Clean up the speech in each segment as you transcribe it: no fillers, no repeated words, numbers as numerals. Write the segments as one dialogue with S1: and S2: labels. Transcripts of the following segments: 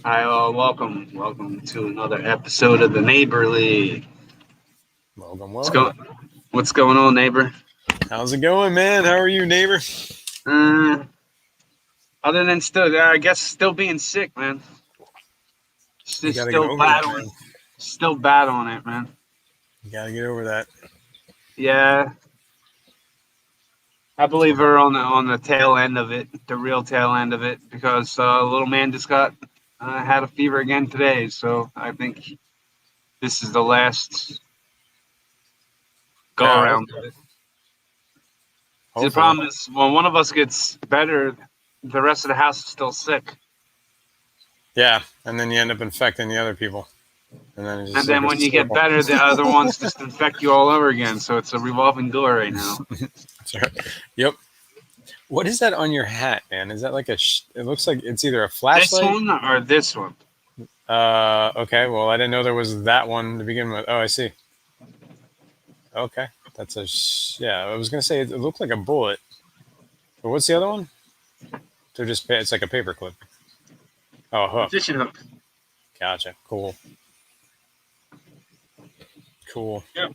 S1: Hi, welcome to another episode of the Neighborly.
S2: Welcome,
S1: What's
S2: welcome.
S1: going, what's going on, neighbor?
S2: How's it going, man? How are you, neighbor?
S1: Uh, other than I guess still being sick, man.
S2: You
S1: Just
S2: got to get over that, man.
S1: still battling it, man.
S2: You got to get over that.
S1: Yeah, I believe we're on the tail end of it, the real tail end of it, because little man just got had a fever again today. So I think this is the last go
S2: Yeah,
S1: around of it. The
S2: hopefully.
S1: problem is when one of us gets better, the rest of the house is still sick.
S2: Yeah, and then you end up infecting the other people, and then it's just
S1: And
S2: like
S1: then
S2: a
S1: when you get
S2: circle.
S1: better, the other ones just infect you all over again. So it's a revolving door right now.
S2: That's right. Yep. What is that on your hat, man? Is that like it looks like it's either a
S1: This
S2: flashlight.
S1: one or this one?
S2: Okay. Well, I didn't know there was that one to begin with. Oh, I see. Okay. That's yeah. I was gonna say it looked like a bullet. But what's the other one? It's like a paper clip. Oh, a
S1: A
S2: hook.
S1: fishing hook.
S2: Gotcha. Cool. Cool.
S1: Yep.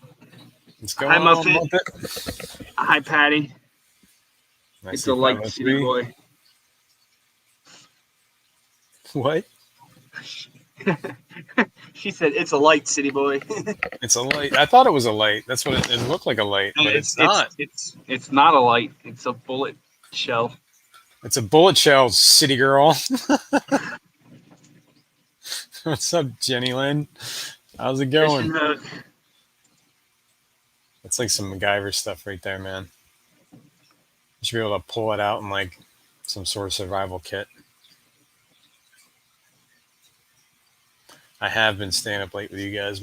S2: What's
S1: Hi,
S2: going on,
S1: Muffet.
S2: Muppet?
S1: Hi, Patty.
S2: I
S1: It's
S2: see
S1: a light city
S2: 503.
S1: boy.
S2: What?
S1: She said it's a light city boy.
S2: It's a light. I thought it was a light. That's what it looked like, a light,
S1: And
S2: but it's not.
S1: it's not a light. It's a bullet shell.
S2: It's a bullet shell, city girl. What's up, Jenny Lynn? How's it going?
S1: Fishing hook.
S2: That's like some MacGyver stuff right there, man. You should be able to pull it out in like some sort of survival kit. I have been staying up late with you guys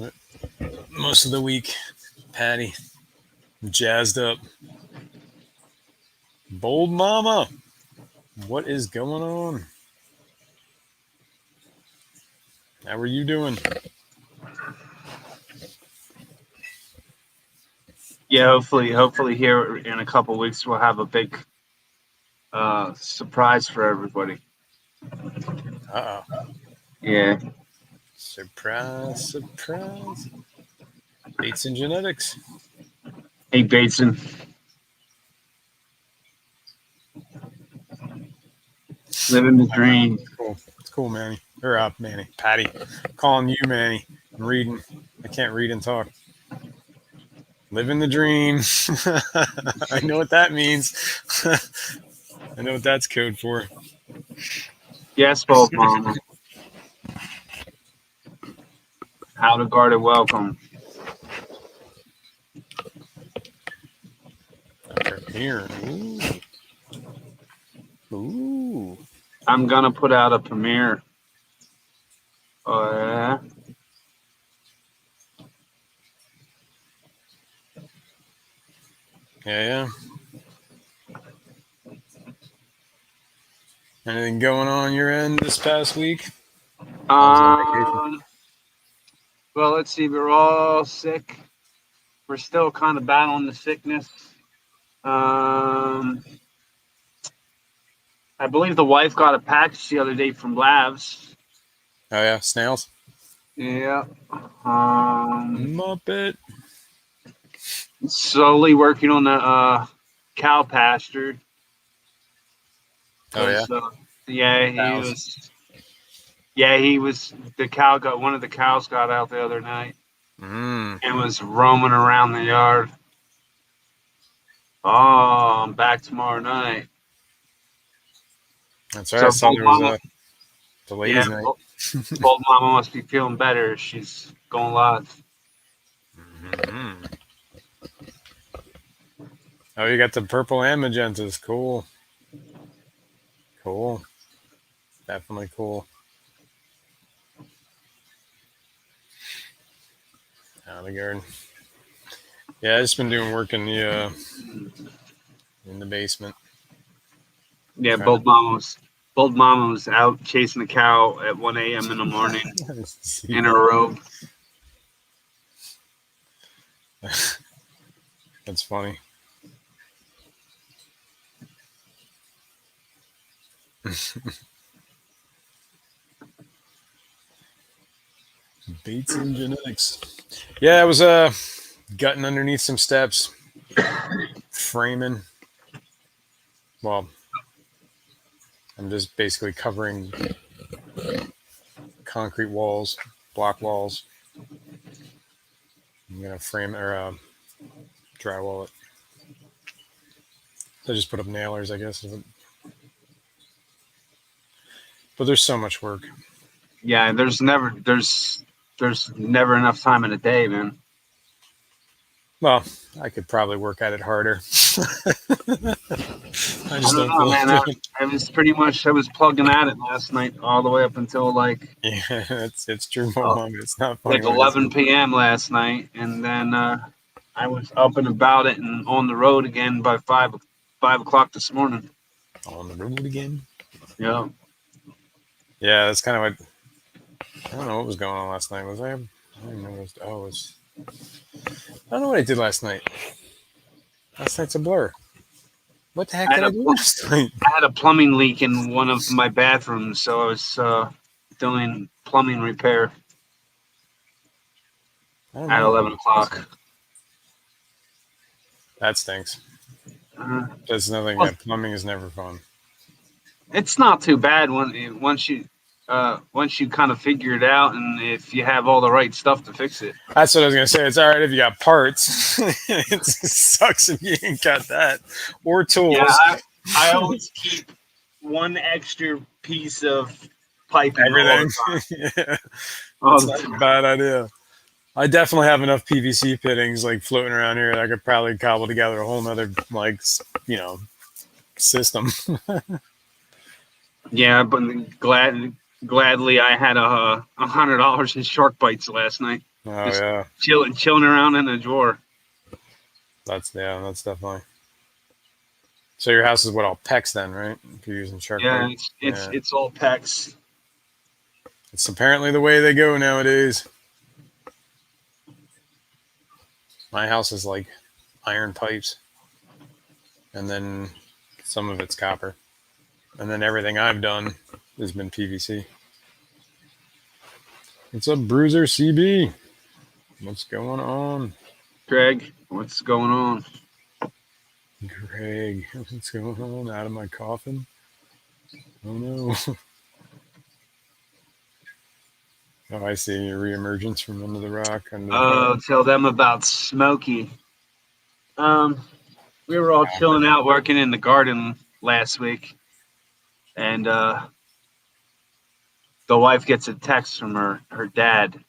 S2: most of the week. Patty, jazzed up. Bold Mama, what is going on? How are you doing?
S1: Yeah, hopefully here in a couple weeks we'll have a big surprise for everybody.
S2: Uh oh.
S1: Yeah.
S2: Surprise, surprise. Bates and genetics.
S1: Hey, Bateson. Living the dream.
S2: It's cool. It's cool, Manny. Or Manny. Patty. Calling you Manny. I'm reading. I can't read and talk. Living the dream. I know what that means. I know what that's code for.
S1: Yes, both mama. How to guard it welcome.
S2: Here. Ooh. Ooh.
S1: I'm gonna put out a premiere. Yeah.
S2: Yeah, yeah. Anything going on your end this past week? I was on vacation.
S1: Um. Well, let's see. We're all sick. We're still kind of battling the sickness. Um. I believe the wife got a package the other day from Labs.
S2: Oh, yeah. Snails?
S1: Yeah.
S2: Muppet.
S1: Slowly working on the cow pasture.
S2: Oh, yeah.
S1: Cause yeah, he
S2: Cows.
S1: was. Yeah, he was. The cow got one of the cows got out the other night
S2: Mm.
S1: and was roaming around the yard. Oh, I'm back tomorrow night.
S2: That's right. I
S1: So
S2: saw
S1: Bold
S2: there was
S1: Mama,
S2: a the
S1: yeah,
S2: ladies' night.
S1: Bold Mama must be feeling better. She's going live.
S2: Mm-hmm. Oh, you got the purple and magentas. Cool. Cool. Definitely cool. Out of the garden. Yeah, I just been doing work in the basement.
S1: Yeah,
S2: Trying
S1: Bold Mama was out chasing a cow at 1 a.m. in the morning
S2: to see
S1: in a
S2: that.
S1: robe.
S2: That's funny. Bates and genetics. Yeah, I was gutting underneath some steps, framing. Well, I'm just basically covering concrete walls, block walls. I'm gonna frame or drywall it. I just put up nailers, I guess. But there's so much work.
S1: Yeah, there's never enough time in a day, man.
S2: Well, I could probably work at it harder. I
S1: I
S2: just
S1: don't
S2: don't
S1: know,
S2: feel like
S1: man.
S2: doing
S1: I,
S2: it.
S1: I was pretty much I was plugging at it last night all the way up until
S2: Yeah, it's true,
S1: uh,
S2: Mom. It's not funny
S1: like
S2: when I say
S1: 11 p.m. last night, and then I was up and about it and on the road again by 5 o'clock this morning.
S2: on the road again.
S1: Yeah,
S2: Yeah, that's kind of what I don't know what was going on last night. Was I? I don't even know. It was. I don't know what I did last night. Last night's a blur. What the heck
S1: I
S2: did
S1: had
S2: I
S1: a
S2: do
S1: pl-
S2: last night?
S1: I had a plumbing leak in one of my bathrooms, so I was doing plumbing repair
S2: I don't
S1: at
S2: know.
S1: 11 o'clock.
S2: That stinks.
S1: Uh,
S2: That's nothing.
S1: well,
S2: Yeah, plumbing is never fun.
S1: it's not too bad once you kind of figure it out, and if you have all the right stuff to fix it.
S2: That's what I was gonna say. It's all right if you got parts. It sucks if you ain't got that or
S1: Yeah,
S2: tools.
S1: I always keep one extra piece of piping all
S2: Everything.
S1: the time.
S2: Yeah,
S1: All
S2: that's
S1: the
S2: not a
S1: time.
S2: bad idea. I definitely have enough PVC fittings like floating around here that I could probably cobble together a whole nother you know system.
S1: Yeah, but gladly I had $100 in shark bites last night,
S2: Oh
S1: just
S2: yeah,
S1: chilling around in a drawer.
S2: that's definitely. So your house is what all PEX then, right? If you're using shark
S1: Yeah,
S2: bite.
S1: it's
S2: Yeah,
S1: it's all PEX.
S2: it's apparently the way they go nowadays. My house is like iron pipes, and then some of it's copper, and then everything I've done has been PVC. What's up, Bruiser CB? What's going on,
S1: Greg, what's going on?
S2: Greg? What's going on? Out of my coffin? Oh no! Oh, I see your reemergence from under the rock, under the fire.
S1: Oh, tell them about Smokey. Um, we were all chilling out working in the garden last week, and the wife gets a text from her dad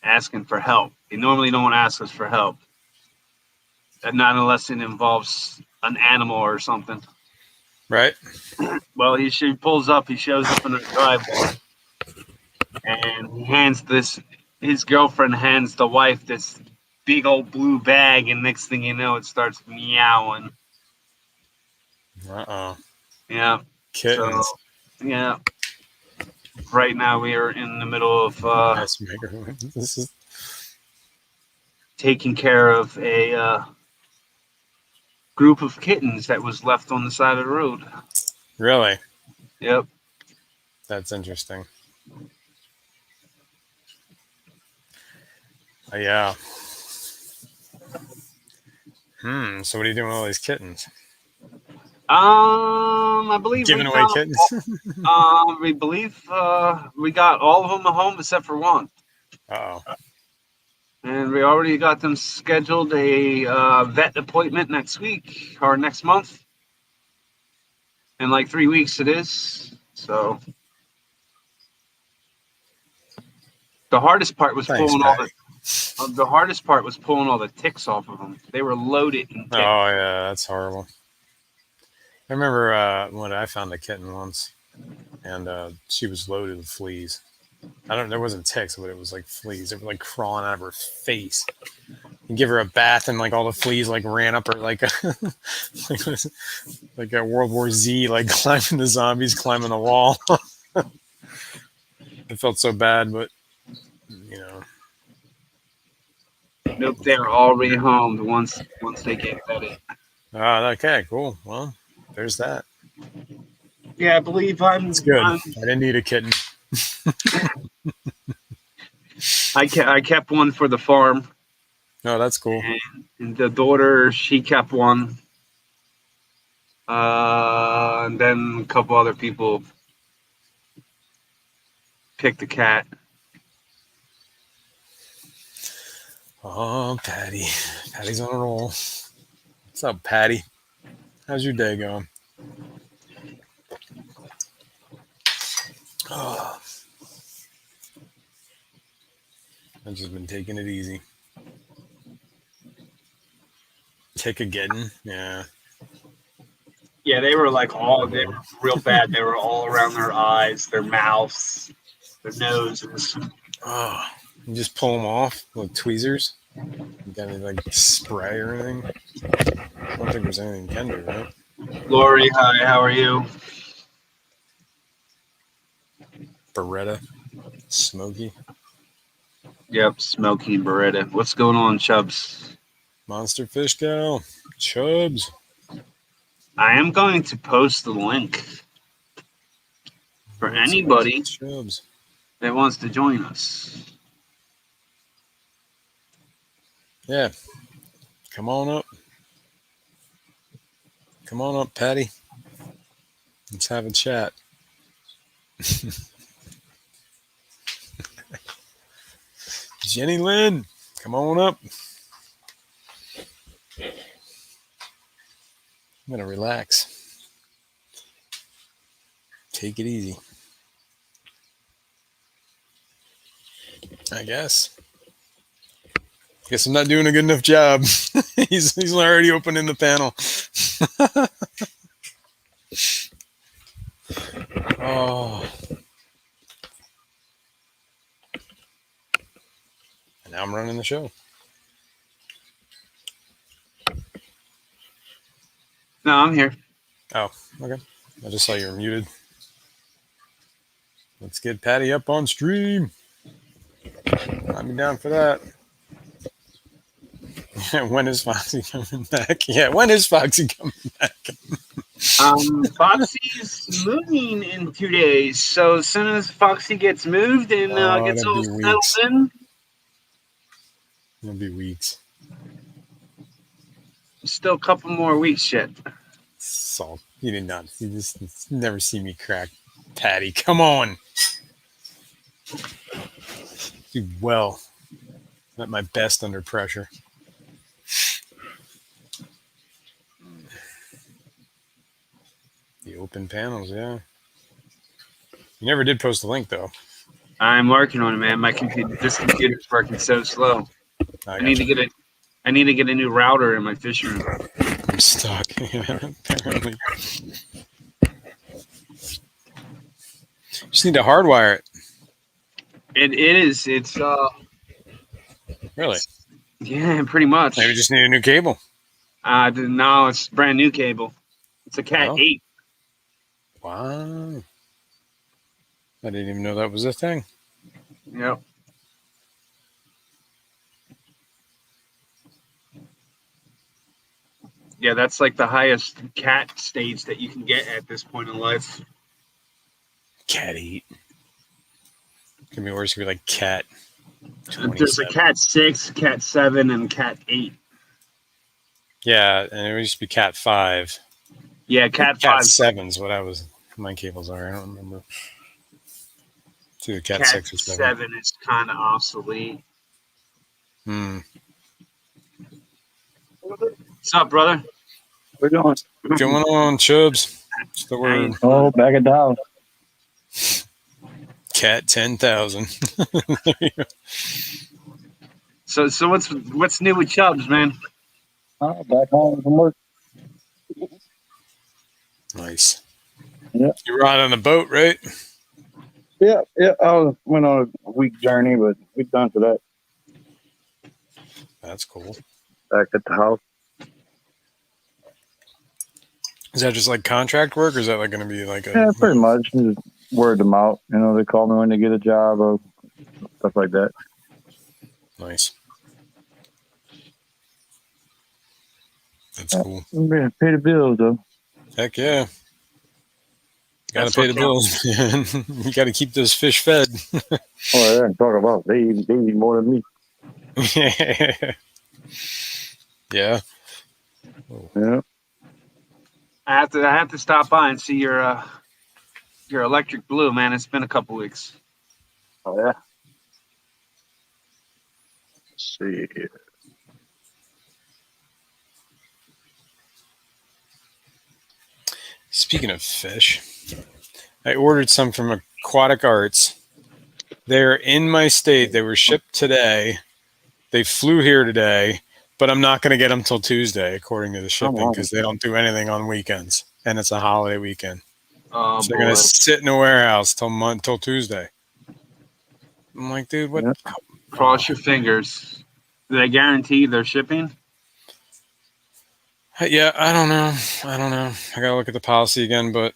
S1: asking for help. They normally don't ask us for help, and not unless it involves an animal or something.
S2: Right?
S1: Well, she pulls up. He shows up in her driveway, and he hands this. His girlfriend hands the wife this big old blue bag, and next thing you know, it starts meowing.
S2: Uh-oh.
S1: Yeah. So
S2: Kittens.
S1: yeah, right now we are in the middle of
S2: Mess maker. This is
S1: taking care of a group of kittens that was left on the side of the road.
S2: really
S1: Yep.
S2: that's interesting. Yeah. So what are you doing with all these kittens?
S1: I believe we
S2: Giving away
S1: found.
S2: kittens?
S1: We believe we got all of them at home except for one,
S2: Oh.
S1: and we already got them scheduled a vet appointment next week or next month. In like 3 weeks, it is. So the hardest part was
S2: Thanks,
S1: pulling all
S2: Patty.
S1: the hardest part was pulling all the ticks off of them. They were loaded in ticks.
S2: Oh yeah, that's horrible. I remember when I found a kitten once, and she was loaded with fleas. I don't. There wasn't ticks, but it was like fleas. They were like crawling out of her face. You give her a bath, and like all the fleas like ran up her like a like a World War Z, like climbing the zombies, climbing the wall. It felt so bad, but you know.
S1: Nope, they're all rehomed once they get vetted.
S2: Oh, okay, cool. Well, there's that.
S1: Yeah, I believe
S2: It's
S1: I'm
S2: good.
S1: I'm
S2: I didn't need a kitten.
S1: I kept one for the farm,
S2: Oh, that's cool.
S1: and the daughter she kept one. And then a couple other people picked a cat.
S2: Oh, Patty. Patty's on a roll. What's up, Patty? How's your day going? Oh, I've just been taking it easy. Take a getting, yeah.
S1: Yeah, they were they were real bad. They were all around their eyes, their mouths, their noses.
S2: Oh, you just pull them off with tweezers. You got any like spray or anything? I don't think there's anything you can do, right?
S1: Lori, hi, how are you?
S2: Beretta, Smoky,
S1: Yep, Smokey and Beretta. What's going on, Chubbs?
S2: Monster Fish Gal, Chubs.
S1: I am going to post the link for
S2: What's up,
S1: anybody
S2: Chubs?
S1: that wants to join us.
S2: Yeah, come on up. Come on up, Patty. Let's have a chat. Jenny Lynn, come on up. I'm gonna relax. Take it easy. I guess. Guess I'm not doing a good enough job. he's already opening the panel. Oh. And now I'm running the show.
S1: No, I'm here.
S2: Oh, okay. I just saw you were muted. Let's get Patty up on stream. I'm down for that. When is Foxy coming back? Yeah, when is Foxy coming back?
S1: Foxy's moving in 2 days, so as soon as Foxy gets moved and
S2: Oh,
S1: gets
S2: that'd
S1: all
S2: be
S1: settled
S2: weeks.
S1: in,
S2: It'll be weeks.
S1: still a couple more weeks yet.
S2: Salt. You did not. You just never see me crack. Patty, come on. Do well. At my best under pressure. The open panels, yeah. You never did post a link though.
S1: I'm working on it, man. This computer's working so slow. I need to get it. I need to get a new router in my fish room.
S2: I'm stuck. Apparently. Just need to hardwire it.
S1: It is. It's
S2: Really?
S1: yeah, pretty much.
S2: Maybe just need a new cable.
S1: No, it's brand new cable. It's a Cat 8.
S2: Wow. I didn't even know that was a thing.
S1: Yep. Yeah, that's like the highest cat stage that you can get at this point in life.
S2: Cat 8. Could be worse. Could be like Cat 27.
S1: There's a Cat 6, Cat 7, and Cat 8.
S2: Yeah, and it used to be Cat 5.
S1: Yeah, Cat 5.
S2: Cat 7's what my cables are. I don't remember. To Cat,
S1: Cat
S2: 6 or 7.
S1: is kind of obsolete. What's up, brother?
S3: We're doing.
S2: What's going on, Chubs? What's the word?
S3: Oh, back at the house.
S2: Cat 10,000.
S1: So what's new with Chubbs, man?
S3: Back home from work.
S2: Nice.
S3: Yeah.
S2: You were out on the boat, right?
S3: Yeah. Went on a week journey, but we're done for that.
S2: That's cool.
S3: Back at the house.
S2: Is that just like contract work, or is that like going to be like a?
S3: Yeah, pretty much. Just word them out. You know, they call me when they get a job or stuff like that.
S2: Nice. That's cool.
S3: Yeah, pay the bills though.
S2: Heck yeah. Got
S1: That's
S2: to pay
S1: what
S2: the bills, man. You got to keep those fish fed.
S3: Oh yeah, talk about they eat more than me.
S2: Yeah.
S3: Yeah.
S1: I have to stop by and see your electric blue, man. It's been a couple weeks.
S3: Oh yeah. Let's see.
S2: Speaking of fish, I ordered some from Aquatic Arts. They're in my state. They were shipped today. They flew here today, but I'm not going to get them till Tuesday, according to the
S3: Come
S2: shipping,
S3: on.
S2: because they don't do anything on weekends, and it's a holiday weekend.
S1: Oh
S2: So they're going
S1: boy.
S2: to sit in a warehouse till Tuesday. I'm like, dude, what?
S3: Yeah.
S1: Cross your fingers. Do they guarantee their shipping?
S2: Yeah, I don't know. I don't know. I got to look at the policy again, but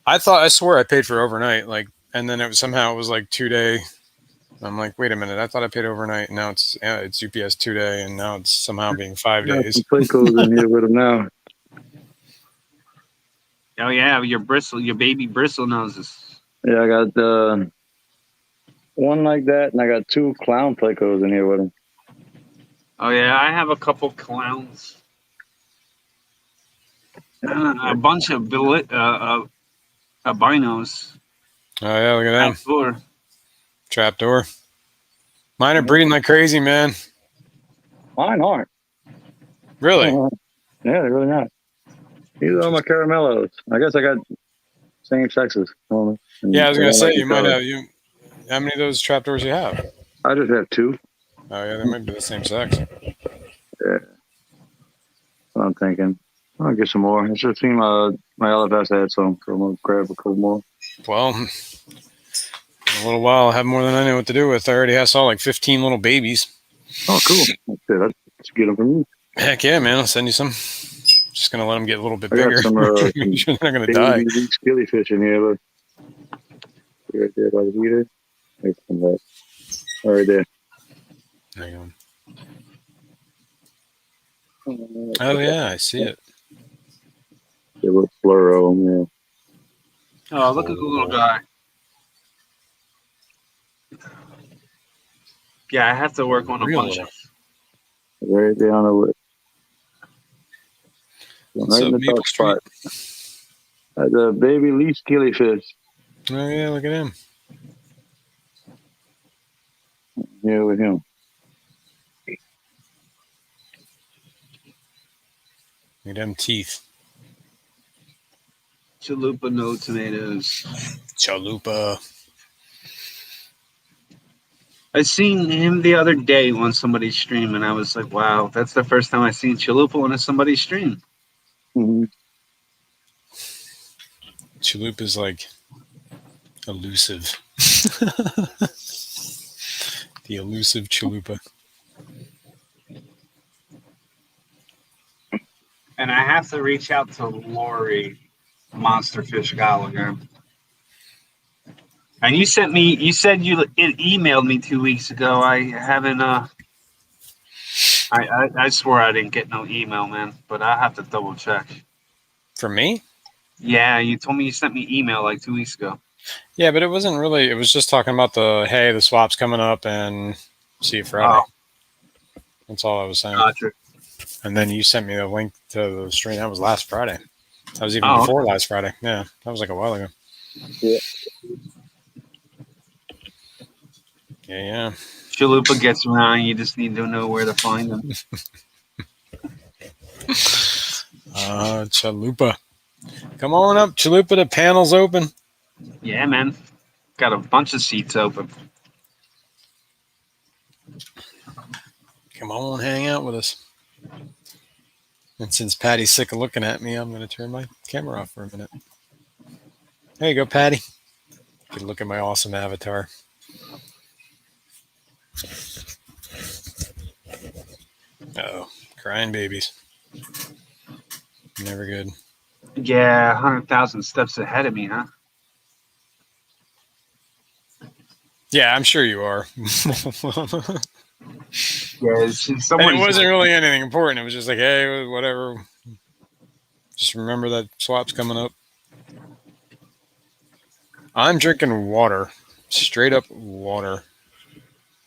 S2: I swear I paid for overnight, like, and then somehow it was like 2 day. I'm like, wait a minute, I thought I paid overnight, and now it's UPS 2 day, and now it's somehow being 5
S3: I got
S2: days.
S3: some Playcos in here with them now.
S1: Oh yeah, your baby bristle noses.
S3: Yeah, I got one like that, and I got 2 clown Playcos in here with them.
S1: Oh yeah, I have a couple clowns. A bunch of albinos.
S2: Oh yeah, look at them.
S1: Outdoor.
S2: Trapdoor. Mine are breeding like crazy, man.
S3: Mine aren't.
S2: Really?
S3: Yeah, they're really not. These are all my caramellos. I guess I got same sexes. And
S2: Yeah, I was
S3: they
S2: gonna
S3: don't
S2: say
S3: like
S2: you
S3: each
S2: might
S3: other.
S2: have you. How many of those trapdoors you have?
S3: I just have 2.
S2: Oh yeah, they might be the same sex.
S3: Yeah, what I'm thinking. I'll get some more. I should have seen my LFS had some, so I'm gonna grab a couple more.
S2: Well, in a little while, I'll have more than I know what to do with. I already saw like 15 little babies.
S3: Oh, cool. That's good. Let's get them from you.
S2: Heck yeah, man! I'll send you some. Just gonna let them get a little bit
S3: I got
S2: bigger.
S3: some
S2: Make sure they're not gonna die.
S3: baby skilly fish in here. Look, right there by the heater. There's some that. Right there.
S2: Hang on. Oh yeah, I see it.
S3: A little fluoro on there.
S1: Oh, look at the little guy. Yeah, I have to work on a
S2: Real
S1: bunch
S2: little.
S1: of.
S3: Right there on the lip.
S2: What's
S3: Right in
S2: up,
S3: the
S2: Maple
S3: top
S2: Street?
S3: spot. That's a baby leaf skilly fish.
S2: Oh yeah, look at him.
S3: Here with him.
S2: Look at them teeth.
S1: Chalupa, no tomatoes.
S2: Chalupa.
S1: I seen him the other day on somebody's stream, and I was like, "Wow, that's the first time I seen Chalupa on somebody's stream."
S3: Mm-hmm.
S2: Chalupa's like elusive. The elusive chalupa.
S1: And I have to reach out to Lori, Monsterfish Gallagher. And you said it emailed me 2 weeks ago. I haven't. I swore I didn't get no email, man. But I have to double check.
S2: For me?
S1: Yeah, you told me you sent me email like 2 weeks ago.
S2: Yeah, but it wasn't really. It was just talking about the swap's coming up and see you Friday.
S1: Oh,
S2: That's all I was saying.
S1: gotcha.
S2: And then you sent me the link to the stream. That was last Friday. That was even
S1: Oh,
S2: before last Friday. Yeah, that was like a while ago.
S3: Yeah.
S2: Yeah.
S1: Chalupa gets around. You just need to know where to find them.
S2: Chalupa. Come on up, Chalupa. The panel's open.
S1: Yeah, man. Got a bunch of seats open.
S2: Come on, hang out with us. And since Patty's sick of looking at me, I'm going to turn my camera off for a minute. There you go, Patty. You can look at my awesome avatar. Uh-oh, crying babies. Never good.
S1: Yeah, 100,000 steps ahead of me, huh?
S2: Yeah, I'm sure you are.
S1: Yeah,
S2: And it wasn't really anything important. It was just like, hey, whatever. Just remember that swap's coming up. I'm drinking water, straight up water,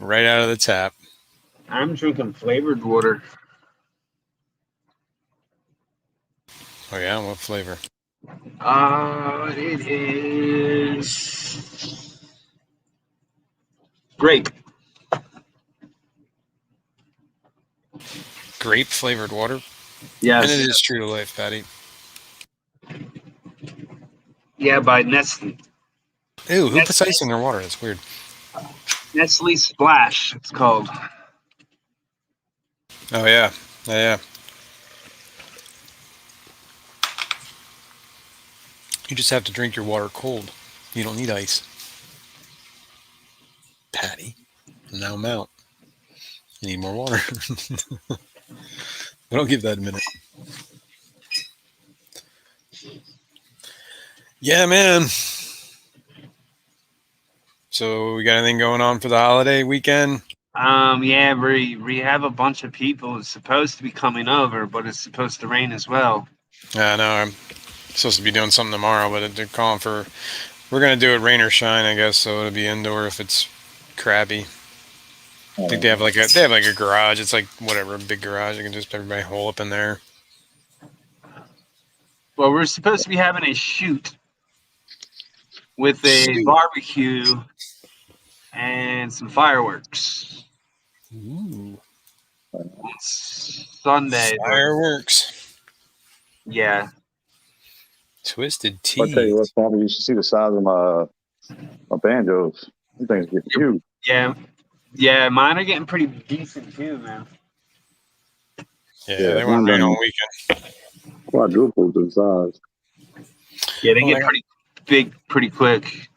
S2: right out of the tap.
S1: I'm drinking flavored water.
S2: Oh yeah, what flavor?
S1: It is grape.
S2: Grape flavored water, and it
S1: Yes.
S2: is true to life, Patty.
S1: Yeah, by Nestle.
S2: Ew, who puts
S1: Nestle,
S2: ice in their water? That's weird.
S1: Nestle Splash. It's called.
S2: Oh yeah, yeah. You just have to drink your water cold. You don't need ice. Patty, now I'm out. I need more water. But I'll give that a minute. Yeah, man. So we got anything going on for the holiday weekend?
S1: Yeah, we have a bunch of people. It's supposed to be coming over, but it's supposed to rain as well.
S2: I know I'm supposed to be doing something tomorrow, but they're calling for. We're gonna do it rain or shine, I guess. So it'll be indoor if it's crappy. I think they have like a garage. It's like whatever, a big garage. You can just everybody hole up in there.
S1: Well, we're supposed to be having a shoot with a
S2: Shoot.
S1: barbecue and some fireworks
S2: Ooh.
S1: on Sunday. But
S2: Fireworks.
S1: yeah,
S2: Twisted
S3: I'll tell
S2: tea.
S3: you what, Bobby, you should see the size of my banjos. These things get huge.
S1: yeah, mine are getting pretty decent too, man.
S2: Yeah,
S3: Yeah,
S2: they want
S3: mine
S2: rain all
S3: done
S2: weekend.
S3: quadrupled in size.
S1: Yeah, they
S2: Well,
S1: get pretty big pretty quick.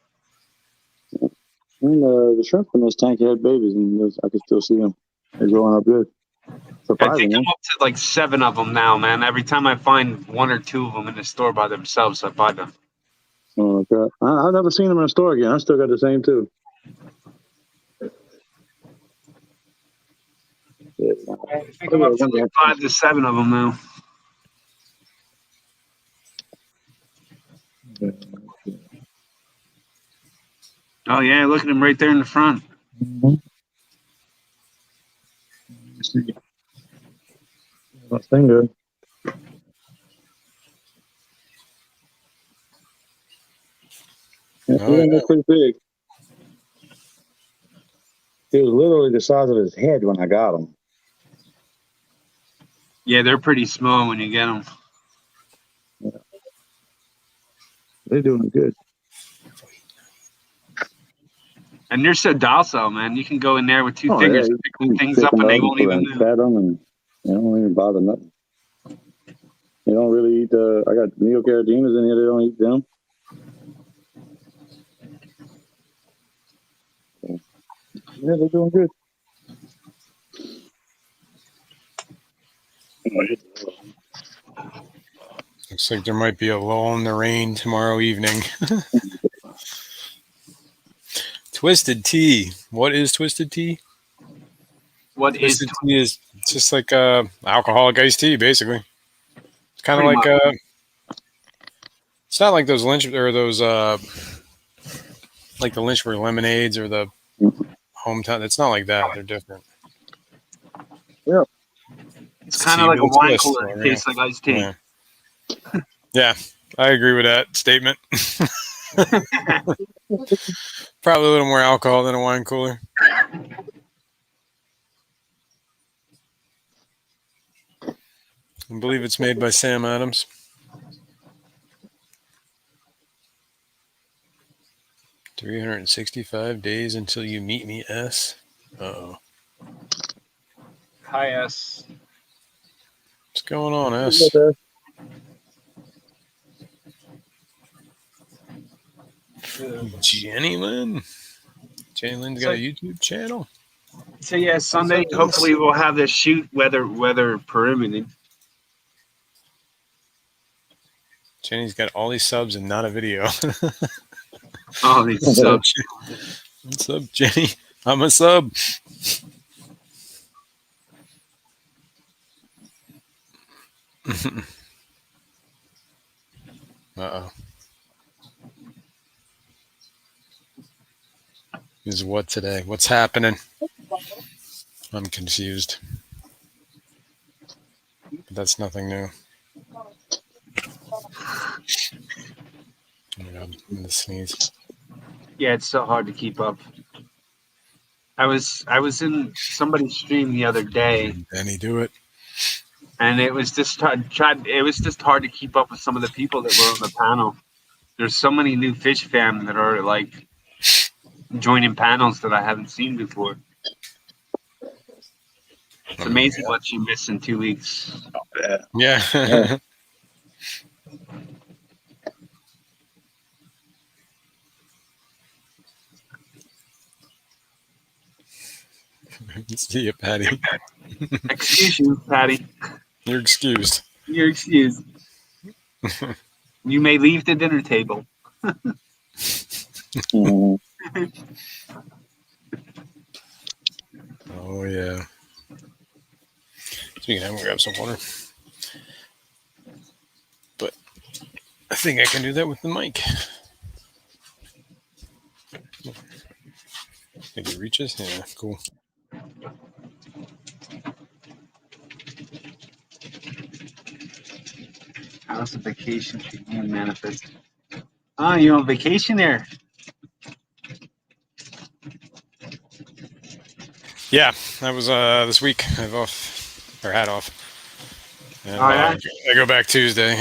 S3: And the shrimp in this tank had babies, and I could still see them. They're growing up good.
S1: I think
S3: Surprisingly.
S1: I'm up to like 7 of them now, man. Every time I find 1 or 2 of them in the store by themselves, I buy them.
S3: Oh, okay. I've never seen them in a store again. I still got the same too. Yeah.
S1: I think I'm up to like 5 to 7 of them now. Oh yeah, look at them right there in the front.
S3: Mm-hmm. Let's finger. Yeah,
S2: oh
S3: they're
S2: yeah.
S3: pretty big. He was literally the size of his head when I got him.
S1: Yeah, they're pretty small when you get them.
S3: Yeah, they're doing good.
S1: And they're so docile, man. You can go in there with 2
S3: Oh yeah,
S1: fingers and pick them
S3: you
S1: things
S3: pick
S1: up
S3: them
S1: and they
S3: up
S1: won't even
S3: and
S1: move.
S3: pet them, and they don't even bother nothing. They don't really eat I got neocardinas in here. They don't eat them. Yeah, they're doing good.
S2: Looks like there might be a lull in the rain tomorrow evening. Twisted tea. What is twisted tea?
S1: What is
S2: Twisted tea is just like alcoholic iced tea, basically. It's kind of
S1: pretty
S2: like
S1: much?
S2: it's not like those Lynch or those like the Lynchburg lemonades or the hometown. It's not like that. They're different.
S3: Yeah.
S1: It's
S2: It's
S1: kind of
S2: tea
S1: like
S2: with
S1: a
S2: a
S1: wine
S2: twist.
S1: cooler.
S2: There
S1: It
S2: we go.
S1: tastes like iced tea.
S2: Yeah. Yeah, I agree with that statement. Probably a little more alcohol than a wine cooler. I believe it's made by Sam Adams. 365 days until you meet me, S. Uh-oh.
S1: Hi, S.
S2: What's going on, S? Jenny Lynn? Jenny Lynn's got
S1: So,
S2: a YouTube channel.
S1: so yeah,
S2: What's
S1: Sunday.
S2: up, S?
S1: Hopefully, we'll have this shoot weather permitting.
S2: Jenny's got all these subs and not a video.
S1: Oh, these
S2: What's up,
S1: subs.
S2: What's up, Jenny? I'm a sub. Uh-oh. is what today? What's happening? I'm confused. But that's nothing new. Oh my god, I'm gonna sneeze.
S1: Yeah, it's so hard to keep up. I was in somebody's stream the other day,
S2: Benny, do it.
S1: and it was just it was just hard to keep up with some of the people that were on the panel. There's so many new fish fam that are like joining panels that I haven't seen before. It's amazing what you miss in 2 weeks.
S3: Yeah.
S2: Yeah. See you, Patty.
S1: Excuse you, Patty.
S2: You're excused.
S1: You're excused. You may leave the dinner table.
S3: Mhm.
S2: Oh yeah. Speaking of, I'm gonna grab some water. But I think I can do that with the mic. Think it reaches? Yeah, cool.
S1: How's the vacation treatment manifest? Oh, you're on vacation there.
S2: Yeah, that was this week. I have off or had off. And,
S1: Oh, yeah?
S2: I go back Tuesday.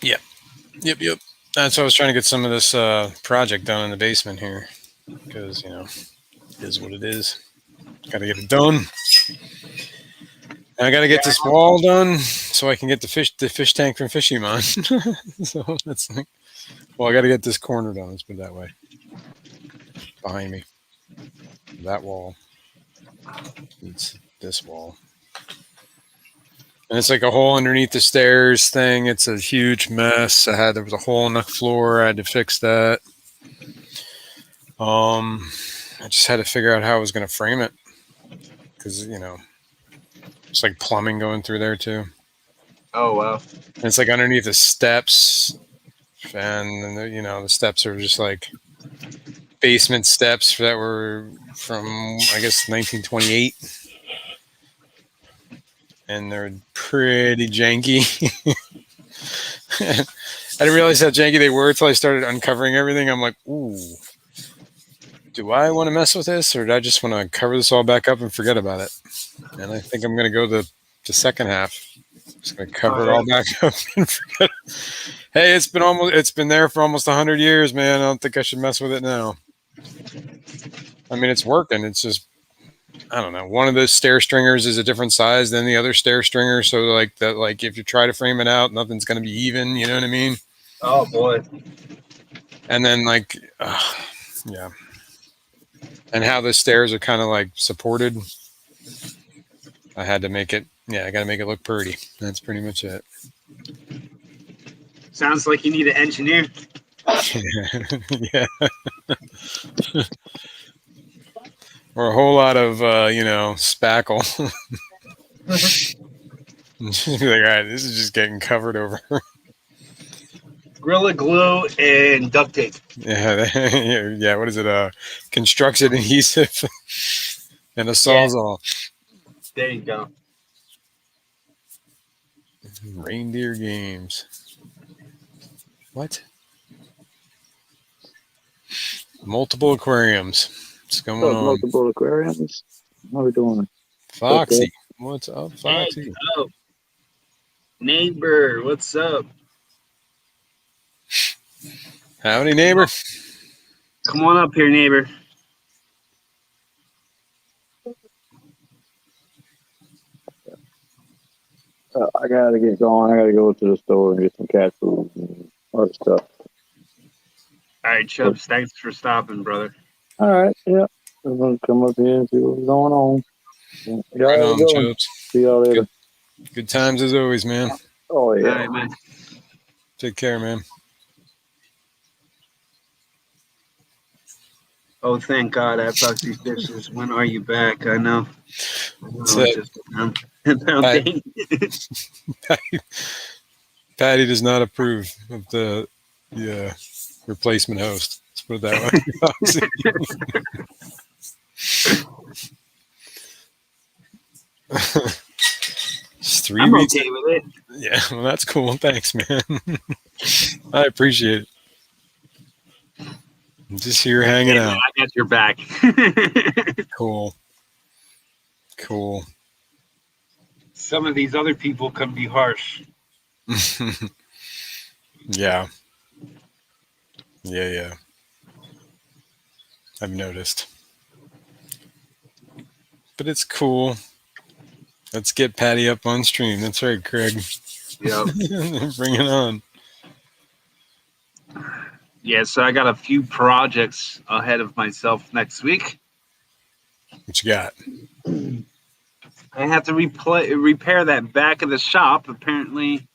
S2: Yeah. Yep. That's why I was trying to get some of this project done in the basement here, because it is what it is. Got to get it done. I got to get this wall done so I can get the fish tank from Fishymon. So that's like, well, I got to get this corner done. Let's put it that way. Behind me, that wall. It's this wall. And it's like a hole underneath the stairs thing. It's a huge mess. There was a hole in the floor. I had to fix that. I just had to figure out how I was going to frame it, because it's like plumbing going through there too.
S1: Oh, wow.
S2: And it's like underneath the steps, and the steps are just like basement steps that were from, I guess, 1928. And they're pretty janky. I didn't realize how janky they were until I started uncovering everything. I'm like, ooh, do I want to mess with this, or do I just want to cover this all back up and forget about it? And I think I'm going to go the second half. Just going to cover it all back up and forget it. Hey, it's been there for almost 100 years, man. I don't think I should mess with it now. I mean, it's working. It's just, I don't know. One of the stair stringers is a different size than the other stair stringer, so like if you try to frame it out, nothing's going to be even. You know what I mean?
S1: Oh, boy.
S2: And then yeah. And how the stairs are kind of like supported. I had to make it. Yeah, I got to make it look pretty. That's pretty much it.
S1: Sounds like you need an engineer.
S2: Yeah. Or a whole lot of spackle. Just be like, all right, this is just getting covered over.
S1: Gorilla Glue and duct tape.
S2: Yeah. What is it? Construction adhesive and a sawzall.
S1: There you go.
S2: Reindeer games. What? Multiple aquariums. What's going on?
S3: Multiple aquariums. How are we doing?
S2: Foxy.
S3: Okay.
S2: What's up, Foxy?
S1: Oh, neighbor, what's up?
S2: Howdy, neighbor.
S1: Come on up here, neighbor.
S3: I gotta get going. I gotta go to the store and get some cat food and other stuff.
S1: All right, Chubbs, thanks for stopping, brother.
S3: All right, yeah. I'm gonna come up here and see what's going on. Y'all
S2: Right
S3: have a
S2: on,
S3: good one.
S2: Chubbs.
S3: See y'all later.
S2: Good times as always, man.
S3: Oh yeah.
S1: All right, man.
S2: Take care, man.
S1: Oh, thank God, I Foxy Fishes. When are you back? I know.
S2: That's it.
S1: Just about
S2: Patty.
S1: dang.
S2: Patty does not approve of the replacement host. put it that way. Foxy. Just 3
S1: I'm
S2: weeks.
S1: okay with it.
S2: Yeah, well, that's cool. Thanks, man. I appreciate it. I'm just here hanging
S1: Hey, man,
S2: out.
S1: I got your back.
S2: Cool. Cool.
S1: Some of these other people can be harsh.
S2: Yeah. Yeah. I've noticed. But it's cool. Let's get Patty up on stream. That's right, Craig.
S1: Yep.
S2: Bring it on.
S1: Yeah, so I got a few projects ahead of myself next week.
S2: What you got?
S1: I have to repair that back of the shop. Apparently,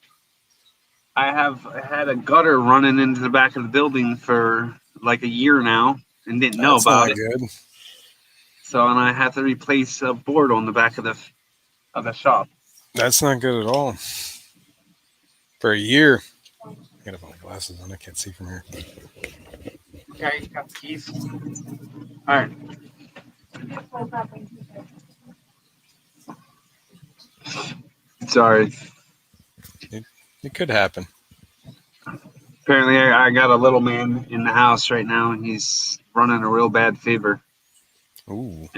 S1: I have had a gutter running into the back of the building for like a year now and didn't know
S2: That's
S1: about
S2: not
S1: it.
S2: good.
S1: So, and I have to replace a board on the back of the shop.
S2: That's not good at all. For a year. I gotta put my glasses on. I can't see from here.
S1: Okay, got the keys. All right. Sorry.
S2: It could happen.
S1: Apparently, I got a little man in the house right now, and he's running a real bad fever.
S2: Ooh.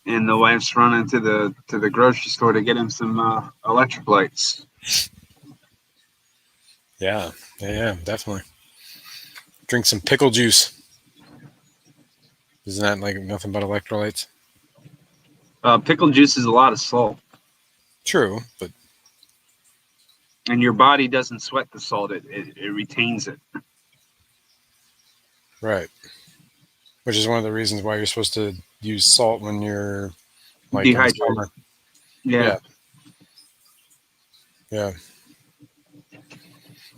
S1: And the wife's running to the grocery store to get him some electric lights.
S2: Yeah, definitely. Drink some pickle juice. Isn't that like nothing but electrolytes?
S1: Pickle juice is a lot of salt,
S2: True, but
S1: and your body doesn't sweat the salt; it retains it.
S2: right. Which is one of the reasons why you're supposed to use salt when you're like in
S1: Dehydrated.
S2: summer.
S1: Yeah.
S2: Yeah.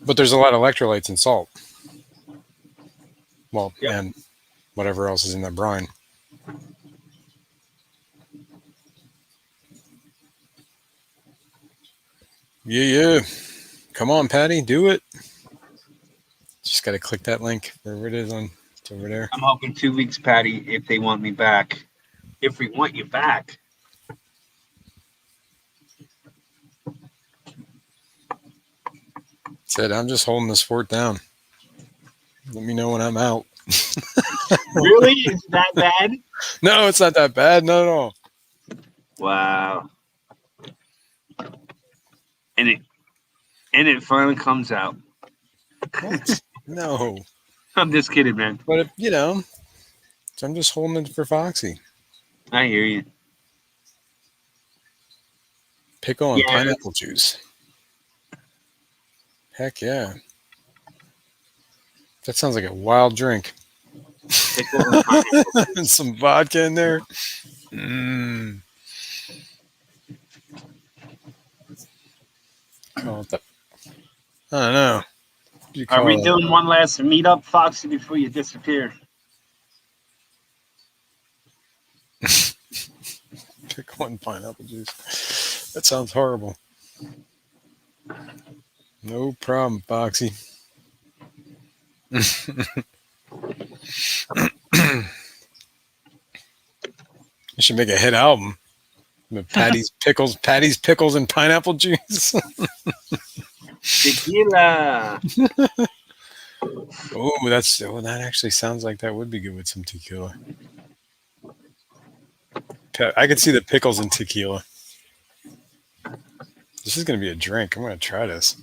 S2: But there's a lot of electrolytes in salt. Well,
S1: Yep.
S2: and whatever else is in that brine. Yeah. Come on, Patty, do it. Just got to click that link wherever it is on. It's over there.
S1: I'm hoping 2 weeks, Patty, if they want me back. If we want you back.
S2: Said I'm just holding this fort down. Let me know when I'm out.
S1: Really? Is that bad?
S2: No, it's not that bad. Not at all.
S1: Wow. And it finally comes out.
S2: What? No.
S1: I'm just kidding, man.
S2: But, I'm just holding it for Foxy.
S1: I hear you.
S2: Pickle and
S1: Yeah.
S2: pineapple juice. Heck yeah. That sounds like a wild drink.
S1: Pickle and pineapple.
S2: And some vodka in there. Mmm. Call it the, I don't know. What do you
S1: Are
S2: call
S1: we
S2: it?
S1: doing one last meetup, Foxy, before you disappear?
S2: Pickle and pineapple juice. That sounds horrible. No problem, Foxy. I should make a hit album. With Patty's pickles, and pineapple juice.
S1: Tequila.
S2: That actually sounds like that would be good with some tequila. I could see the pickles and tequila. This is gonna be a drink. I'm gonna try this.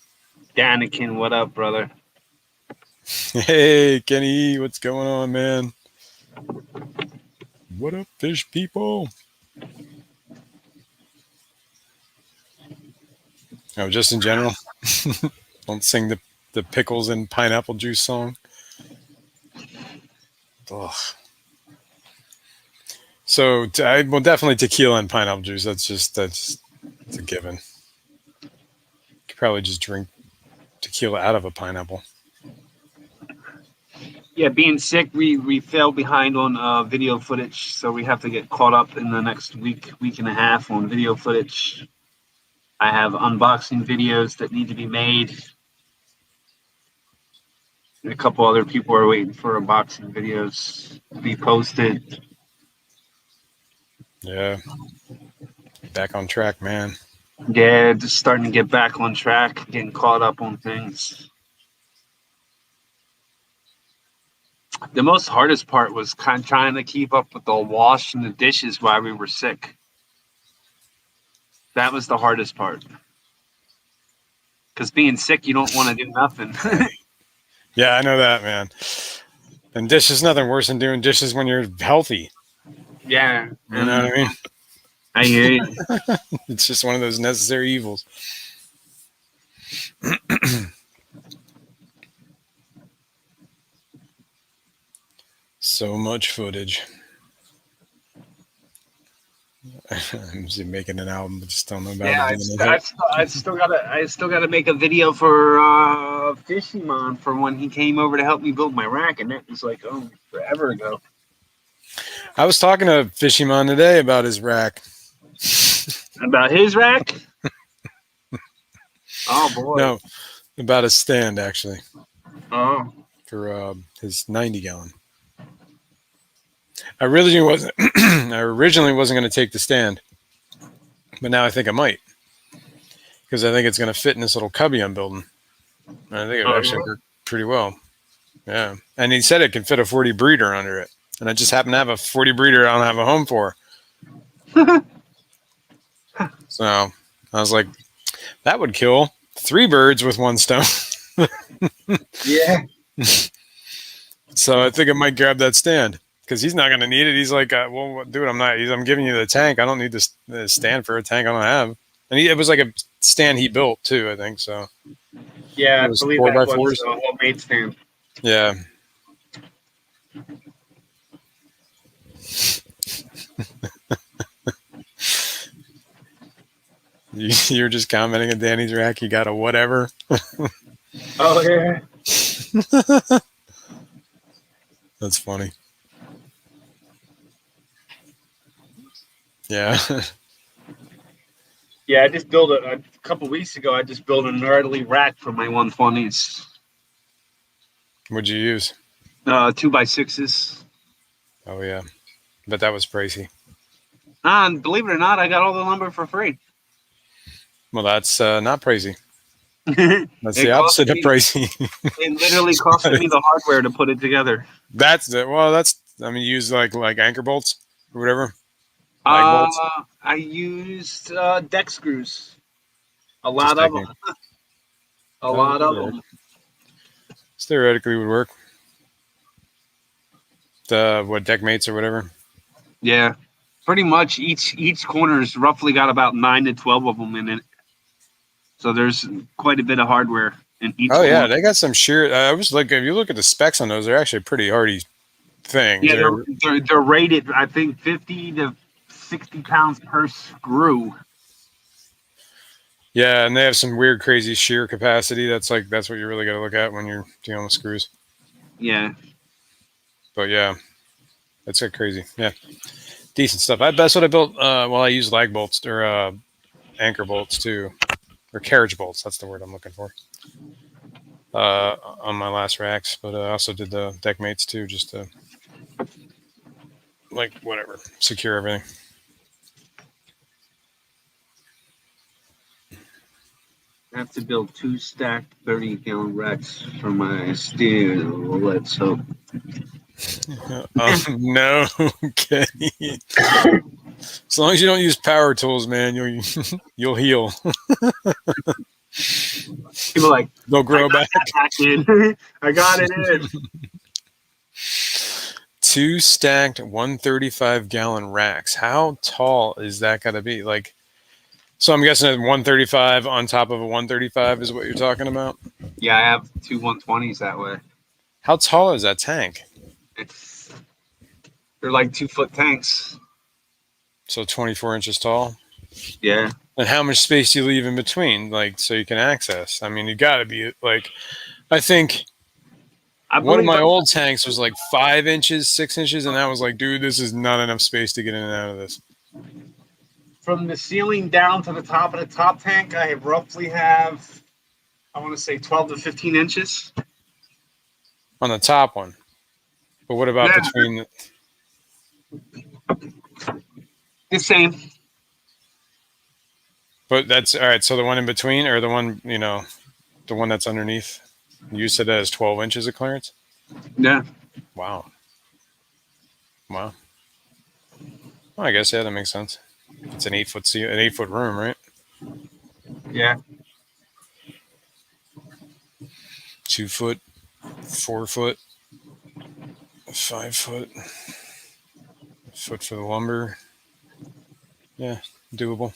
S1: Danikin, what up, brother?
S2: Hey, Kenny, what's going on, man? What up, fish people? Oh, just in general. Don't sing the pickles and pineapple juice song. Ugh. So, definitely tequila and pineapple juice. That's a given. You could probably just drink tequila out of a pineapple.
S1: Yeah, being sick, we fell behind on video footage, so we have to get caught up in the next week and a half on video footage. I have unboxing videos that need to be made. A couple other people are waiting for unboxing videos to be posted.
S2: Yeah. Back on track, man.
S1: Yeah, just starting to get back on track, getting caught up on things. The most hardest part was kind of trying to keep up with the washing the dishes while we were sick. That was the hardest part. Because being sick, you don't want to do nothing.
S2: Yeah, I know that, man. And dishes, nothing worse than doing dishes when you're healthy.
S1: Yeah,
S2: You know what I mean?
S1: I hear you.
S2: It's just one of those necessary evils. So much footage. I'm just making an album, but just don't know about
S1: Yeah,
S2: it doing it.
S1: I still gotta make a video for Fishymon for when he came over to help me build my rack, and that was like forever ago.
S2: I was talking to Fishymon today about his rack.
S1: About his rack? Oh boy.
S2: No, about his stand actually
S1: Oh.
S2: for his 90-gallon. I originally wasn't going to take the stand, but now I think I might because I think it's going to fit in this little cubby I'm building. And I think it actually worked pretty well. Yeah, and he said it can fit a 40 breeder under it, and I just happen to have a 40 breeder I don't have a home for. So I was like, that would kill 3 birds with 1 stone.
S1: Yeah.
S2: So I think I might grab that stand because he's not going to need it. He's like, well, dude, I'm giving you the tank. I don't need this stand for a tank I don't have. And it was like a stand he built too, I think. So
S1: Yeah,
S2: it
S1: I
S2: was
S1: believe
S2: 4
S1: that
S2: by
S1: was
S2: 4s.
S1: a homemade stand.
S2: Yeah. You're just commenting on Danny's rack. He got a whatever.
S1: Oh yeah.
S2: That's funny. Yeah.
S1: Yeah, I just built a couple weeks ago. I just built a gnarly rack for my 120s.
S2: What'd you use?
S1: 2x6s.
S2: Oh yeah, but that was pricey.
S1: And believe it or not, I got all the lumber for free.
S2: Well, that's not pricey. That's
S1: It
S2: the
S1: cost
S2: opposite of
S1: me-
S2: pricey.
S1: It literally costed me the hardware to put it together.
S2: That's it. Well, I mean, use like anchor bolts or whatever. Lag bolts.
S1: I used deck screws. A
S2: Just
S1: lot of
S2: technique.
S1: them. A lot of them.
S2: Theoretically would work. The deck mates or whatever.
S1: Yeah, pretty much each corner's roughly got about 9 to 12 of them in it. So there's quite a bit of hardware in each.
S2: Oh yeah, they got some sheer. I was like, if you look at the specs on those, they're actually pretty hardy things.
S1: Yeah, they're rated. I think 50 to 60 pounds per screw.
S2: Yeah, and they have some weird, crazy shear capacity. That's what you really got to look at when you're dealing with screws.
S1: Yeah.
S2: But yeah, that's crazy. Yeah, decent stuff. That's what I built. I use lag bolts or anchor bolts too, or carriage bolts. That's the word I'm looking for. On my last racks, but I also did the deck mates too, just to secure everything.
S1: I have to build 2 stacked 30-gallon racks for my steel. Let's hope.
S2: No, Kenny. As long as you don't use power tools, man, you'll heal.
S1: People like
S2: They'll grow back.
S1: I got it in.
S2: 2 stacked 135-gallon racks. How tall is that got to be? Like, so I'm guessing a 135 on top of a 135 is what you're talking about?
S1: Yeah, I have 2 120s that way.
S2: How tall is that tank?
S1: They're like 2-foot tanks.
S2: So 24 inches tall?
S1: Yeah.
S2: And how much space do you leave in between, like, so you can access? I mean, you got to be, like, I think one of my old tanks was like 5 inches, 6 inches, and I was like, dude, this is not enough space to get in and out of this.
S1: From the ceiling down to the top of the top tank, I roughly have, I want to say 12 to 15 inches.
S2: On the top one. But what about
S1: Yeah,
S2: between?
S1: the same.
S2: But that's all right. So the one in between, or the one the one that's underneath. You said that is 12 inches of clearance.
S1: Yeah,
S2: Wow. Wow. Well, I guess yeah, that makes sense. It's an 8 foot an 8 foot room, right?
S1: yeah.
S2: 2 foot, 4 foot, 5 foot, foot for the lumber. Yeah, doable.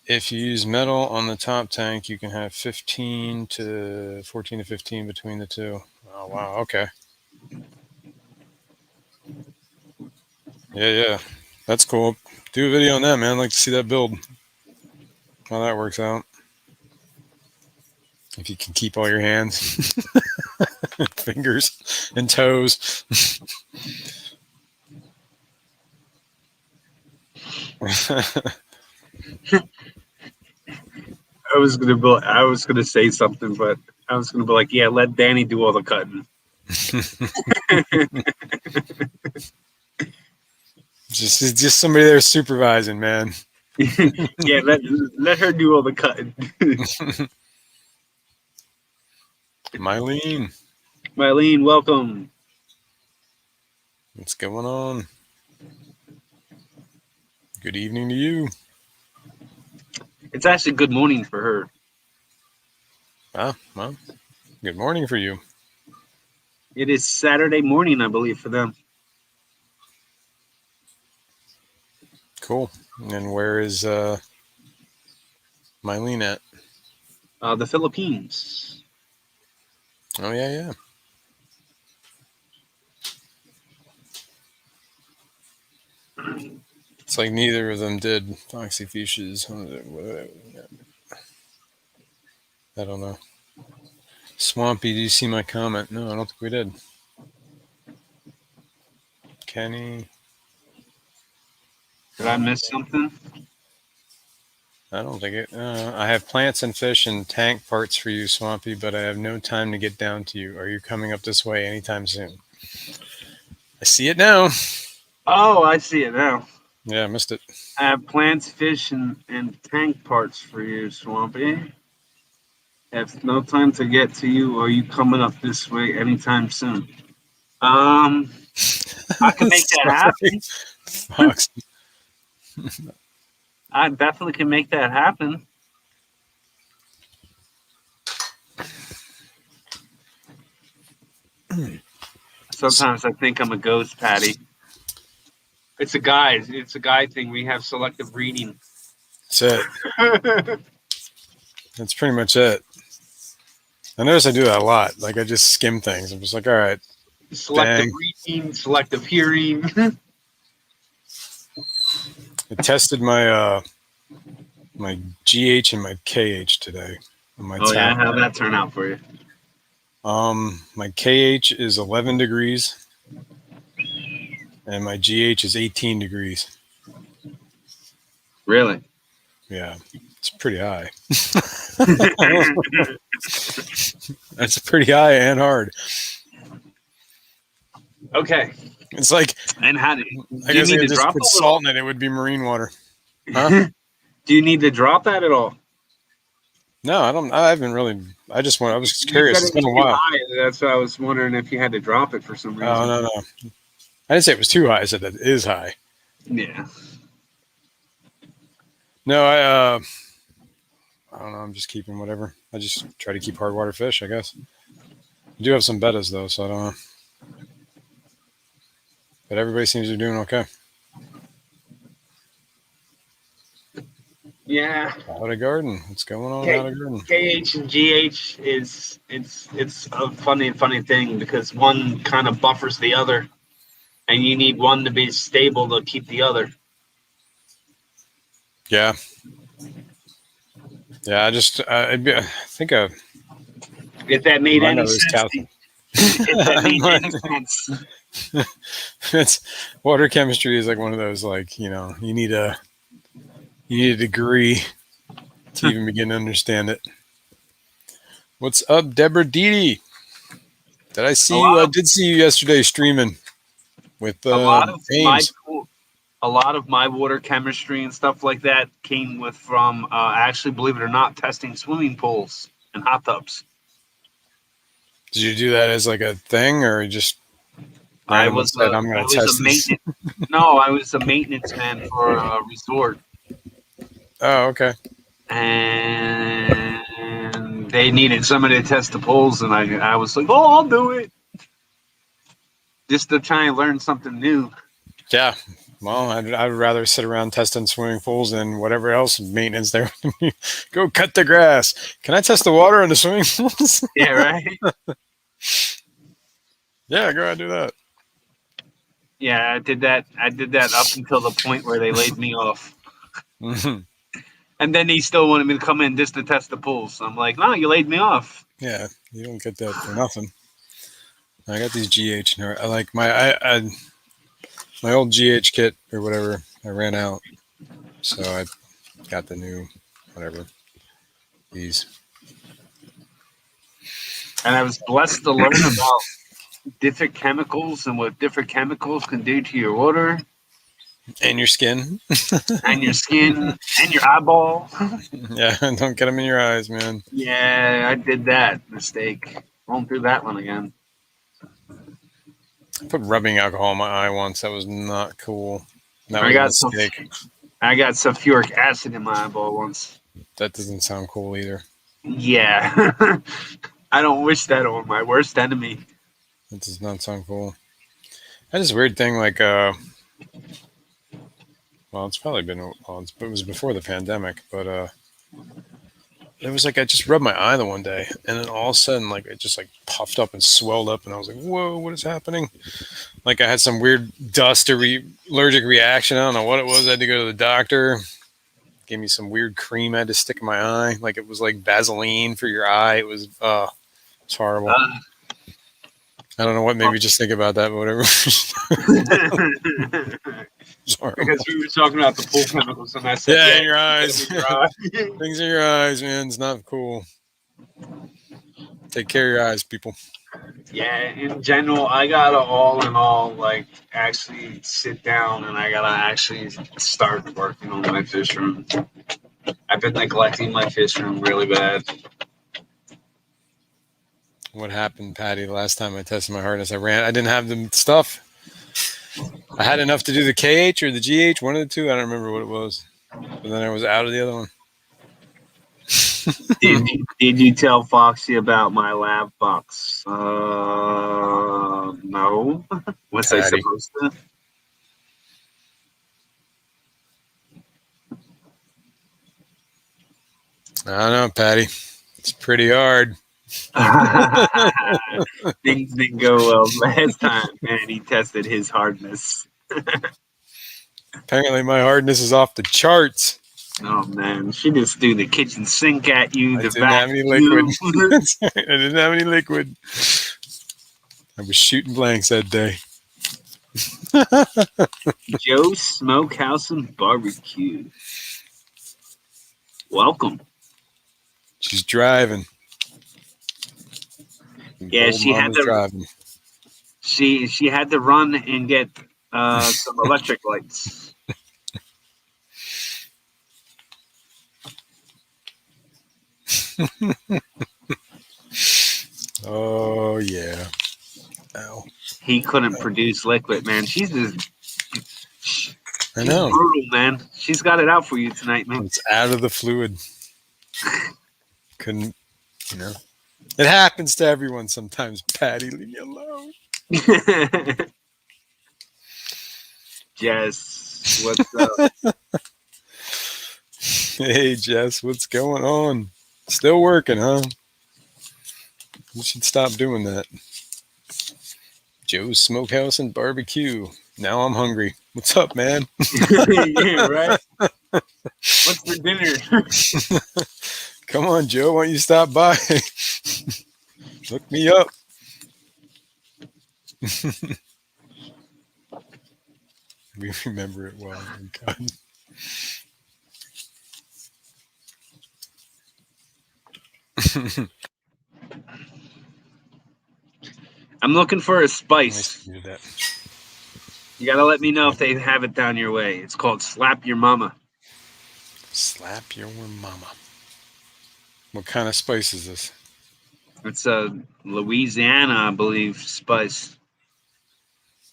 S2: If you use metal on the top tank, you can have 14 to 15 between the two. Oh wow. Okay. Yeah. That's cool. Do a video on that, man. I'd like to see that build. How that works out. If you can keep all your hands, fingers, and toes.
S1: I was gonna say something, but I was gonna be like, yeah, let Danny do all the cutting.
S2: just somebody there supervising, man.
S1: Yeah, let her do all the cutting.
S2: Mylene,
S1: Mylene, welcome.
S2: what's going on? Good evening to you.
S1: It's actually good morning for her.
S2: Ah, well, good morning for you.
S1: It is Saturday morning, I believe, for them.
S2: Cool. And where is Mylene at?
S1: The Philippines.
S2: Oh yeah. It's like neither of them did Foxy Fishes. I don't know. Swampy, do you see my comment? No, I don't think we did. Kenny,
S1: Did I miss something?
S2: I don't think it. I have plants and fish and tank parts for you, Swampy, but I have no time to get down to you. Are you coming up this way anytime soon? I see it now.
S1: Oh, I see it now.
S2: Yeah, I missed it.
S1: I have plants, fish, and tank parts for you, Swampy. Have no time to get to you. Are you coming up this way anytime soon? I can make that happen.
S2: Fox.
S1: I definitely can make that happen. Sometimes I think I'm a ghost, Patty. It's a guy thing. We have selective reading.
S2: That's it. That's pretty much it. I notice I do that a lot. Like I just skim things. I'm just like, all right,
S1: Selective
S2: bang.
S1: reading, selective hearing.
S2: I tested my my GH and my KH today. On my
S1: Yeah,
S2: tap.
S1: how'd that turn out for you?
S2: My KH is 11 degrees, and my GH is 18 degrees.
S1: Really?
S2: Yeah, it's pretty high. That's pretty high and hard.
S1: Okay.
S2: It's like,
S1: And how do
S2: I
S1: you
S2: guess I
S1: need to
S2: could just
S1: drop
S2: put
S1: that at
S2: salt in it. It would be marine water. Huh?
S1: all? Do you need to drop that at all?
S2: No, I don't. I haven't really. I just want. I was
S1: You
S2: curious.
S1: said
S2: It's
S1: it
S2: been
S1: was
S2: a
S1: too
S2: while.
S1: high. That's why I was wondering if you had to drop it for some
S2: Oh
S1: reason.
S2: no. I didn't say it was too high. I said that it is high.
S1: Yeah.
S2: No, I don't know. I'm just keeping whatever. I just try to keep hard water fish, I guess. I do have some bettas though, so I don't know. But everybody seems to be doing okay.
S1: Yeah.
S2: Out of garden. What's going on
S1: K-
S2: out of garden?
S1: KH and GH is it's a funny thing because one kind of buffers the other, and you need one to be stable to keep the other.
S2: Yeah. Yeah, I think
S1: If that made
S2: mine
S1: any
S2: always
S1: sense.
S2: calcium.
S1: If that made any sense.
S2: It's water chemistry is like one of those like you need a degree to even begin to understand it. What's up, Deborah Didi? Did I see you? I did see you yesterday streaming with
S1: A lot of
S2: Ames.
S1: a lot of my water chemistry and stuff like that came from actually, believe it or not, testing swimming pools and hot tubs.
S2: Did you do that as like a thing, or just
S1: I
S2: randomly
S1: was
S2: said, "I'm
S1: I
S2: going to
S1: was a
S2: test this"?
S1: maintenance. No, I was a maintenance man for a resort,
S2: Oh, okay.
S1: and they needed somebody to test the pools, and I was like, oh, I'll do it, just to try and learn something new.
S2: Yeah. Well, I'd rather sit around testing swimming pools than whatever else maintenance there. Go cut the grass. Can I test the water in the swimming pools?
S1: Yeah, right.
S2: Yeah, go ahead and do that.
S1: Yeah, I did that. I did that up until the point where they laid me off.
S2: Mm-hmm.
S1: And then he still wanted me to come in just to test the pools. I'm like, no, you laid me off.
S2: Yeah, you don't get that for nothing. I got these GH. I like my old GH kit or whatever. I ran out, so I got the new whatever. These.
S1: And I was blessed to learn about different chemicals and what different chemicals can do to your water
S2: And your skin.
S1: and your skin and your eyeball.
S2: Yeah, don't get them in your eyes, man.
S1: Yeah, I did that mistake. Won't do that one again.
S2: I put rubbing alcohol in my eye once. That was not cool. That
S1: I
S2: was a
S1: got
S2: mistake.
S1: I got sulfuric acid in my eyeball once.
S2: That doesn't sound cool either.
S1: Yeah. I don't wish that on my worst enemy.
S2: That does not sound cool. I had this weird thing like, well, it's probably been, well, it was before the pandemic, but it was like I just rubbed my eye the one day, and then all of a sudden, like it just like puffed up and swelled up, and I was like, "Whoa, what is happening?" Like I had some weird dust or allergic reaction. I don't know what it was. I had to go to the doctor. Gave me some weird cream I had to stick in my eye, like it was like Vaseline for your eye. It was it's horrible. I don't know what made me just think about that, but whatever.
S1: Because we were talking about the pool chemicals, and I said,
S2: yeah, in your eyes.
S1: Your eye.
S2: Things in your eyes, man. It's not cool. Take care of your eyes, people.
S1: Yeah, in general, I gotta all in all, like, actually sit down and I gotta actually start working on my fish room. I've been neglecting my fish room really bad.
S2: What happened, Patty? The last time I tested my hardness, I didn't have the stuff. I had enough to do the KH or the GH, one of the two. I don't remember what it was. But then I was out of the other one.
S1: Did you tell Foxy about my lab box? No. Was I
S2: Patty.
S1: supposed to?
S2: I don't know, Patty. It's pretty hard.
S1: Things didn't go well last time, and he tested his hardness.
S2: Apparently, my hardness is off the charts.
S1: Oh man, she just threw the kitchen sink at you.
S2: I
S1: The
S2: didn't have any liquid. I didn't have any liquid. I was shooting blanks that day.
S1: Joe Smokehouse and Barbecue. Welcome.
S2: She's driving.
S1: Yeah, she had to.
S2: driving.
S1: She had to run and get some electric lights.
S2: Oh yeah. Ow.
S1: He couldn't produce liquid, man. She's
S2: I know.
S1: brutal, man. She's got it out for you tonight, man.
S2: It's out of the fluid. Couldn't, you know. It happens to everyone sometimes, Patty. Leave me alone.
S1: Jess, what's up?
S2: Hey, Jess, what's going on? Still working, huh? You should stop doing that. Joe's Smokehouse and Barbecue. Now I'm hungry. What's up, man?
S1: Yeah, right. What's for dinner?
S2: Come on, Joe. Why don't you stop by? Look me up. We remember it well. God.
S1: I'm looking for a
S2: Nice
S1: spice.
S2: to do that.
S1: You gotta let me know if they have it down your way. It's called Slap Your Mama.
S2: Slap your mama. What kind of spice is this?
S1: It's a Louisiana, I believe, spice.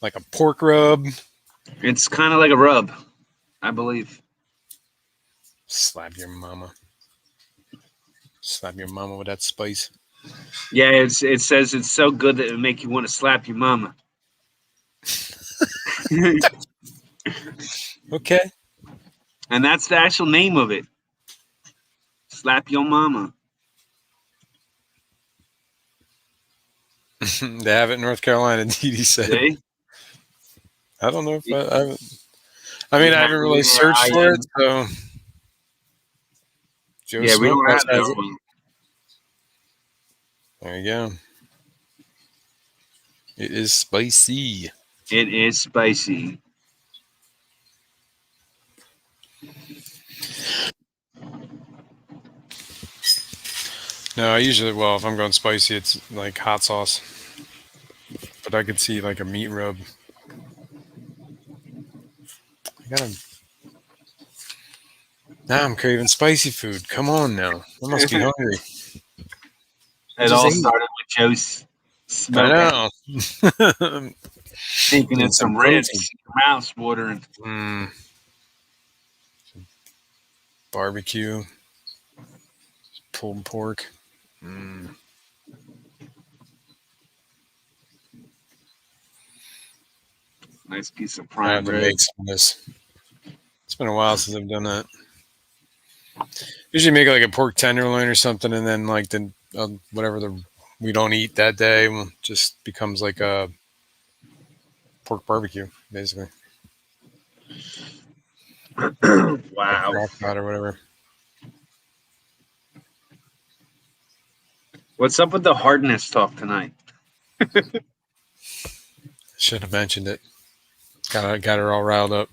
S2: Like a pork rub?
S1: It's kind of like a rub, I believe.
S2: Slap your mama. Slap your mama with that spice.
S1: Yeah, it says it's so good that it would make you want to slap your mama.
S2: Okay.
S1: And that's the actual name of it. Slap your mama.
S2: They have it in North Carolina, Dee said.
S1: See?
S2: I don't know if I haven't. I mean, I haven't really searched for it, so. Joe
S1: Yeah, we don't
S2: Smokehouse
S1: have
S2: has
S1: that
S2: it.
S1: one.
S2: There you go. It is spicy.
S1: It is spicy.
S2: No, I usually, well, if I'm going spicy, it's like hot sauce. But I could see like a meat rub. Now I'm craving spicy food. Come on now. I must be hungry.
S1: It all started with Joe's smoke.
S2: I know.
S1: Thinking
S2: Need
S1: of some
S2: protein.
S1: ribs. Your mouth's watering.
S2: Barbecue. Pulled pork.
S1: Nice piece of
S2: I
S1: prime
S2: have to
S1: rib.
S2: make some of this. It's been a while since I've done that. Usually make like a pork tenderloin or something, and then like the whatever we don't eat that day just becomes like a pork barbecue, basically.
S1: Wow.
S2: Crock pot or whatever.
S1: What's up with the hardness talk tonight?
S2: Should have mentioned it. Got her all riled up.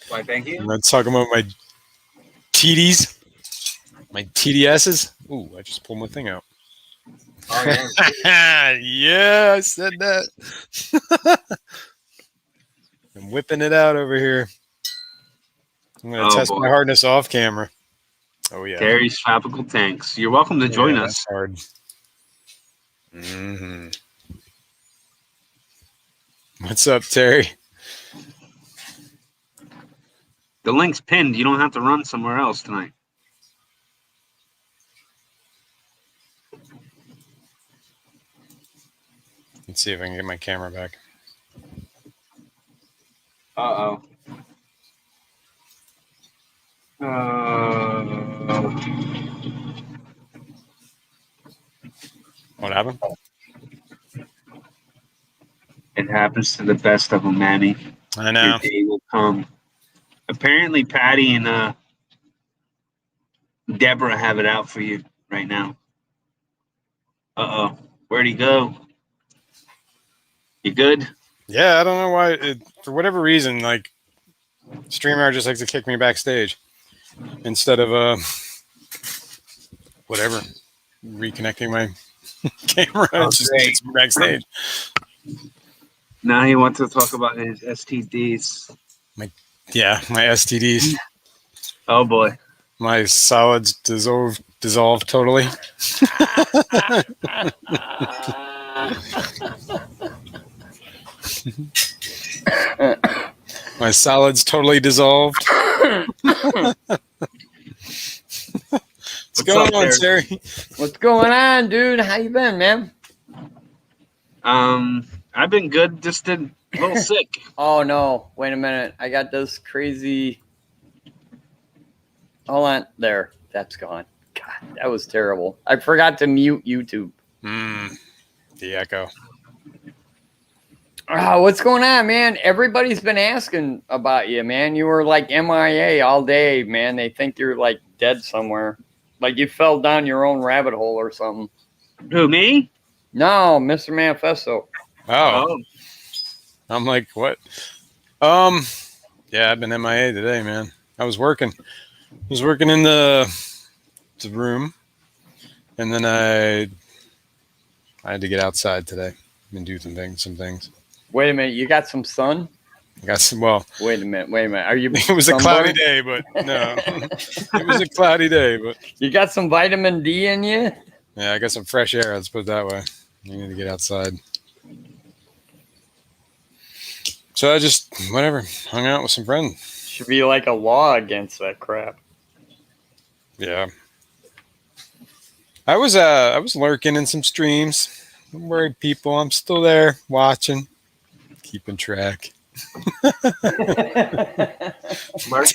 S1: Why, thank you.
S2: Let's talk about my TDs, my TDSs. Ooh, I just pulled my thing out.
S1: Oh, yeah.
S2: Yeah, I said that. I'm whipping it out over here. I'm going to test my hardness off camera. Oh, yeah.
S1: Terry's Tropical Tanks. You're welcome to join us.
S2: That's hard. Mm-hmm. What's up, Terry?
S1: The link's pinned. You don't have to run somewhere else tonight.
S2: Let's see if I can get my camera back.
S1: Uh-oh.
S2: What happened?
S1: It happens to the best of them, Manny.
S2: I know.
S1: Your day will come. Apparently, Patty and Deborah have it out for you right now. Uh-oh. Where'd he go? You good?
S2: Yeah, I don't know why. For whatever reason, like, StreamYard just likes to kick me backstage instead of whatever, reconnecting my camera. It just kicks me backstage.
S1: Now he wants to talk about his STDs.
S2: My STDs.
S1: Oh boy.
S2: My solids dissolve totally. My solids totally dissolved. What's going on, Terry?
S4: What's going on, dude? How you been, man?
S1: I've been good, just a little sick.
S4: Oh no, wait a minute. I got this crazy. Hold on, there. That's gone. God, that was terrible. I forgot to mute YouTube.
S2: The echo.
S4: Oh, what's going on, man? Everybody's been asking about you, man. You were like MIA all day, man. They think you're like dead somewhere. Like you fell down your own rabbit hole or something.
S1: Who, me?
S4: No, Mr. Manifesto.
S2: Oh. I'm like, what? Yeah, I've been MIA today, man. I was working. I was working in the room, and then I had to get outside today and do some things.
S4: Wait a minute, you got some sun?
S2: I got some. Well,
S4: Wait a minute. Are you?
S2: it was a cloudy day, but no, it was a cloudy day, but
S4: you got some vitamin D in you?
S2: yeah, I got some fresh air. Let's put it that way. You need to get outside. So I just hung out with some friends.
S4: Should be like a law against that crap.
S2: Yeah. I was lurking in some streams. Don't worry, people. I'm still there watching, keeping track,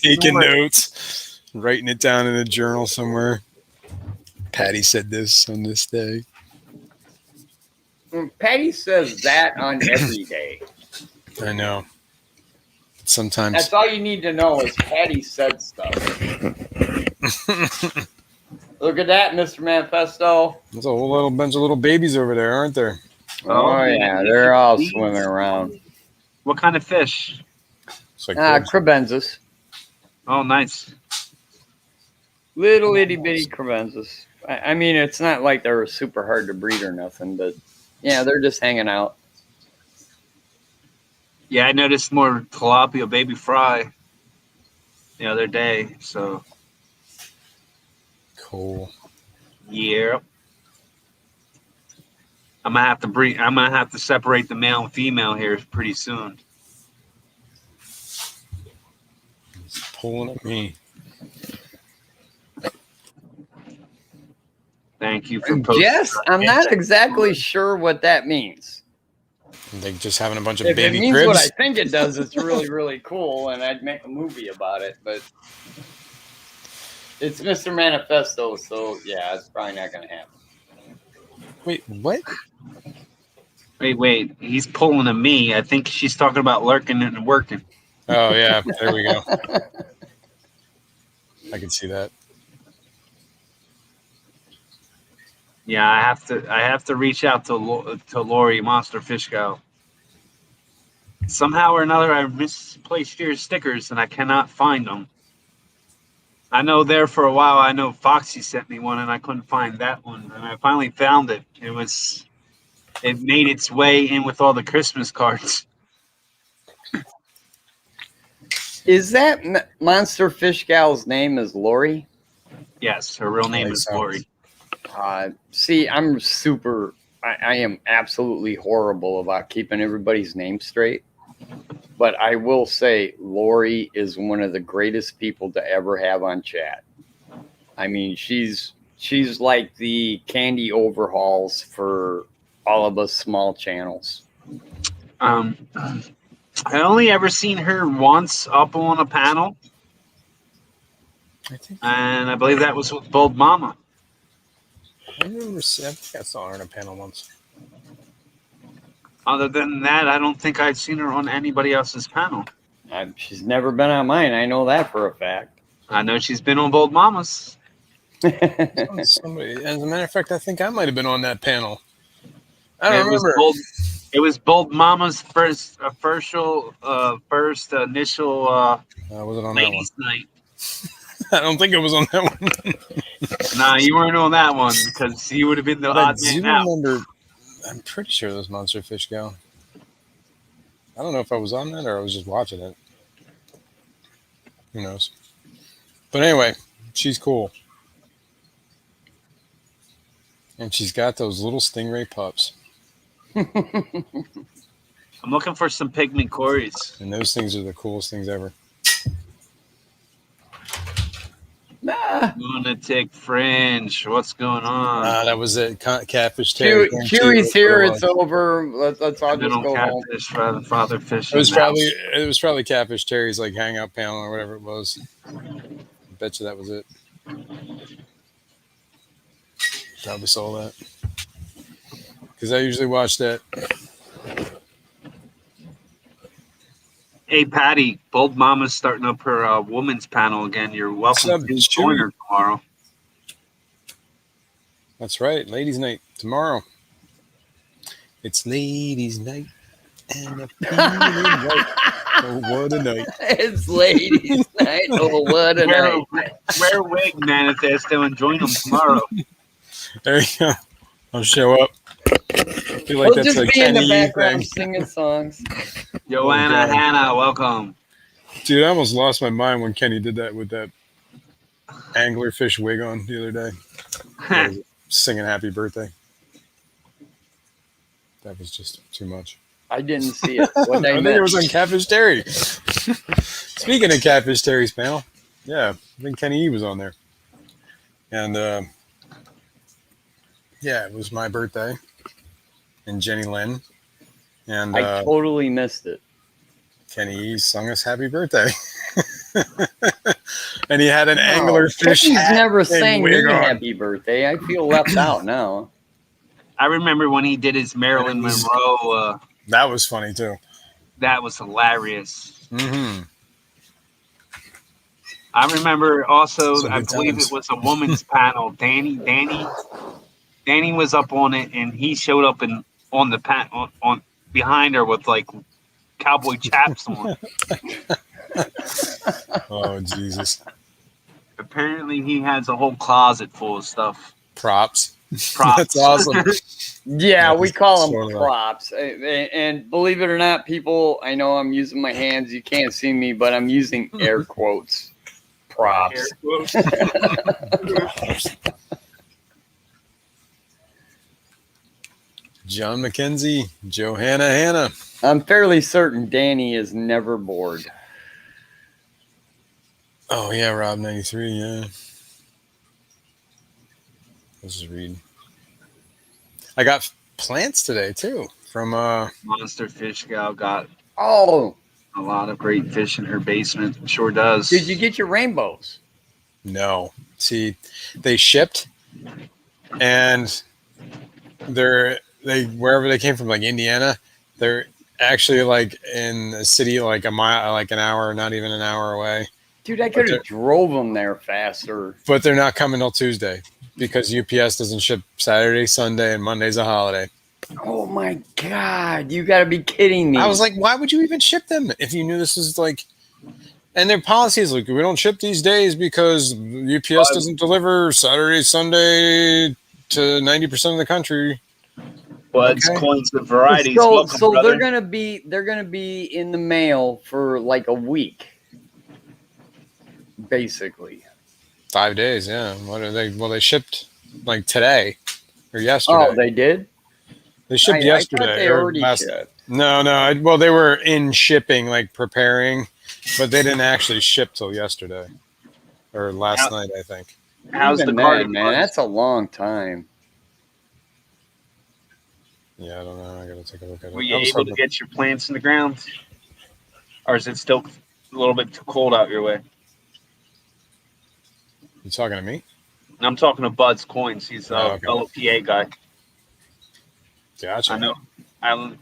S2: taking notes, writing it down in a journal somewhere. Patty said this on this day.
S4: Patty says that on every day.
S2: I know. Sometimes.
S4: That's all you need to know is Patty said stuff. Look at that, Mr. Manifesto.
S2: There's a whole little bunch of little babies over there, aren't there?
S4: Oh yeah, they're all swimming around.
S1: What kind of fish?
S2: It's like
S4: crebensis.
S1: Oh, nice.
S4: Little itty bitty crebensis. I mean, it's not like they're super hard to breed or nothing, but yeah, they're just hanging out.
S1: Yeah, I noticed more tilapia baby fry the other day. So
S2: cool.
S1: Yeah, I'm gonna have to breed. I'm gonna have to separate the male and female here pretty soon.
S2: It's pulling at me.
S1: Thank you for posting.
S4: Yes, I'm not exactly sure what that means.
S2: They just having a bunch of
S4: If
S2: baby
S4: it means
S2: cribs.
S4: what I think it does, it's really, really cool, and I'd make a movie about it. But it's Mr. Manifesto, so yeah, it's probably not going to happen.
S2: Wait, what?
S1: Wait. He's pulling at me. I think she's talking about lurking and working.
S2: Oh yeah, there we go. I can see that.
S1: Yeah, I have to reach out to Lori Monster Fish Gal. Somehow or another, I misplaced your stickers and I cannot find them. I know there for a while. I know Foxy sent me one and I couldn't find that one, and I finally found it. It made its way in with all the Christmas cards.
S4: Is that Monster Fish Gal's name is Lori?
S1: Yes, her real name is Lori.
S4: See, I am absolutely horrible about keeping everybody's name straight. But I will say Lori is one of the greatest people to ever have on chat. I mean, she's like the Candy Overhauls for all of us small channels.
S1: I only ever seen her once up on a panel. And I believe that was with Bold Mama.
S2: I think I saw her on a panel once.
S1: Other than that, I don't think I'd seen her on anybody else's panel.
S4: She's never been on mine. I know that for a fact.
S1: I know she's been on Bold Mama's.
S2: Somebody, as a matter of fact, I think I might have been on that panel. I don't remember.
S1: It was Bold Mama's first initial
S2: I wasn't on that one.
S1: ladies' night.
S2: I don't think I was on that one.
S1: Nah, you weren't on that one because you would have been the odd man out.
S2: I'm pretty sure it was Monster Fish Gal. I don't know if I was on that or I was just watching it. Who knows? But anyway, she's cool. And she's got those little stingray pups.
S1: I'm looking for some pygmy cories.
S2: And those things are the coolest things ever.
S1: Lunatic Fringe. What's going on?
S2: That was it. Catfish Terry.
S4: Chewy's here. It's over. Let's all just go home.
S1: Catfish, Father Fish.
S2: It was probably Catfish Terry's like hangout panel or whatever it was. I bet you that was it. Probably saw that. Because I usually watch that.
S1: Hey, Patty, Bold Mama's starting up her women's panel again. You're welcome to join her tomorrow.
S2: That's right. Ladies' night tomorrow. It's ladies' night. And I'm feeling right. Oh, what a night.
S4: It's ladies' night. Oh, what a
S1: Wear,
S4: night.
S1: wear a wig, Manifesto, and join them tomorrow.
S2: There you go. I'll show up. I feel like
S4: We'll
S2: that's
S4: just
S2: a
S4: be in the
S2: Kenny
S4: background
S2: thing.
S4: singing songs.
S1: Joanna,
S2: God.
S1: Hannah, welcome.
S2: Dude, I almost lost my mind when Kenny did that with that anglerfish wig on the other day. What is it? Singing happy birthday. That was just too much.
S4: I didn't see it. What
S2: I
S4: I
S2: think it was on
S4: missed?
S2: Catfish Terry. Speaking of Catfish Terry's panel, yeah, I think Kenny E was on there. And yeah, it was my birthday and Jenny Lynn. And
S4: I totally missed it.
S2: Kenny E sung us happy birthday. And he had an
S4: No,
S2: anglerfish
S4: Kenny's
S2: hat
S4: never
S2: and
S4: sang me
S2: wig on.
S4: happy birthday. I feel left out now.
S1: I remember when he did his Marilyn
S2: And it was-
S1: Monroe.
S2: That was funny too.
S1: That was hilarious.
S2: Mm-hmm.
S1: I remember also,
S2: Some
S1: I
S2: good
S1: believe
S2: times.
S1: it was a woman's panel. Danny was up on it, and he showed up on the on behind her with like cowboy chaps on.
S2: Oh, Jesus.
S1: Apparently, he has a whole closet full of stuff.
S2: Props.
S1: Props.
S2: That's awesome.
S4: Yeah,
S2: That
S4: we
S2: is
S4: call them
S2: sort of
S4: props. And believe it or not, people, I know I'm using my hands. You can't see me, but I'm using air quotes. Props.
S1: Air quotes.
S2: John McKenzie, Johanna Hannah.
S4: I'm fairly certain Danny is never bored.
S2: Oh, yeah, Rob 93, yeah. Let's just read. I got plants today, too, from
S1: Monster Fish Gal got
S4: Oh,
S1: a lot of great fish in her basement. Sure does.
S4: did you get your rainbows?
S2: No. See, they shipped, and they wherever they came from, like Indiana, they're actually like in a city like a mile, like an hour, not even an hour away.
S4: Dude, I could have drove them there faster.
S2: But they're not coming till Tuesday because UPS doesn't ship Saturday, Sunday, and Monday's a holiday.
S4: Oh my God, you got to be kidding me.
S2: I was like, why would you even ship them if you knew this was like? And their policy is like, we don't ship these days because UPS doesn't deliver Saturday, Sunday to 90% of the country.
S1: Buds,
S2: Okay.
S1: coins, and varieties.
S4: So,
S1: Welcome,
S4: so
S1: brother.
S4: they're gonna be in the mail for like a week, basically.
S2: 5 days, yeah. What are they? Well, they shipped like today or yesterday.
S4: Oh, they did.
S2: They shipped
S4: I
S2: yesterday.
S4: thought they
S2: or
S4: already
S2: last-
S4: shipped.
S2: No. Well, they were in shipping, like preparing, but they didn't actually ship till yesterday or last night, I think.
S1: How's
S4: Even
S1: the garden,
S4: then, man?
S1: Buds?
S4: That's a long time.
S2: Yeah, I don't know. I gotta take a look at it.
S1: Were
S2: I
S1: you
S2: was
S1: able to
S2: hoping-
S1: get your plants in the ground? Or is it still a little bit too cold out your way?
S2: You talking to me?
S1: I'm talking to Bud's Coins. He's a
S2: Oh, okay.
S1: fellow PA guy.
S2: Gotcha.
S1: I know.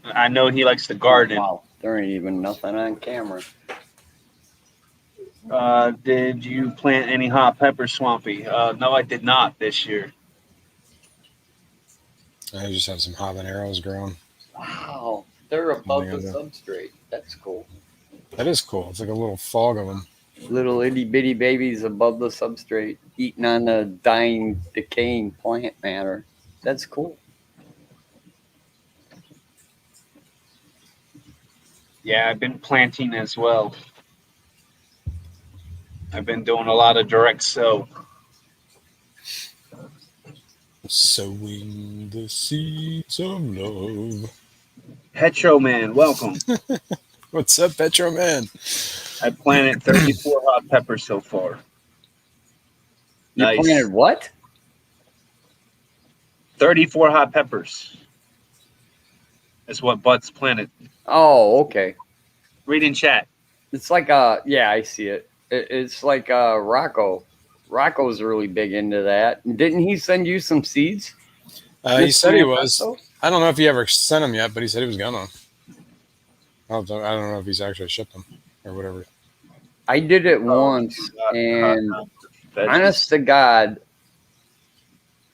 S1: I know he likes to garden.
S4: Wow, there ain't even nothing on camera.
S1: Did you plant any hot pepper, Swampy? No, I did not this year.
S2: I just have some habaneros growing.
S4: Wow, they're above the
S2: Yeah.
S4: substrate. That's cool.
S2: That is cool. It's like a little fog of them.
S4: Little itty bitty babies above the substrate, eating on the dying, decaying plant matter. That's cool.
S1: Yeah, I've been planting as well. I've been doing a lot of direct sow.
S2: Sowing the seeds of love.
S1: Hetero Man, welcome.
S2: What's up, Petro Man?
S1: I planted 34 hot peppers so far.
S4: You
S1: Nice.
S4: planted what?
S1: 34 hot peppers. That's what Bud's planted.
S4: Oh, okay.
S1: Read in chat.
S4: It's like yeah, I see it. It's like Rocco. Rocco's really big into that. Didn't he send you some seeds?
S2: He said he was.
S4: Manifesto?
S2: I don't know if he ever sent them yet, but he said he was gonna. I don't know if he's actually shipped them or whatever.
S4: I did it once, and honest to God,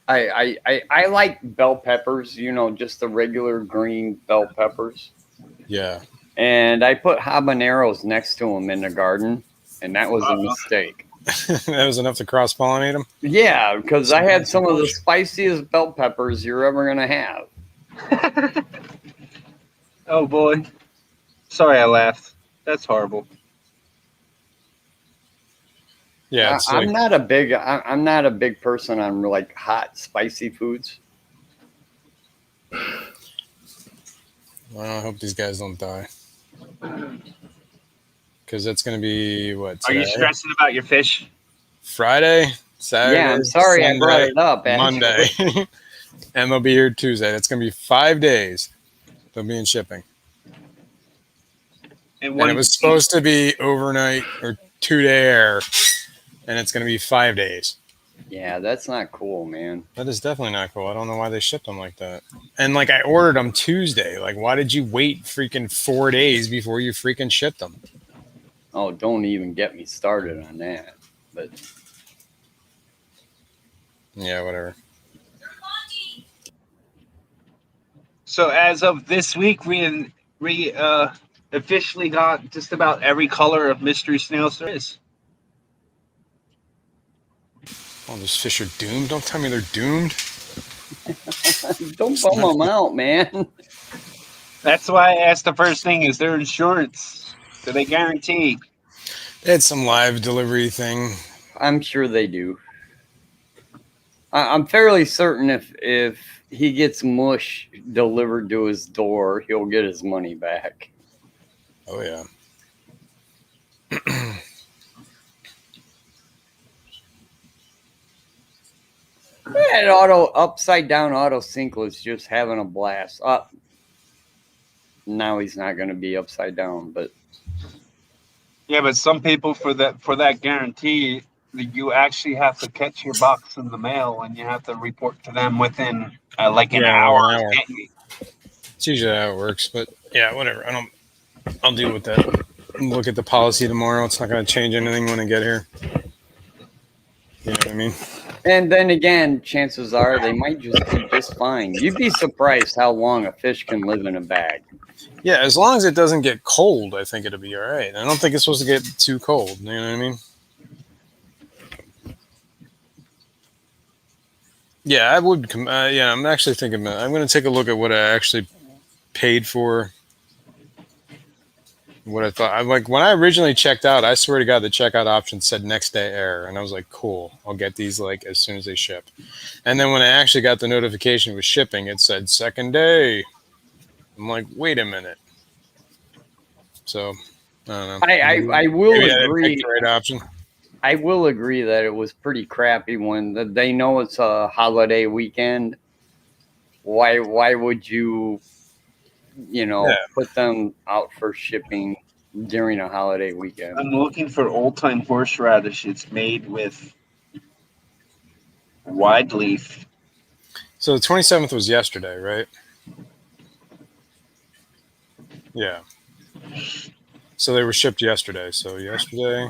S4: I like bell peppers. You know, just the regular green bell peppers.
S2: Yeah.
S4: and I put habaneros next to them in the garden, and that was a mistake.
S2: That was enough to cross pollinate them.
S4: Yeah, because I had some of the spiciest bell peppers you're ever gonna have.
S1: Oh boy. Sorry I laughed. That's horrible.
S2: Yeah, it's like,
S4: I'm not a big person on like hot, spicy foods.
S2: well, I hope these guys don't die. Because that's going to be, what,
S1: Are you
S2: today?
S1: stressing about your fish?
S2: Friday, Saturday,
S4: Yeah, I'm sorry
S2: Sunday,
S4: I brought it up.
S2: Monday. And they'll be here Tuesday. That's going to be 5 days. They'll be in shipping. And it was supposed to be overnight or 2-day air. And it's going to be 5 days.
S4: Yeah, that's not cool, man.
S2: That is definitely not cool. I don't know why they shipped them like that. And like I ordered them Tuesday. Like, why did you wait freaking 4 days before you freaking shipped them?
S4: Oh, don't even get me started on that. But
S2: Yeah, whatever.
S1: So as of this week, we officially got just about every color of mystery snails there is.
S2: Oh, those fish are doomed? Don't tell me they're doomed.
S4: don't bum them out, man.
S1: That's why I asked the first thing: is there insurance? Do they guarantee?
S2: They had some live delivery thing.
S4: I'm sure they do. I'm fairly certain if he gets mush delivered to his door, he'll get his money back.
S2: Oh, yeah.
S4: That upside down auto sync was just having a blast. Now he's not going to be upside down, but
S1: Yeah, but some people for that guarantee, you actually have to catch your box in the mail and you have to report to them within like an hour.
S2: An hour. It's usually how it works, but yeah, whatever. I'll deal with that. Look at the policy tomorrow. It's not going to change anything when I get here. You know what I mean?
S4: and then again, chances are they might just be just fine. You'd be surprised how long a fish can live in a bag.
S2: Yeah, as long as it doesn't get cold, I think it'll be all right. I don't think it's supposed to get too cold. You know what I mean? Yeah, I would. Yeah, I'm actually thinking. I'm going to take a look at what I actually paid for. What I thought. Like when I originally checked out, I swear to God, the checkout option said next day air, and I was like, cool. I'll get these like as soon as they ship. And then when I actually got the notification with shipping, it said second day. I'm like, wait a minute. So I don't know.
S4: I will
S2: Maybe I
S4: agree.
S2: didn't pick the right option.
S4: I will agree that it was pretty crappy when they know it's a holiday weekend. Why would you put them out for shipping during a holiday weekend?
S1: I'm looking for old time horseradish. It's made with wide leaf.
S2: So the 27th was yesterday, right? Yeah. So they were shipped yesterday. So yesterday.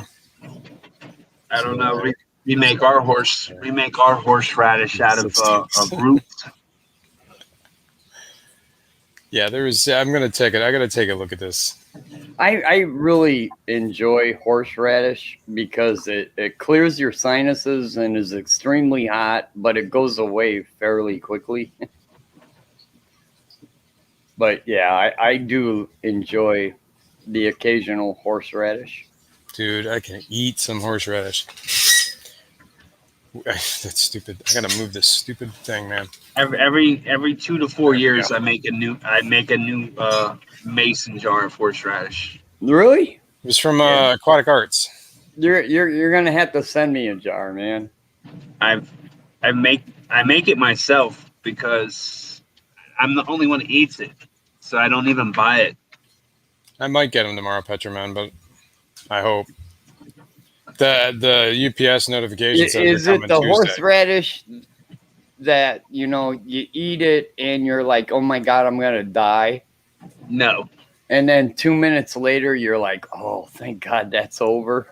S1: I don't know. We make our horseradish out of roots.
S2: Yeah, there was. I'm gonna take it. I gotta take a look at this.
S4: I really enjoy horseradish because it clears your sinuses and is extremely hot, but it goes away fairly quickly. But yeah, I do enjoy the occasional horseradish.
S2: Dude, I can eat some horseradish. That's stupid. I gotta move this stupid thing, man.
S1: Every 2 to 4 years, I make a new mason jar of horseradish.
S4: Really?
S2: It was from Aquatic Arts.
S4: You're gonna have to send me a jar, man.
S1: I make it myself because I'm the only one who eats it, so I don't even buy it.
S2: I might get them tomorrow, Petroman, but I hope. The UPS notification says
S4: is it the
S2: Tuesday.
S4: horseradish that you eat it and you're like, oh my god, I'm gonna die?
S1: No.
S4: And then 2 minutes later, you're like, oh, thank God that's over.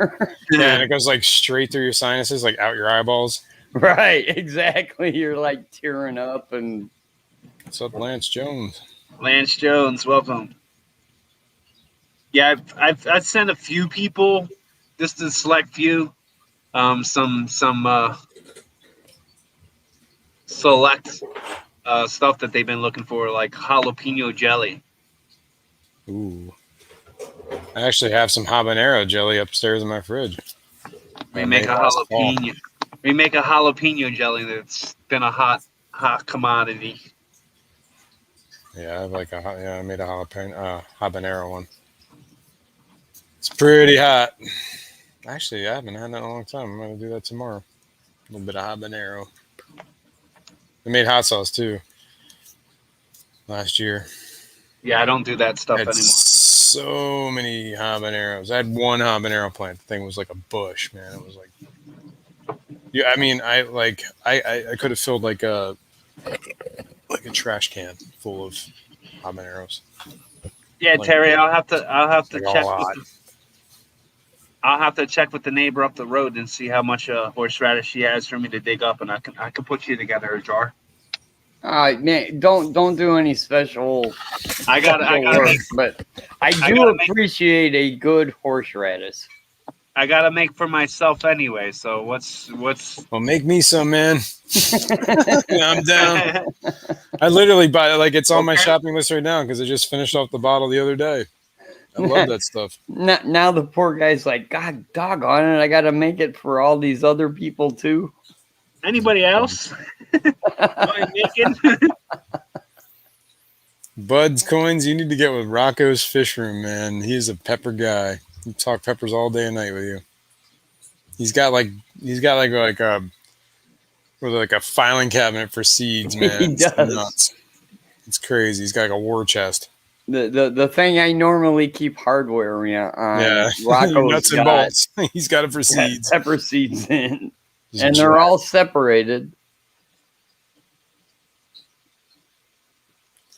S2: Yeah, and it goes like straight through your sinuses, like out your eyeballs.
S4: Right, exactly. You're like tearing up and.
S2: What's up, Lance Jones?
S1: Lance Jones, welcome. Yeah, I've sent a few people, just a select few, some select stuff that they've been looking for, like jalapeno jelly.
S2: Ooh. I actually have some habanero jelly upstairs in my fridge.
S1: We
S2: I
S1: make
S2: made
S1: a
S2: last fall.
S1: jalapeno. We make a jalapeno jelly that's been a hot commodity.
S2: Yeah, I have I made a habanero one. It's pretty hot. Actually, I haven't had that in a long time. I'm gonna do that tomorrow. A little bit of habanero. I made hot sauce too last year.
S1: Yeah, I don't do that
S2: I
S1: stuff
S2: had
S1: anymore.
S2: so many habaneros. I had one habanero plant. The thing was like a bush, man. It was like, yeah. I mean, I could have filled like a trash can full of habaneros.
S1: Yeah,
S2: Like,
S1: Terry, I'll have to
S2: like a
S1: check with
S2: lot.
S1: I'll have to check with the neighbor up the road and see how much horseradish she has for me to dig up, and I can put you together a jar.
S4: Man, don't do any special
S1: I got to
S4: work,
S1: make
S4: but I
S1: I
S4: do
S1: gotta make
S4: appreciate a good horseradish.
S1: I gotta make for myself anyway. So what's
S2: Well, make me some, man. I'm down. I literally buy it. Like, it's on my
S1: okay?
S2: shopping list right now because I just finished off the bottle the other day. I love that stuff.
S4: Now the poor guy's like, God doggone it, I got to make it for all these other people too.
S1: Anybody else? I'm making.
S2: Bud's Coins, you need to get with Rocco's Fish Room, man. He's a pepper guy. He talk peppers all day and night with you. He's got a filing cabinet for seeds, man.
S4: He
S2: It's
S4: does.
S2: nuts. It's crazy. He's got like a war chest.
S4: The thing I normally keep hardware on,
S2: Yeah,
S4: Rocco's
S2: nuts and
S4: got
S2: bolts. He's got it for seeds.
S4: pepper seeds in,
S2: Just
S4: and they're
S2: dry.
S4: all separated.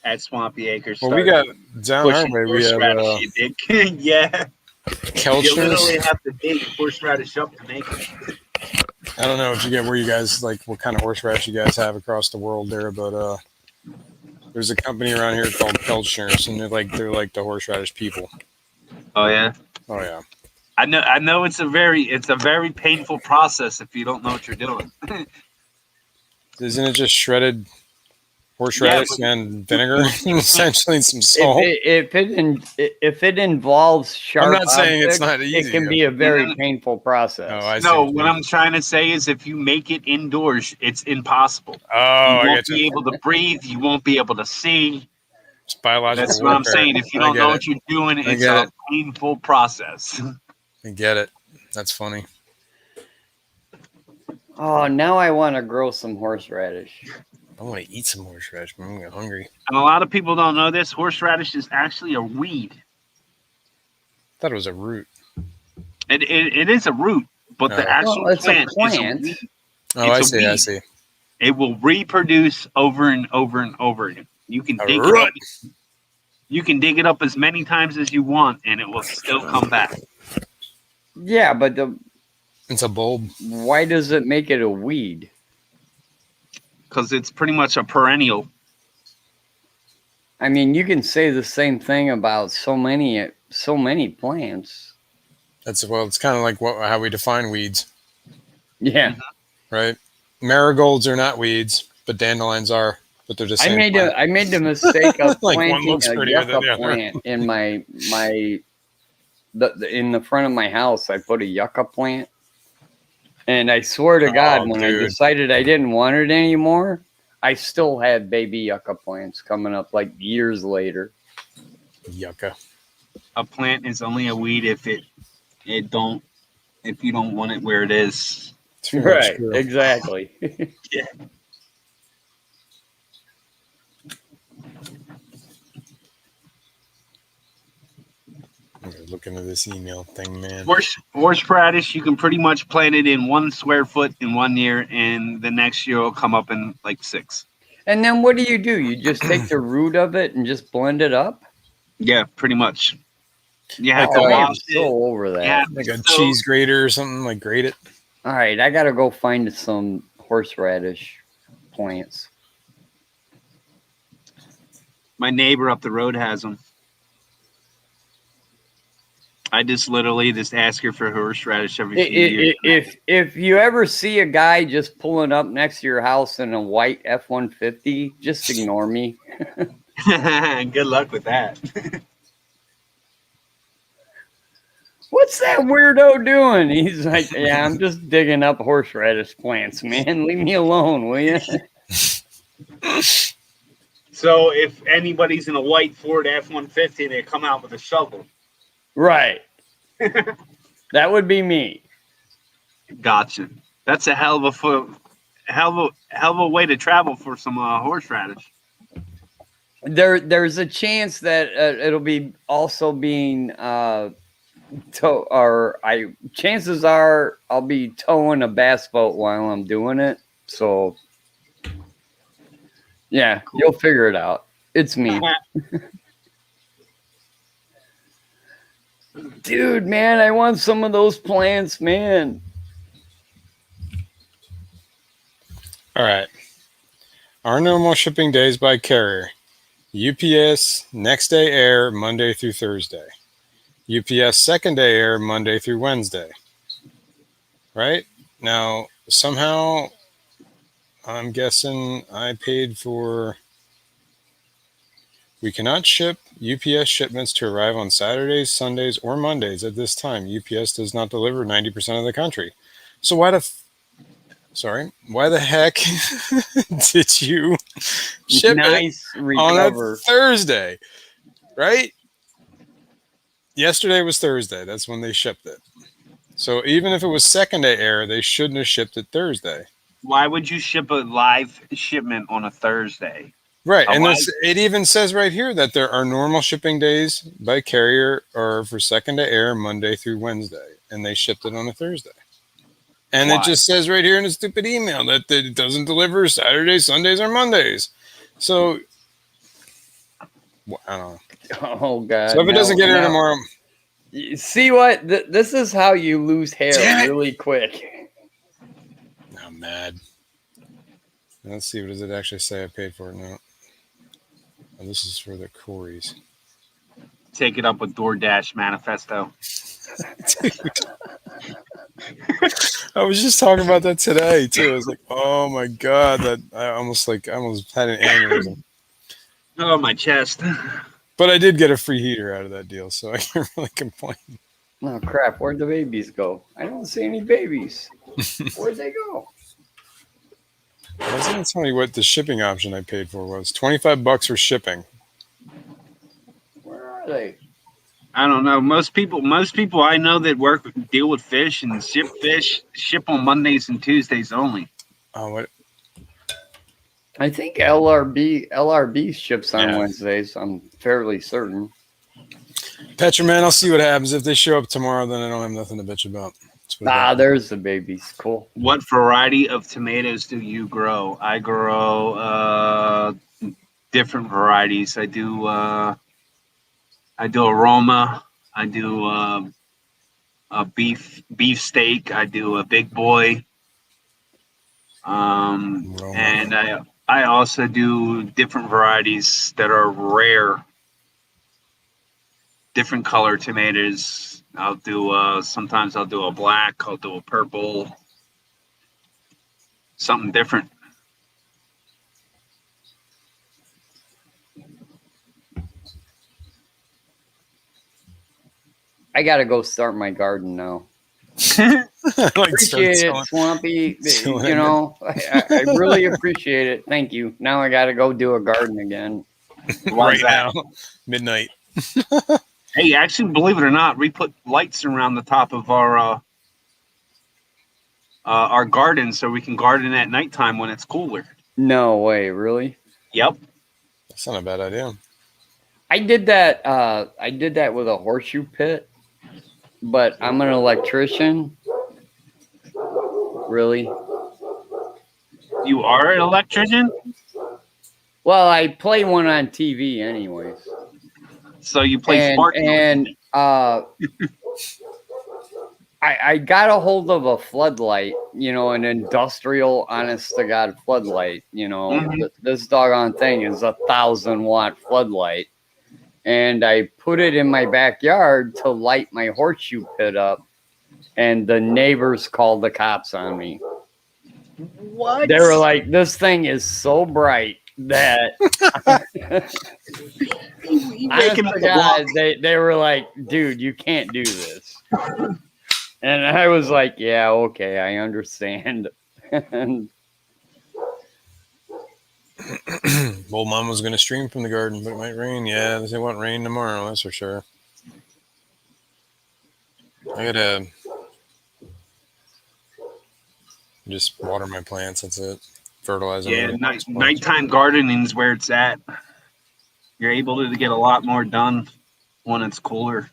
S1: At Swampy Acres.
S2: Well, we got down our
S1: pushing
S2: way. We have
S1: horseradish. You dig? Yeah, you literally
S2: Kelchner's.
S1: have to dig horseradish up to make it.
S2: I don't know if you get where you guys like what kind of horseradish you guys have across the world there, but there's a company around here called Kelchner's, and they're like the horseradish people.
S1: Oh yeah.
S2: Oh yeah.
S1: I know it's a very painful process if you don't know what you're doing.
S2: Isn't it just shredded horseradish and vinegar, essentially, and some
S4: If
S2: salt?
S4: if it involves sharp,
S2: I'm not saying it's
S4: objects,
S2: not easy.
S4: it can be a very painful process.
S2: Oh, I see.
S1: No, what I'm trying to say is if you make it indoors, it's impossible.
S2: Oh,
S1: You
S2: I
S1: won't
S2: get
S1: be
S2: you.
S1: able to breathe. You won't be able to see.
S2: It's biological
S1: That's what I'm
S2: warfare.
S1: saying. If you
S2: I
S1: don't
S2: get
S1: know
S2: it.
S1: what you're doing,
S2: I
S1: it's
S2: get
S1: a
S2: it.
S1: painful process.
S2: I get it. That's funny.
S4: Oh, now I want to grow some horseradish.
S2: I want to eat some horseradish, but I'm getting hungry.
S1: And a lot of people don't know this. Horseradish is actually a weed.
S2: I thought it was a root.
S1: It is a root, but the
S2: Oh.
S1: actual
S4: Well, it's a
S1: plant is a
S4: plant.
S1: weed.
S2: Oh,
S1: It's a
S2: I
S1: weed.
S2: see.
S1: It will reproduce over and over and over again. You can
S2: A
S1: dig
S2: root.
S1: it up. You can dig it up as many times as you want, and it will still come back.
S4: Yeah, but
S2: It's a bulb.
S4: why does it make it a weed?
S1: Because it's pretty much a perennial.
S4: I mean, you can say the same thing about so many plants.
S2: It's kind of like how we define weeds,
S4: Yeah,
S2: right? Marigolds are not weeds, but dandelions are. But they're the same.
S4: I made the mistake of
S2: Like, one
S4: planting
S2: looks
S4: a
S2: prettier than the
S4: yucca
S2: other.
S4: plant in in the front of my house. I put a yucca plant, and I swear to God, when I
S2: Dude.
S4: decided I didn't want it anymore, I still had baby yucca plants coming up like years later.
S2: Yucca.
S1: A plant is only a weed if you don't want it where it is.
S2: It's very much
S4: Right,
S2: true.
S4: exactly.
S1: Yeah.
S2: I'm gonna look into this email thing, man.
S1: Horseradish, you can pretty much plant it in 1 square foot in 1 year, and the next year will come up in like 6.
S4: And then what do? You just take the root of it and just blend it up?
S1: Yeah, pretty much. You have
S2: Like
S1: to
S4: Oh, I am
S1: wash it.
S4: so over that.
S1: Yeah.
S2: Like a
S1: So-
S2: cheese grater or something, like grate it.
S4: All right, I got to go find some horseradish plants.
S1: My neighbor up the road has them. I just literally just ask her for horseradish every few years.
S4: If you ever see a guy just pulling up next to your house in a white F-150, just ignore me.
S1: Good luck with that.
S4: What's that weirdo doing? He's like, yeah, I'm just digging up horseradish plants, man. Leave me alone, will you?
S1: So if anybody's in a white Ford F-150, they come out with a shovel.
S4: Right. That would be me.
S1: Gotcha. That's a hell of a way to travel for some horseradish.
S4: There's a chance that it'll be also being chances are I'll be towing a bass boat while I'm doing it. So yeah, you'll figure it out. It's me. Dude, man, I want some of those plants, man.
S2: All right. Our normal shipping days by carrier. UPS next day air Monday through Thursday. UPS second day air Monday through Wednesday. Right? Now, somehow I'm guessing I paid for. We cannot ship UPS shipments to arrive on Saturdays, Sundays, or Mondays at this time. UPS does not deliver 90% of the country. So why the heck did you ship it on a Thursday? Right? Yesterday was Thursday. That's when they shipped it. So even if it was second day air, they shouldn't have shipped it Thursday.
S1: Why would you ship a live shipment on a Thursday?
S2: Right. And it even says right here that there are normal shipping days by carrier or for second day air Monday through Wednesday. And they shipped it on a Thursday. And it just says right here in a stupid email that it doesn't deliver Saturdays, Sundays, or Mondays. So, I don't know.
S4: Oh, God.
S2: So if it doesn't get here tomorrow.
S4: See what? This is how you lose hair really quick.
S2: I'm mad. Let's see. What does it actually say I paid for it? No. Oh, this is for the Corys.
S1: Take it up with DoorDash Manifesto.
S2: I was just talking about that today too. I was like, "Oh my god!" That I almost had an aneurysm.
S1: Oh, my chest.
S2: But I did get a free heater out of that deal, so I can't really complain.
S4: Oh crap! Where'd the babies go? I don't see any babies. Where'd they go?
S2: I was going to tell you what the shipping option I paid for was. $25 for shipping.
S4: Where are they?
S1: I don't know. Most people I know that deal with fish and ship on Mondays and Tuesdays only.
S2: Oh, what?
S4: I think LRB ships on Wednesdays. I'm fairly certain.
S2: Petroman, I'll see what happens. If they show up tomorrow, then I don't have nothing to bitch about.
S4: There's the babies. Cool.
S1: What variety of tomatoes do you grow? I grow different varieties. I do aroma. I do a beef steak. I do a big boy. And I also do different varieties that are rare. Different color tomatoes. I'll do sometimes I'll do a black. I'll do a purple. Something different.
S4: I gotta go start my garden now. Appreciate it, Swampy. You know, I really appreciate it. Thank you. Now I gotta go do a garden again.
S2: Right now, midnight.
S1: Hey, actually, believe it or not, we put lights around the top of our garden so we can garden at nighttime when it's cooler.
S4: No way, really?
S1: Yep.
S2: That's not a bad idea.
S4: I did that. I did that with a horseshoe pit, but I'm an electrician. Really?
S1: You are an electrician?
S4: Well, I play one on TV, anyways.
S1: So you play sports?
S4: And I got a hold of a floodlight, you know, an industrial, honest to God floodlight. You know, this doggone thing is 1,000-watt floodlight. and I put it in my backyard to light my horseshoe pit up, and the neighbors called the cops on me.
S1: What?
S4: They were like, "This thing is so bright that."
S1: You
S4: Honest
S1: making
S4: to
S1: up
S4: God, they were like, "Dude, you can't do this." And I was like, "Yeah, okay, I understand." And
S2: Old mom was going to stream from the garden, but it might rain. Yeah, they want rain tomorrow. That's for sure. I gotta just water my plants. That's it. Fertilize them.
S1: Yeah,
S2: and get those plants.
S1: nighttime gardening is where it's at. You're able to get a lot more done when it's cooler.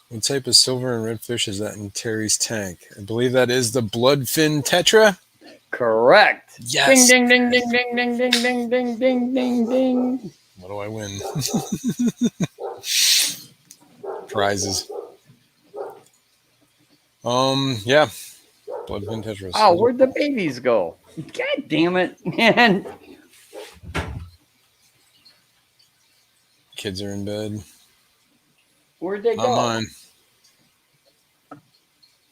S2: What type of silver and redfish is that in Terry's tank? I believe that is the bloodfin tetra.
S4: correct.
S2: Yes.
S4: Ding ding ding ding ding ding ding ding ding ding ding.
S2: What do I win? Prizes. Yeah. Bloodfin tetras.
S4: Oh, where'd the babies go? God damn it, man.
S2: Kids are in bed.
S4: Where'd they
S2: Not
S4: go?
S2: mine.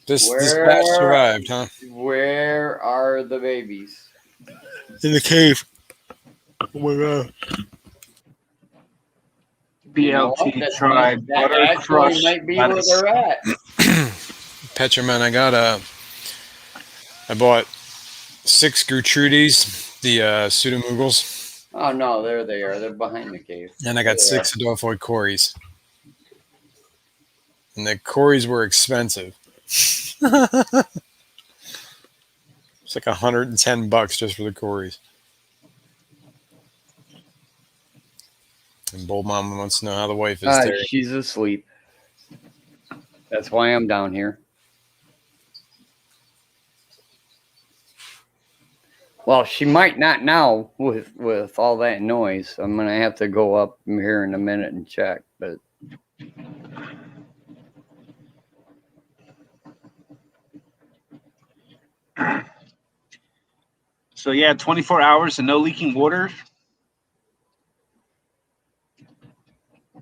S2: This
S4: Where-
S2: batch survived, huh?
S4: Where are the babies?
S2: In the cave. Oh my god.
S4: You know what?
S1: BLT tribe
S4: that
S1: butter
S4: actually
S1: crush
S4: might be where
S1: lettuce.
S4: they're at.
S2: Petraman, I bought 6 Gertrudis, the pseudomugals,
S4: Oh no, there they are. They're behind the cave.
S2: and I got
S4: There.
S2: 6 Adelphoi Corys. And the Corys were expensive. It's like $110 just for the Corys. And Bold Mama wants to know how the wife is. Terry.
S4: She's asleep. That's why I'm down here. Well, she might not now with all that noise. I'm gonna have to go up here in a minute and check. But
S1: So yeah, 24 hours and no leaking water.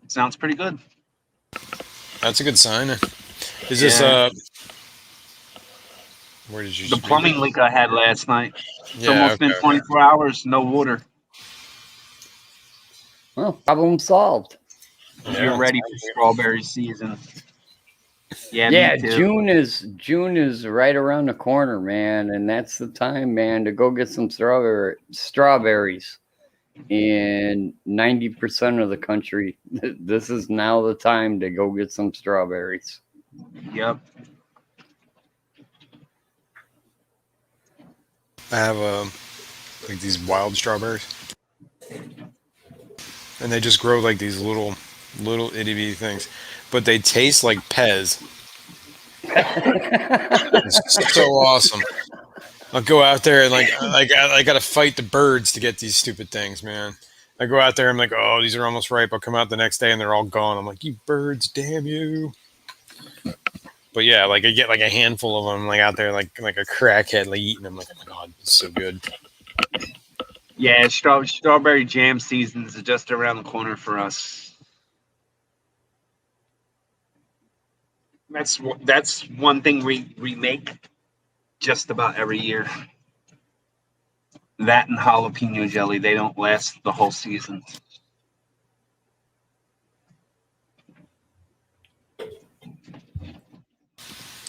S1: Sounds pretty good.
S2: That's a good sign. Is this
S1: Yeah.
S2: where did you
S1: The plumbing leak I had last night. It's
S2: Yeah,
S1: almost been 24 hours, no water.
S4: well, problem solved.
S2: Yeah.
S1: You're ready for strawberry season. Yeah,
S4: Yeah,
S1: me too.
S4: June is right around the corner, man, and that's the time, man, to go get some strawberries. In 90% of the country, this is now the time to go get some strawberries.
S1: Yep.
S2: I have like these wild strawberries, and they just grow like these little itty bitty things, but they taste like Pez. It's so awesome. I'll go out there and I got to fight the birds to get these stupid things, man. I go out there, I'm like, oh, these are almost ripe. I'll come out the next day and they're all gone. I'm like, you birds, damn you. But yeah, like I get like a handful of them, like out there, like a crackhead, like eating them. Like, oh my god, it's so good.
S1: Yeah, strawberry jam season is just around the corner for us. That's one thing we make just about every year. That and jalapeno jelly, they don't last the whole season.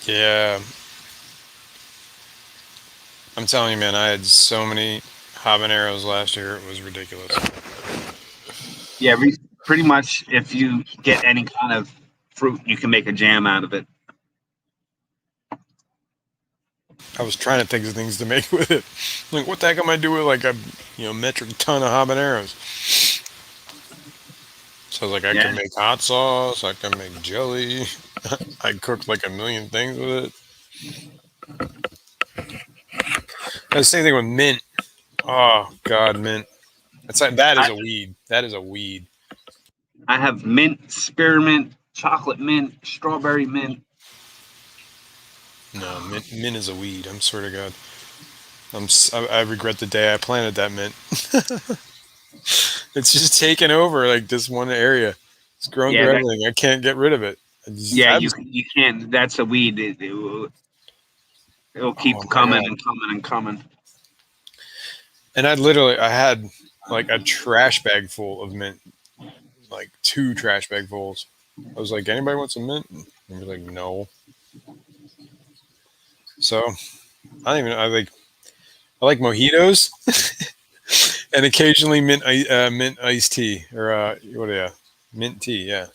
S2: Yeah. I'm telling you, man, I had so many habaneros last year. It was ridiculous.
S1: Yeah, pretty much if you get any kind of fruit, you can make a jam out of it.
S2: I was trying to think of things to make with it. Like, what the heck am I doing with like a metric ton of habaneros? So I was like, I can make hot sauce. I can make jelly. I cooked like a million things with it. The same thing with mint. Oh God, mint. It's like that is a weed. That is a weed.
S1: I have mint, spearmint, chocolate mint, strawberry mint.
S2: No, mint is a weed. I'm swear to God. I regret the day I planted that mint. It's just taken over like this one area. It's grown
S1: Yeah,
S2: through
S1: that-
S2: everything. I can't get rid of it.
S1: Yeah, you can't. That's a weed. It'll keep
S2: Oh my
S1: coming
S2: God.
S1: and coming and coming.
S2: And I had like a trash bag full of mint, like 2 trash bag fulls. I was like, anybody want some mint? And they were like, no. So I don't even. I like mojitos, and occasionally mint iced tea or mint tea. Yeah,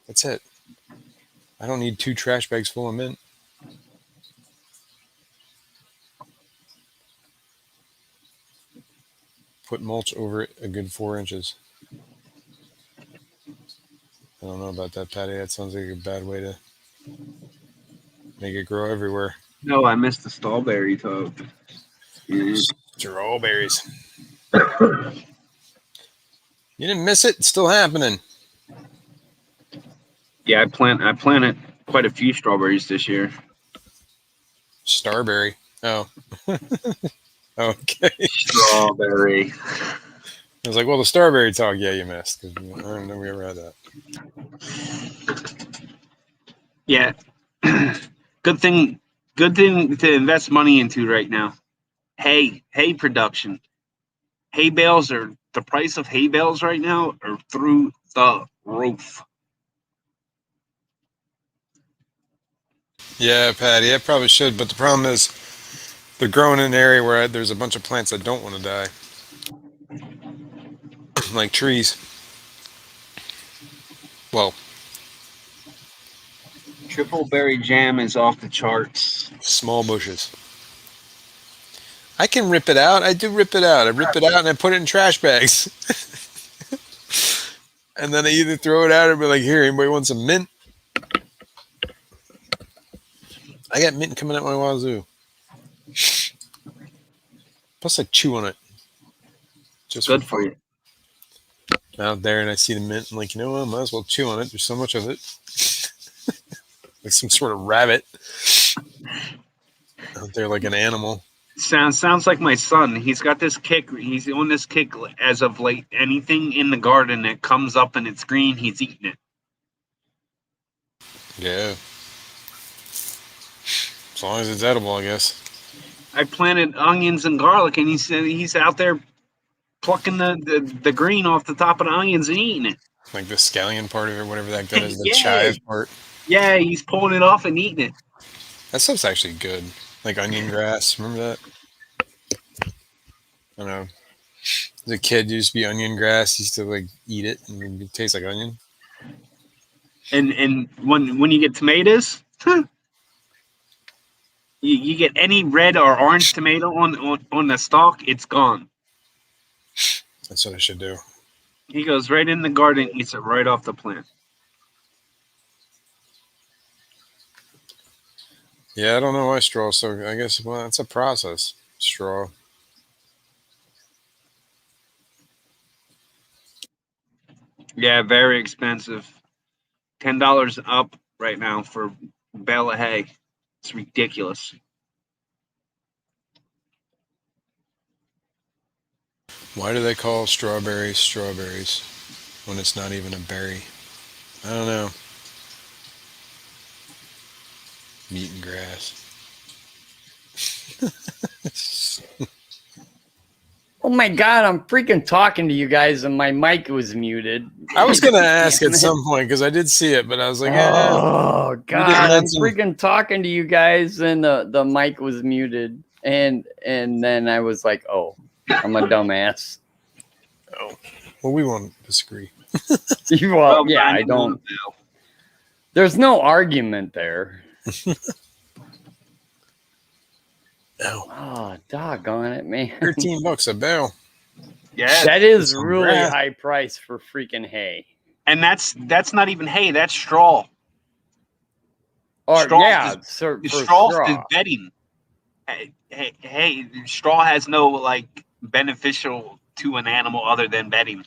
S2: that's it. I don't need 2 trash bags full of mint. Put mulch over it a good 4 inches. I don't know about that, Patty. That sounds like a bad way to make it grow everywhere.
S1: No, I missed the strawberry talk.
S2: Strawberries. You didn't miss it. It's still happening.
S1: Yeah, I planted quite a few strawberries this year.
S2: Starberry. Oh. Okay.
S1: Strawberry.
S2: I was like, well, the Starberry talk, yeah, you missed. Because I don't know we ever had that.
S1: Yeah. Good thing to invest money into right now. Hay production. Hay bales the price of hay bales right now are through the roof.
S2: Yeah, Patty, I probably should. But the problem is they're growing in an area where there's a bunch of plants that don't want to die. Like trees. Well,
S1: Triple berry jam is off the charts.
S2: small bushes. I can rip it out. I do rip it out. I rip it out and I put it in trash bags. And then I either throw it out or be like, here, anybody want some mint? I got mint coming out my wazoo. Plus I chew on it. Just
S1: Good for you.
S2: Out there and I see the mint. I'm like, you know what? I might as well chew on it. There's so much of it. Like some sort of rabbit. Out there like an animal.
S1: Sounds like my son. He's got this kick. He's on this kick as of late. Anything in the garden that comes up and it's green, he's eating it.
S2: Yeah. As long as it's edible, I guess.
S1: I planted onions and garlic, and he's out there plucking the green off the top of the onions and eating it.
S2: Like the scallion part of it, whatever that is, the
S1: Yeah.
S2: chive part.
S1: Yeah, he's pulling it off and eating it.
S2: That stuff's actually good. Like onion grass. Remember that? I don't know. As a kid, used to be onion grass. Used to like eat it and it tastes like onion.
S1: And when you get tomatoes, you get any red or orange tomato on the stalk, it's gone.
S2: That's what I should do.
S1: He goes right in the garden, eats it right off the plant.
S2: Yeah, I don't know why straw. So I guess it's a process. Straw.
S1: Yeah, very expensive. $10 up right now for a bale of hay. It's ridiculous.
S2: Why do they call strawberries strawberries when it's not even a berry? I don't know. Meat and grass.
S4: Oh my God, I'm freaking talking to you guys and my mic was muted.
S2: I was going to ask at some point because I did see it, but I was like,
S4: oh God, I'm
S2: mention-
S4: freaking talking to you guys and the mic was muted. And then I was like, oh, I'm a dumbass.
S2: Oh, well, we won't disagree.
S4: Well, yeah, I don't. There's no argument there.
S2: No.
S4: Oh, doggone it, man.
S2: $13 a bale.
S1: Yeah,
S4: That is
S2: some
S4: really
S2: grass.
S4: high price for freaking hay.
S1: and that's not even hay. That's straw.
S4: Or
S1: Straw
S4: yeah,
S1: is-
S4: for
S1: Straw is
S4: straw.
S1: bedding. Hey, straw has no like beneficial to an animal other than bedding.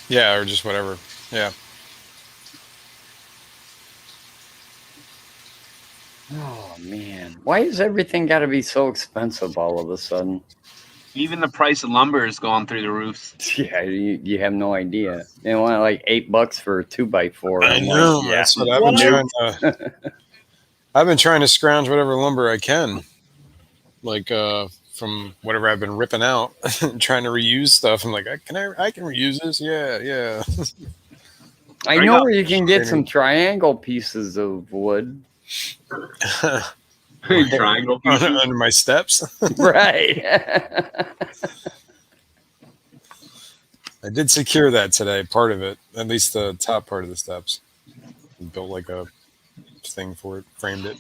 S2: Yeah, or just whatever. Yeah.
S4: Oh man, why is everything got to be so expensive all of a sudden?
S1: Even the price of lumber has gone through the roofs.
S4: Yeah, you have no idea. They want like $8 for a 2x4.
S2: I
S4: I'm
S2: know.
S4: Like, yeah,
S2: That's what I've been
S4: nope.
S2: trying to. I've been trying to scrounge whatever lumber I can, like from whatever I've been ripping out, trying to reuse stuff. I'm like, I can reuse this. Yeah, yeah.
S4: I
S1: I
S4: know
S1: got
S4: where you can get some triangle pieces of wood.
S1: triangle pieces.
S2: Under my steps.
S4: Right.
S2: I did secure that today. Part of it, at least the top part of the steps. Built like a thing for it, framed it.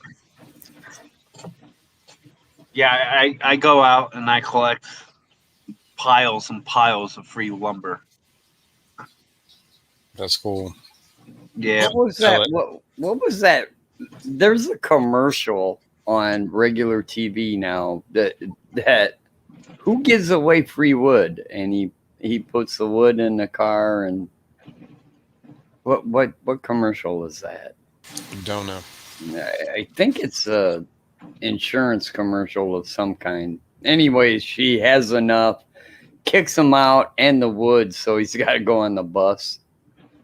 S1: Yeah, I go out and I collect piles and piles of free lumber.
S2: That's cool.
S1: Yeah,
S4: What was
S2: Sell
S4: that?
S2: it.
S4: What was that? There's a commercial on regular TV now that who gives away free wood, and he puts the wood in the car, and what commercial is that?
S2: Don't know.
S4: I think it's a insurance commercial of some kind. Anyways, she has enough, kicks him out and the wood, so he's got to go on the bus.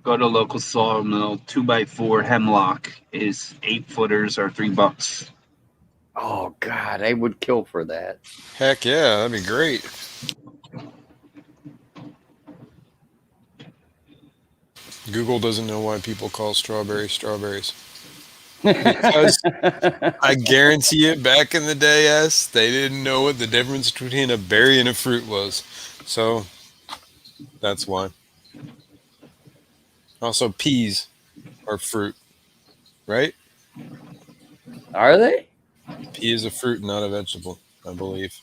S1: go to local sawmill. 2x4 hemlock is 8-footers or $3.
S4: Oh God, I would kill for that.
S2: Heck yeah, that'd be great. Google doesn't know why people call strawberries strawberries. Because I guarantee it, back in the day, yes, they didn't know what the difference between a berry and a fruit was. So that's why. Also, peas are fruit, right?
S4: Are they?
S2: Pea is a fruit, not a vegetable, I believe.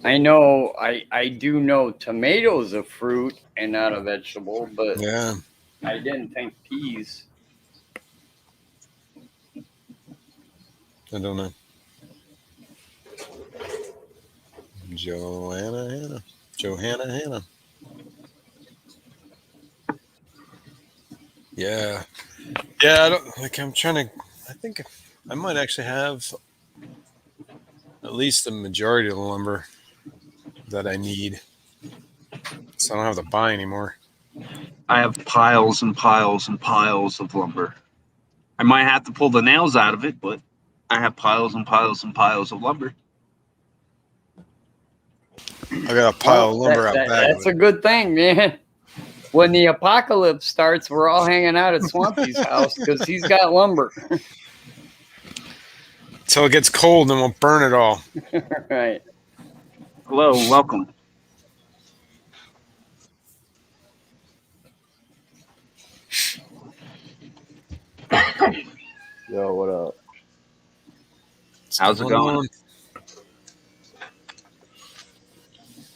S4: I know. I do know tomatoes a fruit and not a vegetable, but
S2: Yeah.
S4: I didn't think peas.
S2: I don't know. Johanna Hannah. Yeah. Yeah, I don't like I'm trying to I think I might actually have at least the majority of the lumber that I need. So I don't have to buy anymore.
S1: I have piles and piles and piles of lumber. I might have to pull the nails out of it, but I have piles and piles and piles of lumber.
S2: I got a pile of lumber out back.
S4: That's a good thing, man. When the apocalypse starts, we're all hanging out at Swampy's house because he's got lumber.
S2: Until it gets cold, then we'll burn it all.
S4: Right.
S1: Hello, welcome.
S5: Yo, what up?
S1: How's it going?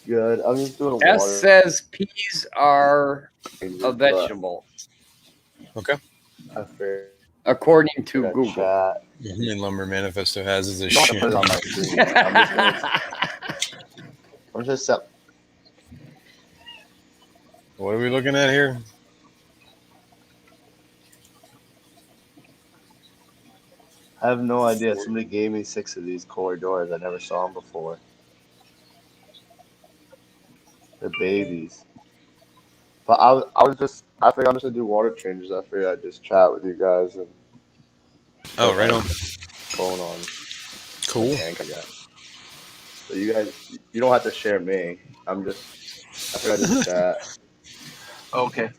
S5: Good. I'm just doing
S4: S
S5: water.
S4: says peas are a vegetable,
S2: Okay.
S5: I figured
S4: according to
S5: that
S4: Google.
S5: chat.
S2: The lumber manifesto has is a
S5: I'm not
S2: shit.
S5: gonna put it on my screen. I'm just set.
S2: What are we looking at here?
S5: I have no idea. Somebody gave me 6 of these corridors. I never saw them before. They're babies. But I figured I'm just gonna do water changes. I figured I'd just chat with you guys and
S2: Oh, right on.
S5: phone on.
S2: Cool.
S5: Tank, I guess. So you guys, you don't have to share me. I figured I'd just chat.
S1: Okay.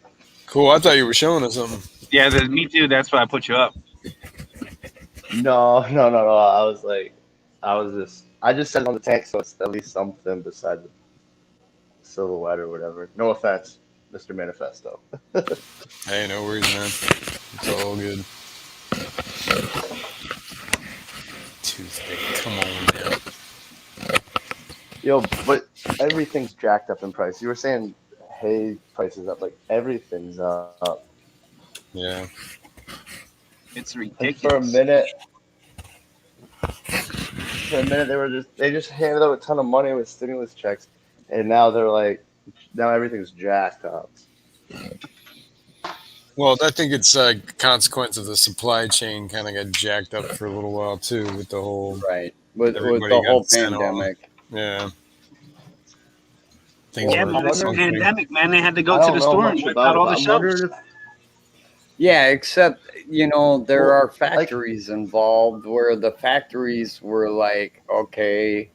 S2: Cool. I thought you were showing us something.
S1: Yeah, me too. That's why I put you up.
S5: No. I just said it on the tank, so it's at least something besides the silhouette or whatever. No offense, Mr. Manifesto.
S2: Hey, no worries, man. It's all good. Tuesday. Come on now.
S5: Yo, but everything's jacked up in price. You were saying hay prices up, like everything's up.
S2: Yeah.
S1: It's
S5: Like
S1: ridiculous.
S5: for a minute they just handed out a ton of money with stimulus checks, and now now everything's jacked up.
S2: Well, I think it's a consequence of the supply chain kind of got jacked up for a little while too, with the whole
S4: Right. With
S2: Everybody
S4: the
S2: got
S4: whole
S2: sent
S4: pandemic.
S2: Yeah. Things
S1: Yeah,
S2: were
S1: but this
S5: wondering-
S2: functioning.
S1: pandemic, man, they had to
S5: I
S1: go to
S5: don't
S1: the
S5: know
S1: store and
S5: much
S1: wipe
S5: about
S1: out
S5: it,
S1: all
S5: but
S1: the
S5: I'm
S1: shelves.
S5: wondering if
S4: Yeah, except there
S5: Well,
S4: are factories involved where the factories were like, okay,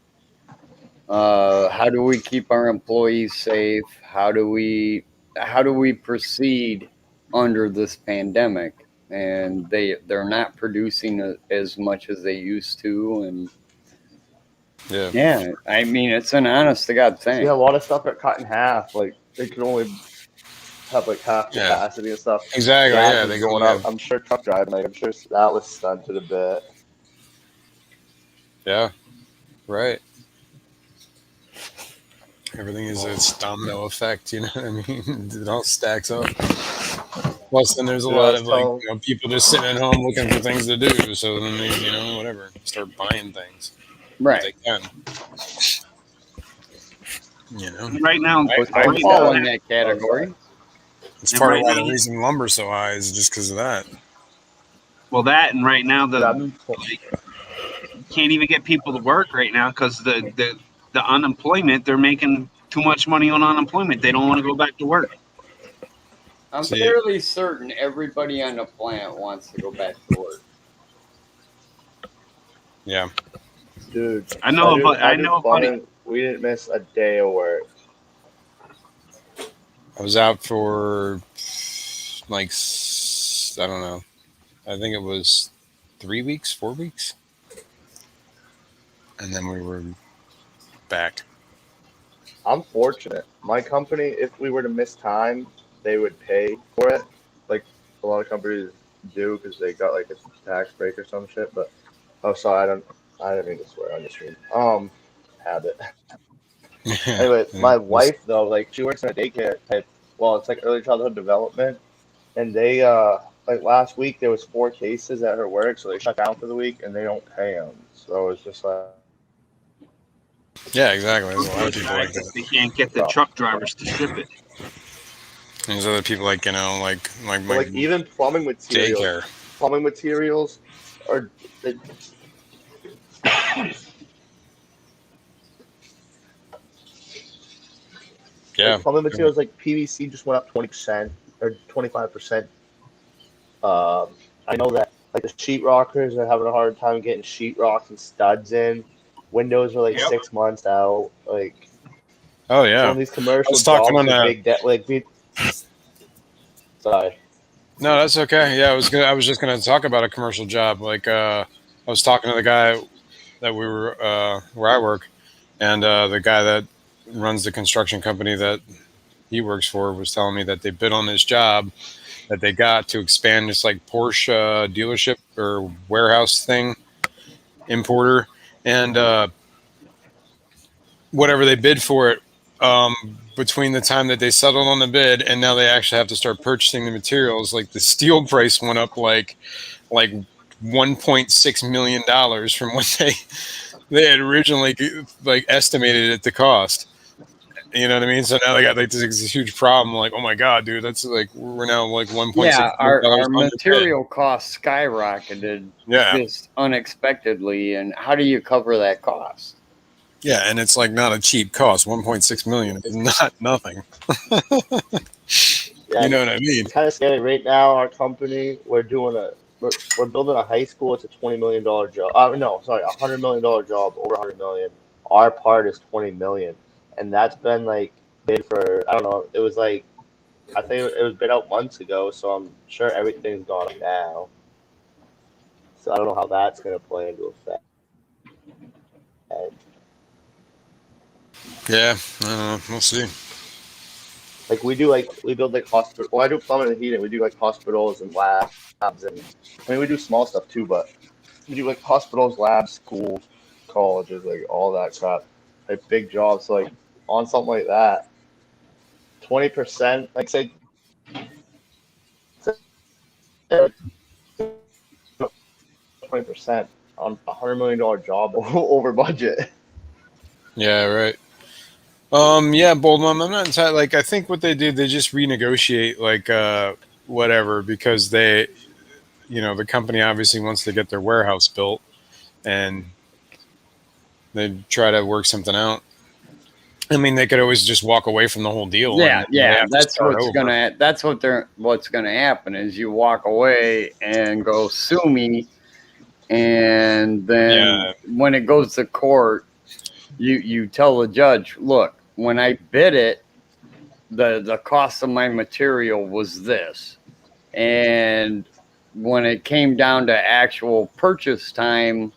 S4: how do we keep our employees safe? How do we proceed under this pandemic? And they're not producing as much as they used to, and
S2: Yeah.
S4: yeah, I mean it's an honest to God thing.
S5: yeah, a lot of stuff got cut in half. Like they could only have like half
S2: Yeah.
S5: capacity and stuff.
S2: Exactly.
S5: Gas
S2: Yeah.
S5: was
S2: They
S5: going
S2: go.
S5: up. I'm sure truck driving, like I'm sure that was stunted a bit.
S2: Yeah. Right. Everything is its domino effect. You know what I mean? It all stacks up. Plus, then there's a
S5: Dude, I
S2: lot
S5: was
S2: of like
S5: telling,
S2: people just sitting at home looking for things to do. So then they, whatever, start buying things if
S4: Right.
S2: they can. You know,
S1: And right now,
S5: I was
S4: I
S5: telling
S4: fall
S5: Scott-
S4: in that category.
S2: it's
S1: And
S2: part
S1: right
S2: of why
S1: now-
S2: the reason lumber's so high is just because of that.
S1: well, that and right now
S5: Dude, I've
S1: the
S5: been
S1: can't even get people to work right now because the unemployment, they're making too much money on unemployment. They don't want to go back to work.
S4: I'm
S2: See-
S4: fairly certain everybody on the plant wants to go back to work.
S2: Yeah.
S5: dude.
S1: I know
S5: I
S1: about- I
S5: do
S1: know about
S5: plumbing. We didn't miss a day of work.
S2: I was out for like I don't know. I think it was 3 weeks, 4 weeks, and then we were back.
S5: I'm fortunate. My company, if we were to miss time, they would pay for it. Like a lot of companies do because they got like a tax break or some shit. But oh, sorry, I didn't mean to swear on your stream. Habit. Anyway, my wife though, like she works in a daycare type. Well, it's like early childhood development, and they like last week there was 4 cases at her work, so they shut down for the week and they don't pay them. So it's just like
S2: Yeah, exactly. There's a lot of people like
S1: Guys,
S2: that.
S1: they can't get the truck drivers to ship it.
S2: There's other people like
S5: like even plumbing materials.
S2: daycare.
S5: Plumbing materials are.
S2: Yeah.
S5: Like plumbing materials like PVC just went up 20% or 25%. I know that like the sheetrockers are having a hard time getting sheetrocks and studs in. Windows are like
S1: Yep.
S5: 6 months out. Like
S2: Oh
S5: some
S2: yeah.
S5: of these commercial
S2: was talking
S5: jobs
S2: on
S5: are
S2: a-
S5: big debt. Sorry.
S2: No, that's okay. Yeah, I was just gonna talk about a commercial job. Like I was talking to the guy that we were where I work, and the guy that runs the construction company that he works for was telling me that they bid on this job that they got to expand this like Porsche dealership or warehouse thing, importer, and whatever they bid for it. Between the time that they settled on the bid and now they actually have to start purchasing the materials, like the steel price went up like $1.6 million from what they had originally like estimated it to cost. You know what I mean? So now they got like this huge problem. Like, oh my god, dude, that's like we're now like $1.6
S4: Yeah, our
S2: million underpaid.
S4: material costs skyrocketed
S2: Yeah,
S4: just unexpectedly, and how do you cover that cost?
S2: yeah, and it's like not a cheap cost. 1.6 million is not nothing.
S5: Yeah,
S2: You know what I mean?
S5: it's kind of scary. Right now, our company, we're building a high school. It's a $20 million job. No, sorry, $100 million job, over $100 million. Our part is $20 million, and that's been like bid for. I don't know. It was like I think it was bid out months ago, so I'm sure everything's gone up now. So I don't know how that's gonna play into effect.
S2: Yeah, we'll see.
S5: Like we build like hospital. Well, I do plumbing and heating. We do like hospitals and labs, and I mean we do small stuff too, but we do like hospitals, labs, schools, colleges, like all that crap. Like big jobs. So like on something like that, 20%, like say 20% on $100 million job over budget.
S2: Yeah, right. Yeah, bold mom. I'm not entirely like. I think what they do, they just renegotiate like whatever because they, the company obviously wants to get their warehouse built, and They'd try to work something out. I mean, they could always just walk away from the whole deal.
S4: Yeah,
S2: and they
S4: yeah.
S2: have to
S4: That's
S2: start
S4: what's
S2: over.
S4: gonna. That's what's gonna happen is you walk away and go sue me, and then
S2: Yeah.
S4: when it goes to court, you tell the judge, look, when I bid it, the cost of my material was this, and when it came down to actual purchase time,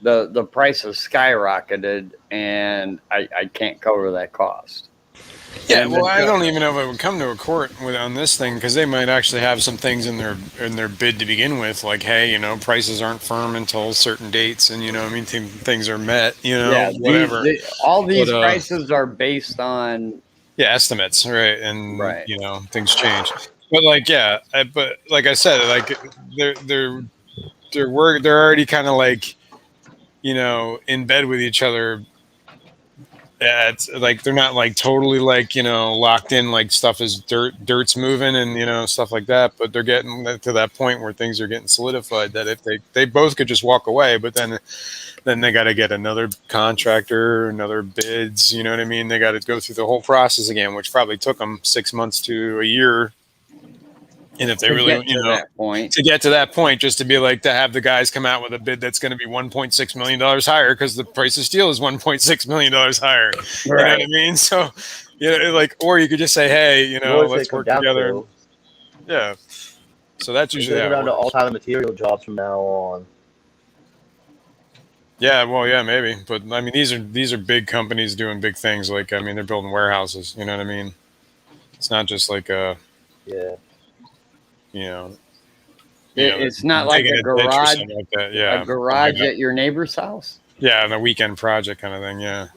S4: the prices skyrocketed, and I can't cover that cost.
S2: Yeah,
S4: And
S2: well, I
S4: the,
S2: don't even know if it would come to a court on this thing because they might actually have some things in their bid to begin with, like, hey, prices aren't firm until certain dates, and I mean, things are met,
S4: yeah,
S2: whatever.
S4: all these
S2: But
S4: prices are based on
S2: yeah, estimates, right, and
S4: right.
S2: things change. But like, yeah, but like I said, like they're already kind of like in bed with each other. Yeah, it's like they're not like totally like locked in, like stuff is dirt's moving and stuff like that, but they're getting to that point where things are getting solidified that if they both could just walk away, but then they got to get another contractor, another bids, you know what I mean? They got to go through the whole process again, which probably took them 6 months to a year. And if they
S4: To
S2: really,
S4: get to that point,
S2: to get to that point, just to be like to have the guys come out with a bid that's going to be $1.6 million higher because the price of steel is $1.6 million higher.
S4: right.
S2: You know what I mean? So, like, or you could just say, hey,
S5: What does
S2: let's
S5: it come
S2: work
S5: down
S2: together.
S5: to?
S2: Yeah. So that's
S5: It's
S2: usually
S5: going to
S2: how
S5: go
S2: it
S5: down to all
S2: works.
S5: kind of material jobs from now on.
S2: Yeah, well, yeah, maybe, but I mean, these are big companies doing big things. Like, I mean, they're building warehouses. You know what I mean? It's not just like
S5: Yeah.
S2: you know,
S4: It's not like
S2: digging
S4: a
S2: a ditch or
S4: garage,
S2: something like that.
S4: a
S2: Yeah,
S4: garage at your neighbor's house.
S2: yeah, and a weekend project kind of thing. Yeah,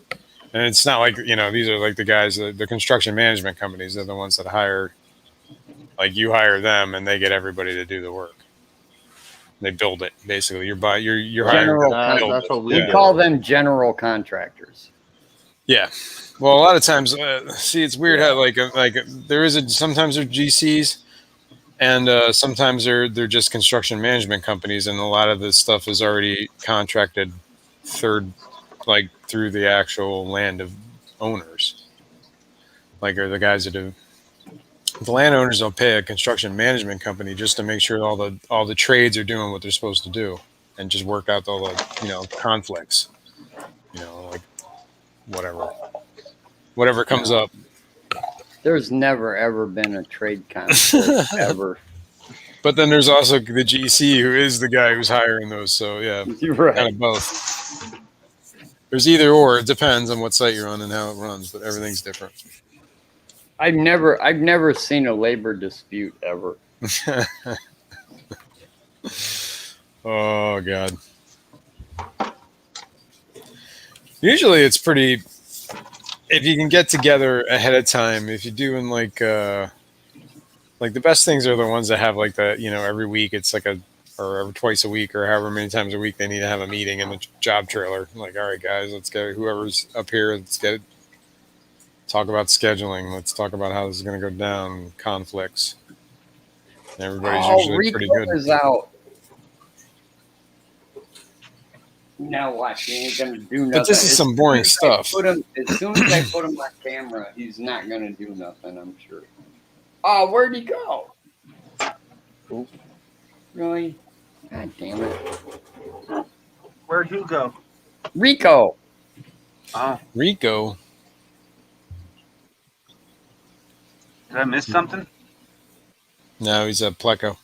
S2: and it's not like these are like the guys, the construction management companies. They're the ones that hire, like you hire them, and they get everybody to do the work. They build it basically. You're hiring them
S4: General
S2: to build
S5: That's
S2: it.
S5: what we
S4: We
S5: do.
S4: call them general contractors.
S2: Yeah. Well, a lot of times, see, it's weird
S5: Yeah.
S2: how like there is sometimes they're GCs, and sometimes they're just construction management companies, and a lot of this stuff is already contracted like through the actual land of owners, like are the guys that do. The landowners will pay a construction management company just to make sure all the trades are doing what they're supposed to do, and just work out all the conflicts, like whatever comes up.
S4: There's never ever been a trade conflict ever.
S2: But then there's also the GC who is the guy who's hiring those. So yeah,
S4: You're
S2: kind
S4: right.
S2: of both. There's either or. It depends on what site you're on and how it runs, but everything's different.
S4: I've never seen a labor dispute ever.
S2: Oh God. Usually it's pretty. If you can get together ahead of time, if you're doing like the best things are the ones that have like the every week it's like or every twice a week or however many times a week they need to have a meeting in the job trailer. Like, all right, guys, let's get whoever's up here. Let's talk about scheduling. Let's talk about how this is going to go down. Conflicts. And everybody's usually
S4: Rico
S2: pretty good.
S4: is out. Now watch, he ain't gonna do nothing.
S2: But this is some boring stuff.
S4: As soon as I put him on camera, he's not gonna do nothing, I'm sure. Oh, where'd he go?
S5: Ooh.
S4: Really? God damn it.
S1: Where'd you go?
S4: Rico.
S1: Oh,
S2: Rico.
S1: did I miss something?
S2: No, he's at Pleco.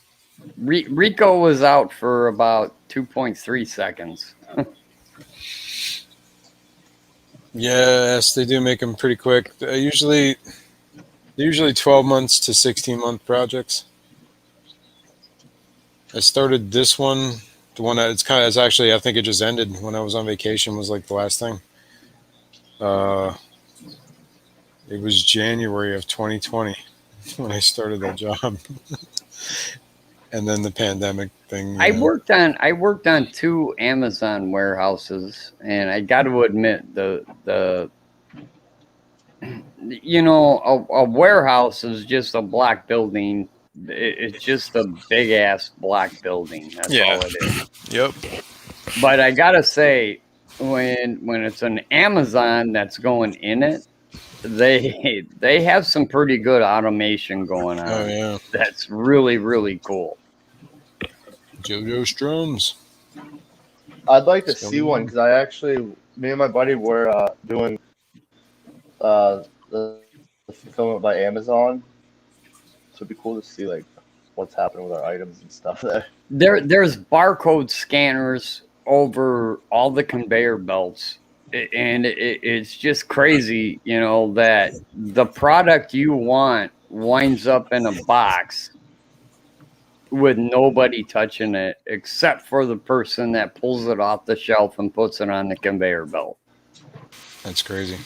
S4: Rico was out for about 2.3 seconds.
S2: Yes, they do make them pretty quick. Usually 12 months to 16-month projects. I started this one. The one that it's actually, I think it just ended when I was on vacation was like the last thing. It was January of 2020 when I started that job. And then the pandemic thing.
S4: I worked on 2 Amazon warehouses, and I got to admit a warehouse is just a block building. It's just a big ass block building. That's all it is.
S2: Yep.
S4: But I gotta say, when it's an Amazon that's going in it, they have some pretty good automation going on.
S2: Oh yeah,
S4: That's really, really cool.
S2: JoJo Strums.
S5: I'd like to see one because me and my buddy were doing the fulfillment by Amazon, so it'd be cool to see like what's happening with our items and stuff there.
S4: There's barcode scanners over all the conveyor belts, and it's just crazy, that the product you want winds up in a box with nobody touching it except for the person that pulls it off the shelf and puts it on the conveyor belt.
S2: That's crazy.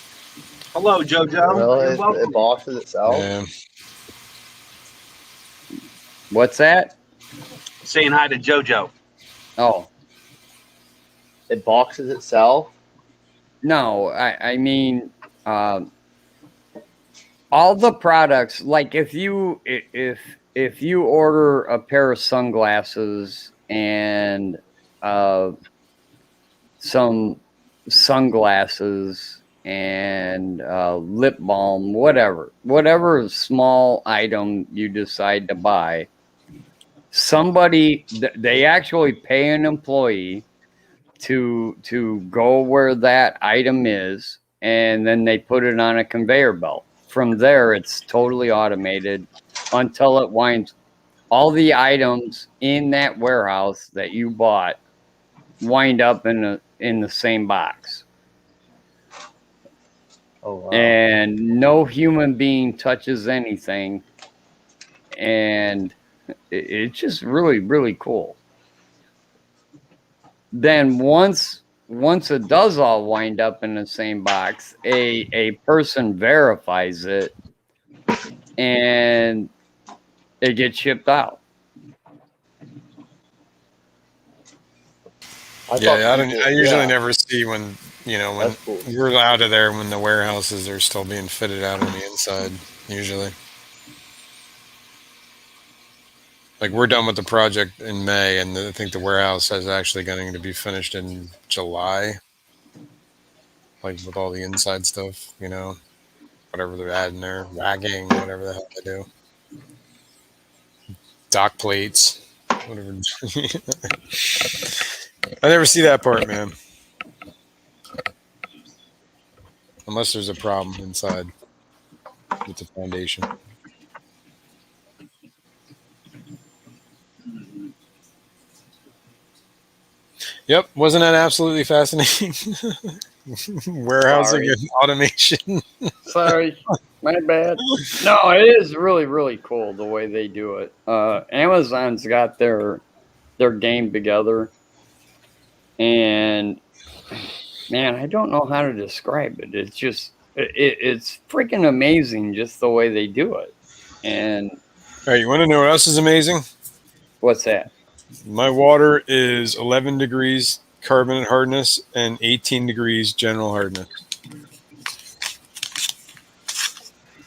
S1: Hello, JoJo.
S5: Really?
S1: You're welcome.
S5: It boxes itself.
S2: Yeah.
S4: What's that?
S1: Saying hi to JoJo.
S4: Oh,
S5: It boxes itself.
S4: no, I mean, all the products, like if you order a pair of sunglasses and some sunglasses and lip balm, whatever small item you decide to buy, they actually pay an employee to go where that item is, and then they put it on a conveyor belt. From there, it's totally automated until it winds all the items in that warehouse that you bought wind up in the same box.
S5: Oh wow!
S4: And no human being touches anything, and it's just really, really cool. Then once it does all wind up in the same box, a person verifies it, and it gets shipped out.
S2: I usually never see when
S5: That's cool.
S2: we're out of there when the warehouses are still being fitted out on the inside. Usually, like we're done with the project in May, and I think the warehouse is actually going to be finished in July. Like with all the inside stuff, whatever they're adding there, wagging, whatever the hell they do, dock plates, whatever. I never see that part, man. Unless there's a problem inside with the foundation. Yep, wasn't that absolutely fascinating? Warehousing and automation.
S4: Sorry, my bad. No, it is really, really cool the way they do it. Amazon's got their game together, and man, I don't know how to describe it. It's just it's freaking amazing just the way they do it. And
S2: All right, you want to know what else is amazing?
S4: what's that?
S2: My water is 11 degrees carbonate hardness and 18 degrees general hardness.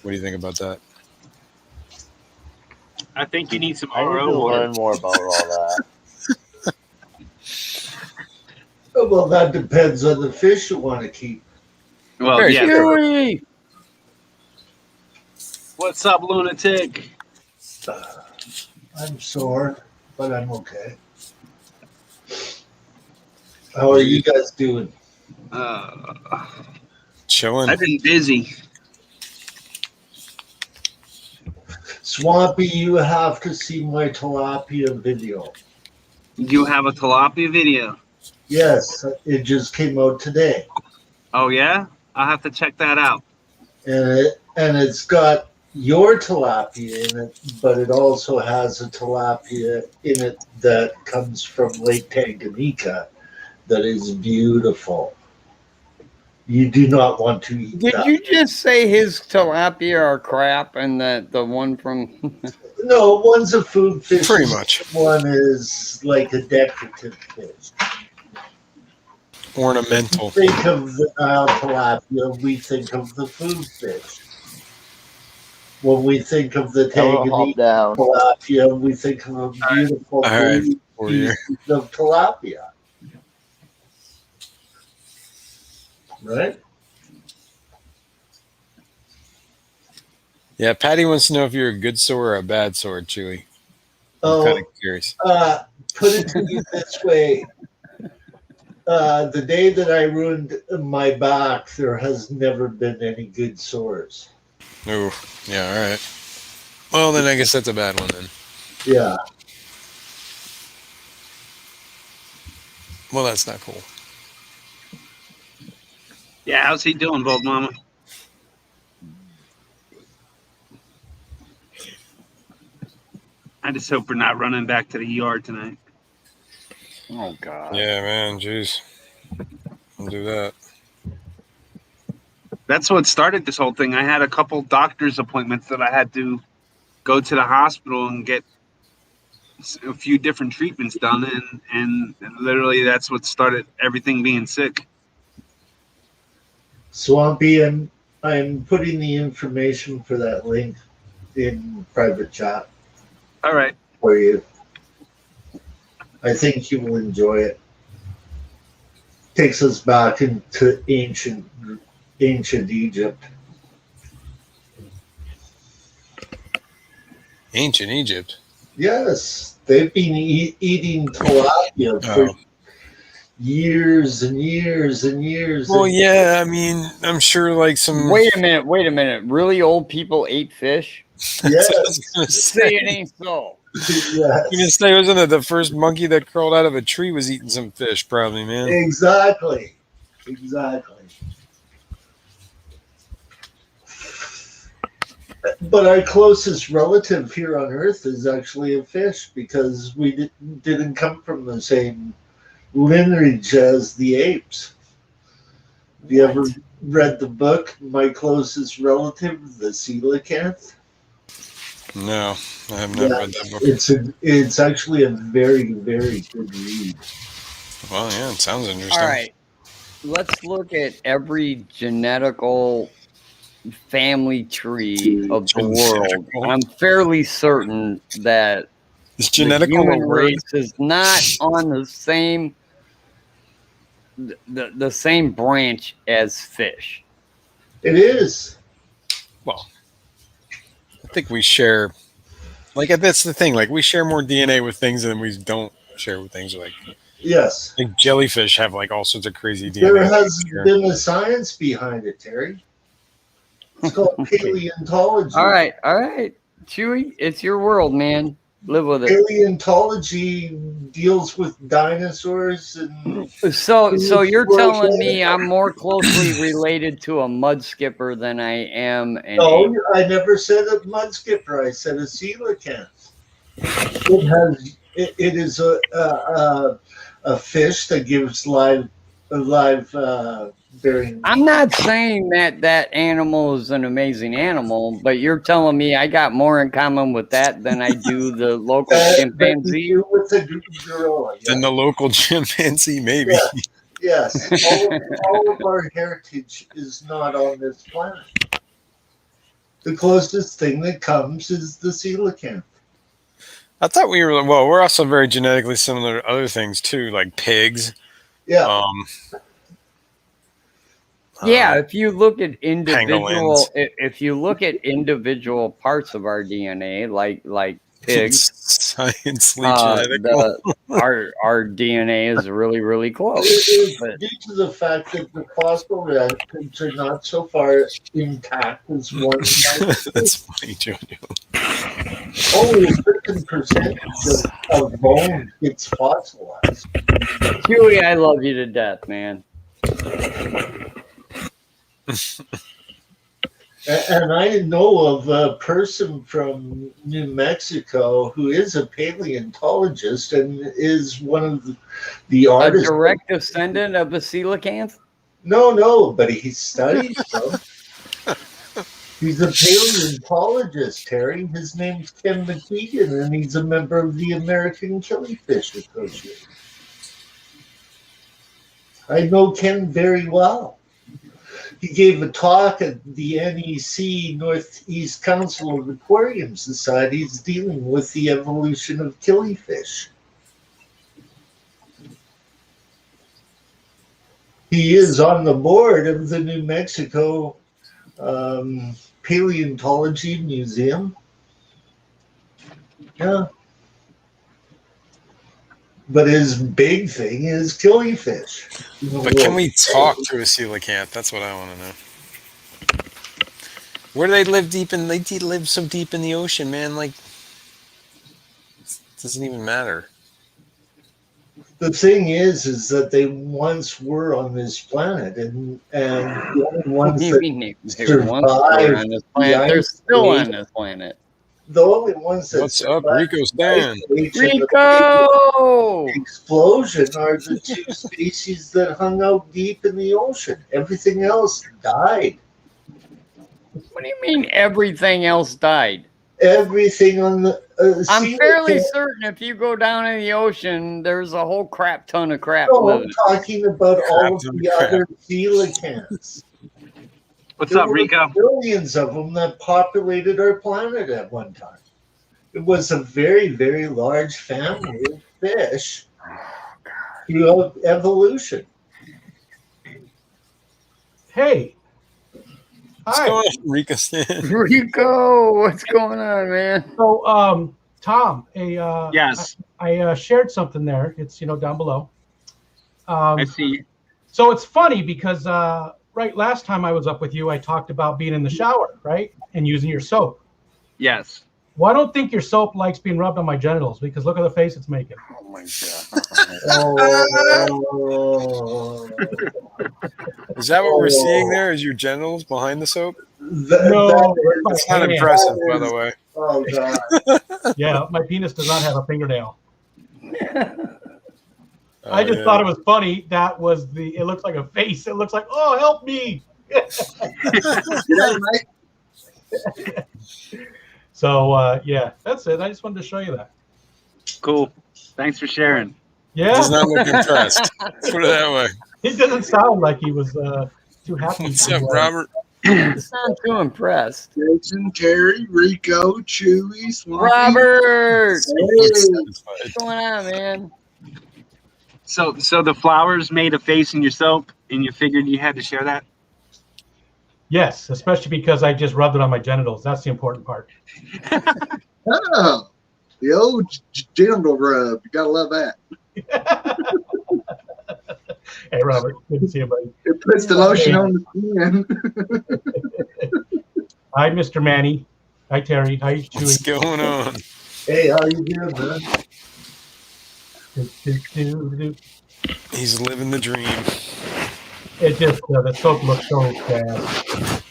S2: What do you think about that?
S1: I think you need some
S5: I need
S1: RO
S5: to
S1: water.
S5: learn more about all that.
S6: Well, that depends on the fish you want to keep.
S1: Well,
S2: Very
S1: yeah.
S4: Huey!
S1: What's up, lunatic?
S6: I'm sore, but I'm okay. How are you guys doing?
S2: Chilling.
S1: I've been busy.
S6: Swampy, you have to see my tilapia video.
S1: You have a tilapia video.
S6: Yes, it just came out today.
S1: Oh yeah, I'll have to check that out.
S6: And it's got your tilapia in it, but it also has a tilapia in it that comes from Lake Tanganyika that is beautiful. You do not want to eat
S4: Did
S6: that.
S4: you just say his tilapia are crap and the one from...
S6: No, one's a food fish.
S2: Pretty much.
S6: One is like a decorative fish.
S2: Ornamental.
S6: Think of the Nile tilapia, we think of the food fish. When we think of the
S5: I will hop
S6: Tanganyika
S5: down.
S6: tilapia, we think of a beautiful
S2: All right.
S6: piece of tilapia. right?
S2: Yeah, Patty wants to know if you're a good sword or a bad sword, Chewy. I'm kind of
S6: Oh,
S2: curious.
S6: put it to you this way. The day that I ruined my back, there has never been any good sores.
S2: Oh, yeah, all right. Well, then I guess that's a bad one then.
S6: Yeah.
S2: Well, that's not cool.
S1: Yeah, how's he doing, Bold Mama? I just hope we're not running back to the ER tonight.
S4: Oh God.
S2: Yeah, man, jeez. Don't do that.
S1: That's what started this whole thing. I had a couple doctor's appointments that I had to go to the hospital and get a few different treatments done, and literally that's what started everything being sick.
S6: Swampy, I'm putting the information for that link in private chat
S1: All right.
S6: for you. I think you will enjoy it. Takes us back into ancient Egypt.
S2: Ancient Egypt.
S6: Yes, they've been eating tilapia for years and years and years.
S2: Well, yeah, I mean, I'm sure like some.
S4: Wait a minute. Really old people ate fish?
S6: Yes.
S2: That's what I was gonna
S4: Say it ain't so.
S6: Yes.
S2: You can say, wasn't it the first monkey that crawled out of a tree was eating some fish, probably, man.
S6: Exactly. But our closest relative here on Earth is actually a fish because we didn't come from the same lineage as the apes. Have you ever read the book My Closest Relative, the Coelacanth?
S2: No, I have not read that book.
S6: It's actually a very, very good read.
S2: Well, yeah, it sounds interesting.
S4: All right. Let's look at every genetical family tree of the world. I'm fairly certain that
S2: Is
S4: the
S2: genetical
S4: human
S2: a word?
S4: race is not on the same the same branch as fish.
S6: It is.
S2: Well, I think we share. Like that's the thing. Like we share more DNA with things than we don't share with things. Like
S6: Yes.
S2: like jellyfish have like all sorts of crazy DNA.
S6: There has been a science behind it, Terry. It's called paleontology.
S4: All right. Chewy, it's your world, man. Live with it.
S6: Paleontology deals with dinosaurs and
S4: So you're telling me I'm more closely related to a mud skipper than I am an
S6: no,
S4: ape?
S6: I never said a mud skipper. I said a coelacanth. It is a fish that gives live bearing.
S4: I'm not saying that animal is an amazing animal, but you're telling me I got more in common with that than I do the local chimpanzee.
S6: With the gorilla, yeah.
S2: Than the local chimpanzee, maybe.
S6: Yeah. Yes, all of our heritage is not on this planet. The closest thing that comes is the coelacanth.
S2: I thought we were. Well, we're also very genetically similar to other things too, like pigs.
S6: Yeah.
S4: Yeah, if you look at
S2: pangolins.
S4: if you look at individual parts of our DNA, like pigs,
S2: Sciencely genetical.
S4: our DNA is really, really close.
S6: It's
S4: But
S6: due to the fact that the fossil records are not so far intact as one might think.
S2: That's funny, Jojo.
S6: Only a certain percentage of bone gets fossilized.
S4: Huey, I love you to death, man.
S6: And I know of a person from New Mexico who is a paleontologist and is one of the
S4: A
S6: artists.
S4: direct descendant of a coelacanth?
S6: No, but he studies them. He's a paleontologist, Terry. His name's Ken McKeegan, and he's a member of the American Killifish Association. I know Ken very well. He gave a talk at the NEC Northeast Council of Aquarium Societies dealing with the evolution of killifish. He He is on the board of the New Mexico Paleontology Museum. Yeah. But his big thing is killifish.
S2: But can we talk to a coelacanth? That's what I want to know. Where do they live deep in? They live so deep in the ocean, man. Like, it doesn't even matter.
S6: The thing is that they once were on this planet, and the only ones
S4: You
S6: that
S4: mean they once were
S6: survived
S4: on this planet? They're still on this planet.
S6: the only ones that
S2: What's up,
S6: survived
S2: Rico Stan?
S6: the ice age and the
S4: Rico!
S6: explosion are the two species that hung out deep in the ocean. Everything else died.
S4: What do you mean everything else died?
S6: Everything on the
S4: I'm fairly certain if you go down in the ocean, there's a whole crap ton of crap
S6: No, I'm
S4: living.
S6: talking about all of
S2: Crap ton
S6: the
S2: of crap.
S6: other coelacanths.
S1: What's
S6: There
S1: up,
S6: were
S1: Rico?
S6: millions of them that populated our planet at one time. It was a very, very large family of fish throughout evolution.
S7: Hey.
S2: What's
S7: Hi.
S2: going on, Rico Stan?
S4: Rico, what's going on, man?
S7: So, Tom,
S1: Yes,
S7: I shared something there. It's down below.
S1: I see.
S7: So it's funny because right last time I was up with you, I talked about being in the shower, right, and using your soap.
S1: Yes.
S7: Well, I don't think your soap likes being rubbed on my genitals because look at the face it's making.
S4: Oh my god.
S6: Oh,
S2: Is that what we're seeing there? Is your genitals behind the soap?
S7: No,
S2: That's not impressive, by the way.
S6: Oh god!
S7: Yeah, my penis does not have a fingernail.
S2: Oh,
S7: I just
S2: yeah.
S7: thought it was funny. It looks like a face. It looks like, oh, help me. So, yeah, that's it. I just wanted to show you that.
S1: Cool. Thanks for sharing.
S7: Yeah,
S2: Does not look impressed. Let's put it that way.
S7: he doesn't sound like he was too happy.
S2: What's
S7: to,
S2: up, Robert?
S4: You sound too impressed.
S8: Jason, Terry, Rico, Chewy, Swampy.
S4: Robert! What's
S2: Satisfied.
S4: going on, man?
S1: So the flowers made a face in your soap, and you figured you had to share that?
S7: Yes, especially because I just rubbed it on my genitals. That's the important part.
S8: Oh, the old genital rub. You gotta love that.
S7: Hey, Robert, good to see you, buddy.
S8: It puts the lotion on the skin.
S7: Hi, Mr. Manny. Hi, Terry. Hi,
S2: What's
S7: Chewy.
S2: going on?
S6: Hey, how you doing, man?
S2: He's living the dream.
S7: It just the soap looks so bad.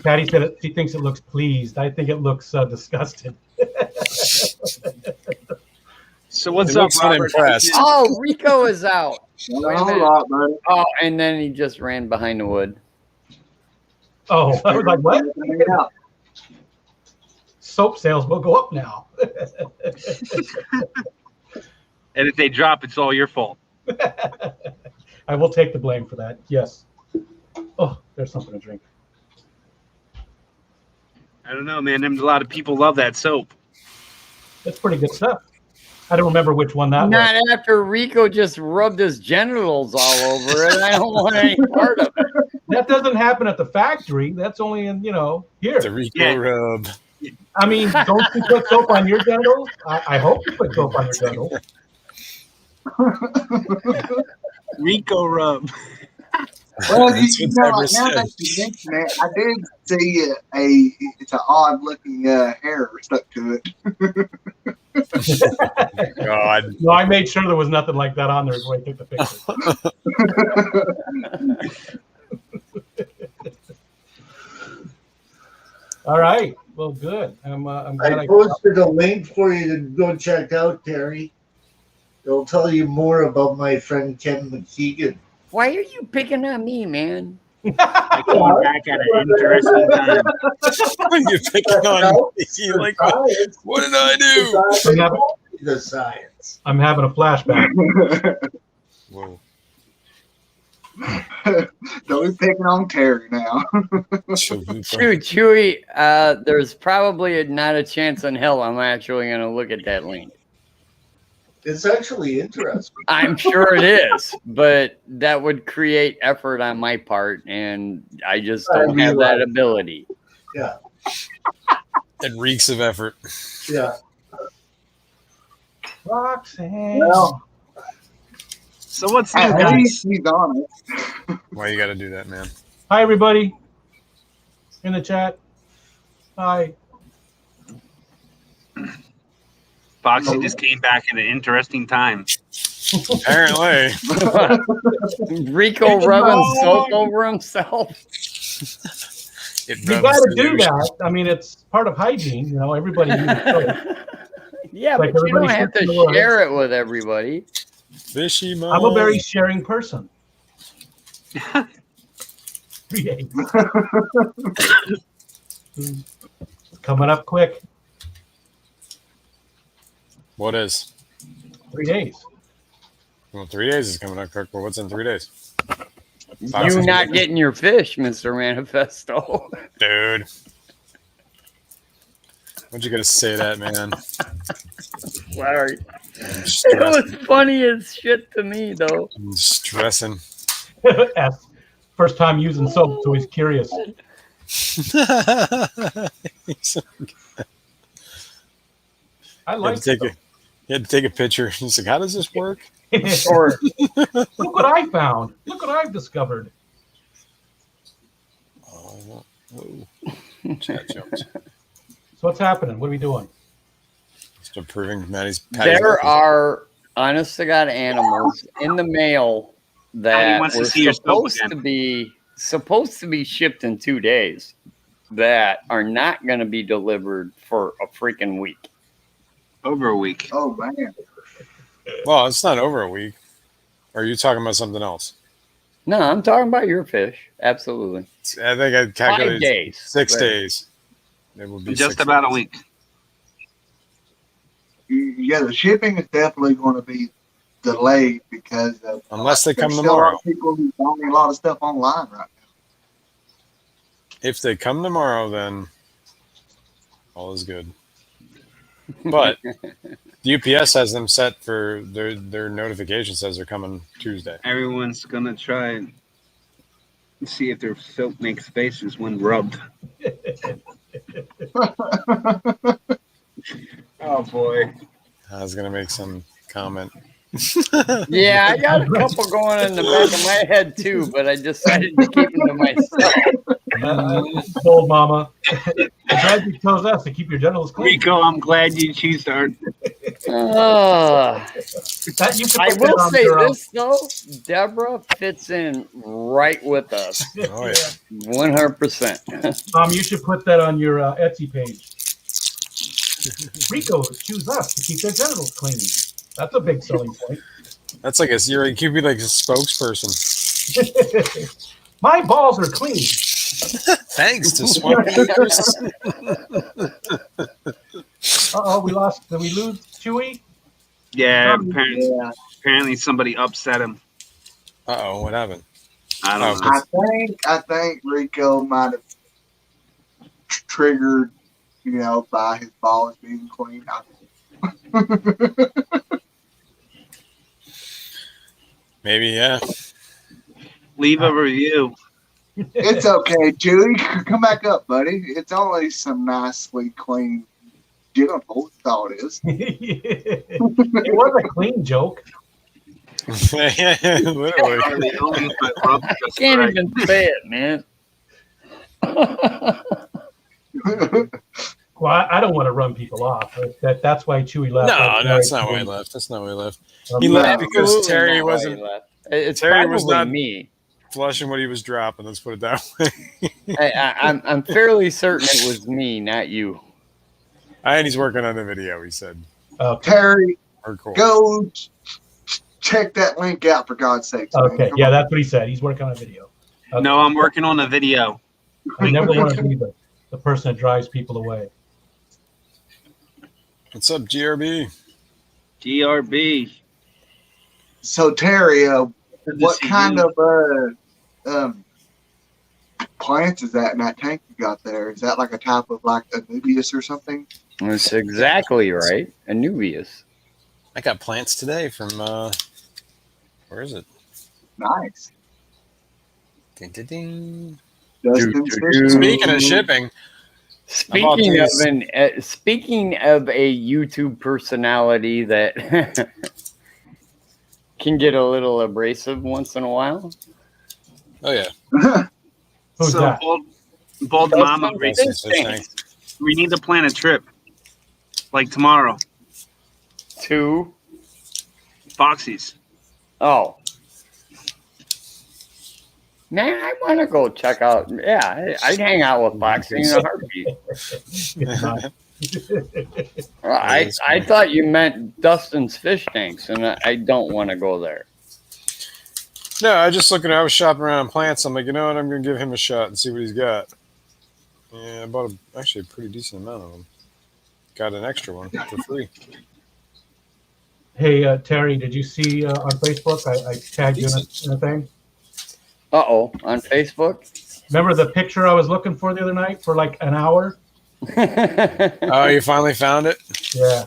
S7: Patty said she thinks it looks pleased. I think it looks disgusted.
S1: So what's
S2: It
S1: up,
S2: looks
S1: Robert?
S2: unimpressed.
S4: Oh, Rico is out.
S8: Not a whole lot, buddy.
S4: Oh, and then he just ran behind the wood.
S7: Oh, I was like, what?
S8: Yeah.
S7: Soap sales will go up now.
S1: And if they drop, it's all your fault.
S7: I will take the blame for that. Yes. Oh, there's something to drink.
S1: I don't know, man. A lot of people love that soap.
S7: That's pretty good stuff. I don't remember which one that
S4: Not
S7: was.
S4: after Rico just rubbed his genitals all over it. I don't want any part of it.
S7: That doesn't happen at the factory. That's only in, here.
S2: The Rico
S1: Yeah.
S2: rub.
S7: I mean, don't you put soap on your genitals? I hope you put soap on your genitals.
S1: Rico rub.
S8: Well,
S2: That's
S8: you
S2: what
S8: know,
S2: Deborah
S8: now
S2: said.
S8: that you mention it, I did see it's an odd looking hair stuck to it.
S2: God.
S7: No, I made sure there was nothing like that on there before I took the picture. All right. Well, good. I'm glad
S6: I posted a link for you to go check out, Terry. It'll tell you more about my friend Ken McKeegan.
S4: Why are you picking on me, man?
S1: I came back at an interesting time.
S2: You're picking on me. Like, what did I do?
S6: The science.
S7: I'm having a flashback.
S2: Whoa.
S8: Don't be picking on Terry now.
S4: Chewy, there's probably not a chance in hell I'm actually going to look at that link.
S6: It's actually interesting.
S4: I'm sure it is, but that would create effort on my part, and I just don't have that ability.
S6: Yeah,
S2: It reeks of effort.
S6: yeah.
S7: Roxanne.
S8: Well,
S1: So what's new,
S8: at
S1: guys?
S8: least he's on it.
S2: Why you got to do that, man?
S7: Hi, everybody in the chat. Hi.
S1: Foxy just came back at an interesting time.
S2: Apparently.
S4: Rico rubbing soap over himself.
S2: It
S7: You
S2: rubs
S7: got to
S2: the
S7: do
S2: lotion.
S7: that. I mean, it's part of hygiene. You know, everybody uses soap.
S4: Yeah,
S7: Like
S4: but you don't
S7: everybody
S4: have to
S7: shits in the woods.
S4: share it with everybody.
S2: Fishy mom.
S7: I'm a very sharing person. 3 days. Coming up quick.
S2: What is?
S7: 3 days.
S2: Well, 3 days is coming up, Kirk. But what's in 3 days?
S4: You not getting your fish, Mr. Manifesto.
S2: Dude. Why'd you gotta say that, man?
S4: Sorry.
S2: I'm
S4: It
S2: stressing.
S4: was funny as shit to me, though.
S2: I'm stressing.
S7: Yes. First time using soap, so he's curious. I like
S2: You had to take a picture. He's like, how does this work?
S4: Or
S7: Look what I found. Look what I've discovered.
S2: Oh, chat jumps.
S7: So what's happening? What are we doing?
S2: Just approving Maddie's.
S4: there are, honest to God, animals in the mail that
S1: wants to
S4: were
S1: see your soap
S4: supposed to be shipped in 2 days that are not going to be delivered for a freaking week.
S1: Over a week.
S8: Oh man.
S2: Well, it's not over a week. Or are you talking about something else?
S4: No, I'm talking about your fish. Absolutely.
S2: I think I
S4: 5
S2: calculated
S4: days.
S2: 6
S4: Right.
S2: days. It would be
S1: Just
S2: 6
S1: about a
S2: days.
S1: week.
S8: Yeah, the shipping is definitely going to be delayed because of
S2: Unless they come
S8: there's still a lot
S2: tomorrow.
S8: of people who buying a lot of stuff online right
S2: If they come tomorrow, then all is good. But the UPS has them set for their notification says they're coming Tuesday.
S1: Everyone's gonna try and see if their soap makes faces when rubbed. Oh boy.
S2: I was gonna make some comment.
S4: Yeah, I got a couple going in the back of my head too, but I decided to keep them to myself.
S7: Bold mama. I'm glad you chose us to keep your genitals clean.
S1: Rico, I'm glad you choose our.
S7: That, you can
S4: I
S7: put
S4: will
S7: that on
S4: say
S7: your,
S4: this though, Deborah fits in right with us,
S2: Oh yeah.
S4: 100%.
S7: You should put that on your Etsy page. Rico choose us to keep their genitals clean. That's a big selling point.
S2: That's like you could be like a spokesperson.
S7: My balls are clean.
S2: Thanks to Swamp Eaters.
S7: Uh-oh, we lost. Did we lose Chewy?
S1: Yeah,
S8: now.
S1: apparently somebody upset him.
S2: Uh-oh, what happened?
S1: I don't know.
S8: I think Rico might have triggered, by his balls being clean.
S2: Maybe, yeah.
S1: Leave a review.
S8: It's okay, Chewy. Come back up, buddy. It's only some nicely clean genitals. That's all it is.
S7: It was a clean joke.
S2: Literally.
S4: I can't even say it, man.
S7: Well, I don't want to run people off. That's why Chewy left.
S2: No, that's not why he left. That's not why he left.
S7: Um,
S2: He left because
S4: Absolutely
S2: Terry
S4: not why
S2: wasn't
S4: he left. It's
S2: Terry
S4: probably
S2: was not-
S4: me.
S2: flushing what he was dropping. Let's put it that way.
S4: I'm fairly certain it was me, not you.
S2: And he's working on the video, he said.
S7: Okay.
S8: Terry,
S2: Or cool.
S8: go check that link out for God's sakes. man.
S7: Okay.
S8: Come
S7: Yeah,
S8: on.
S7: that's what he said. He's working on a video. Okay.
S1: No, I'm working on a video.
S7: I never want to be the person that drives people away.
S2: What's up, GRB?
S1: GRB.
S8: So Terry,
S1: Good to
S8: what
S1: see
S8: kind
S1: you.
S8: of plants is that in that tank you got there? Is that like a type of like Anubias or something?
S4: That's exactly right. Anubias.
S2: I got plants today from where is it?
S8: Nice.
S2: Ding, ding, ding.
S8: Dustin's
S4: Do,
S8: fishing.
S4: do.
S2: Speaking of shipping,
S4: Speaking of a YouTube personality that can get a little abrasive once in a while.
S2: oh yeah,
S7: Who's
S3: So,
S7: that?
S1: Bald Mama,
S2: Dustin's fish tank.
S1: we need to plan a trip. Like tomorrow.
S4: Two.
S1: Foxy's.
S4: Oh. Man, I want to go check out. Yeah, I'd hang out with Foxy in a heartbeat. Well, I thought you meant Dustin's fish tanks, and I don't want to go there.
S2: No, I was shopping around plants. I'm like, you know what? I'm gonna give him a shot and see what he's got. Yeah, I bought actually a pretty decent amount of them. Got an extra one for free.
S7: Hey, Terry, did you see on Facebook? I tagged you in a thing.
S4: Uh-oh, on Facebook?
S7: Remember the picture I was looking for the other night for like an hour?
S2: Oh, you finally found it?
S7: Yeah.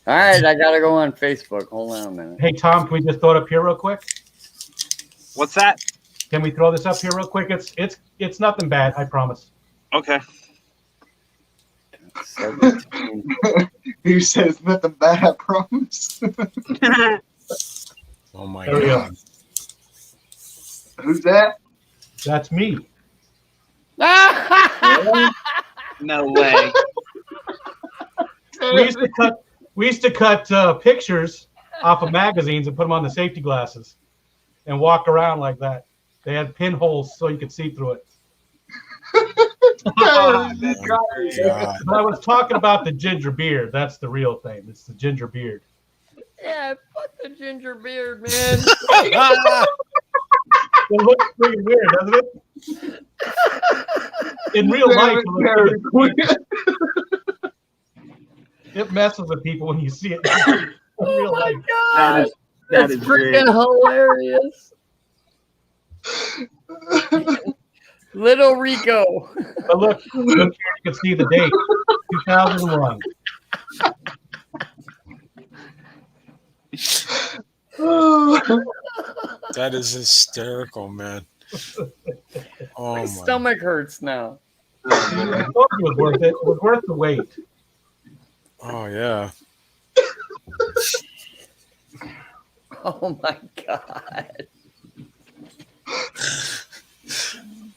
S4: All right, I got to go on Facebook. Hold on a minute.
S7: Hey, Tom, can we just throw it up here real quick?
S1: What's that?
S7: Can we throw this up here real quick? It's nothing bad, I promise.
S1: Okay.
S4: 17.
S8: He says nothing bad, I promise.
S2: Oh my
S7: There we go.
S2: god!
S8: Who's that?
S7: That's me.
S1: No way.
S7: We used to cut pictures off of magazines and put them on the safety glasses and walk around like that. They had pinholes so you could see through it.
S2: God.
S7: But I was talking about the ginger beard. That's the real thing. It's the ginger beard.
S4: Yeah, fuck the ginger beard, man.
S7: It looks pretty weird, doesn't it? In real life, it looks good. It messes with people when you see it in real life.
S4: God,
S1: That
S4: that's
S1: is great.
S4: freaking hilarious. Little Rico.
S7: But look here, you can see the date, 2001.
S2: That is hysterical, man. Oh
S4: My
S2: my!
S4: stomach hurts now.
S7: I told you it was worth it. It was worth the wait.
S2: Oh yeah.
S4: Oh my God.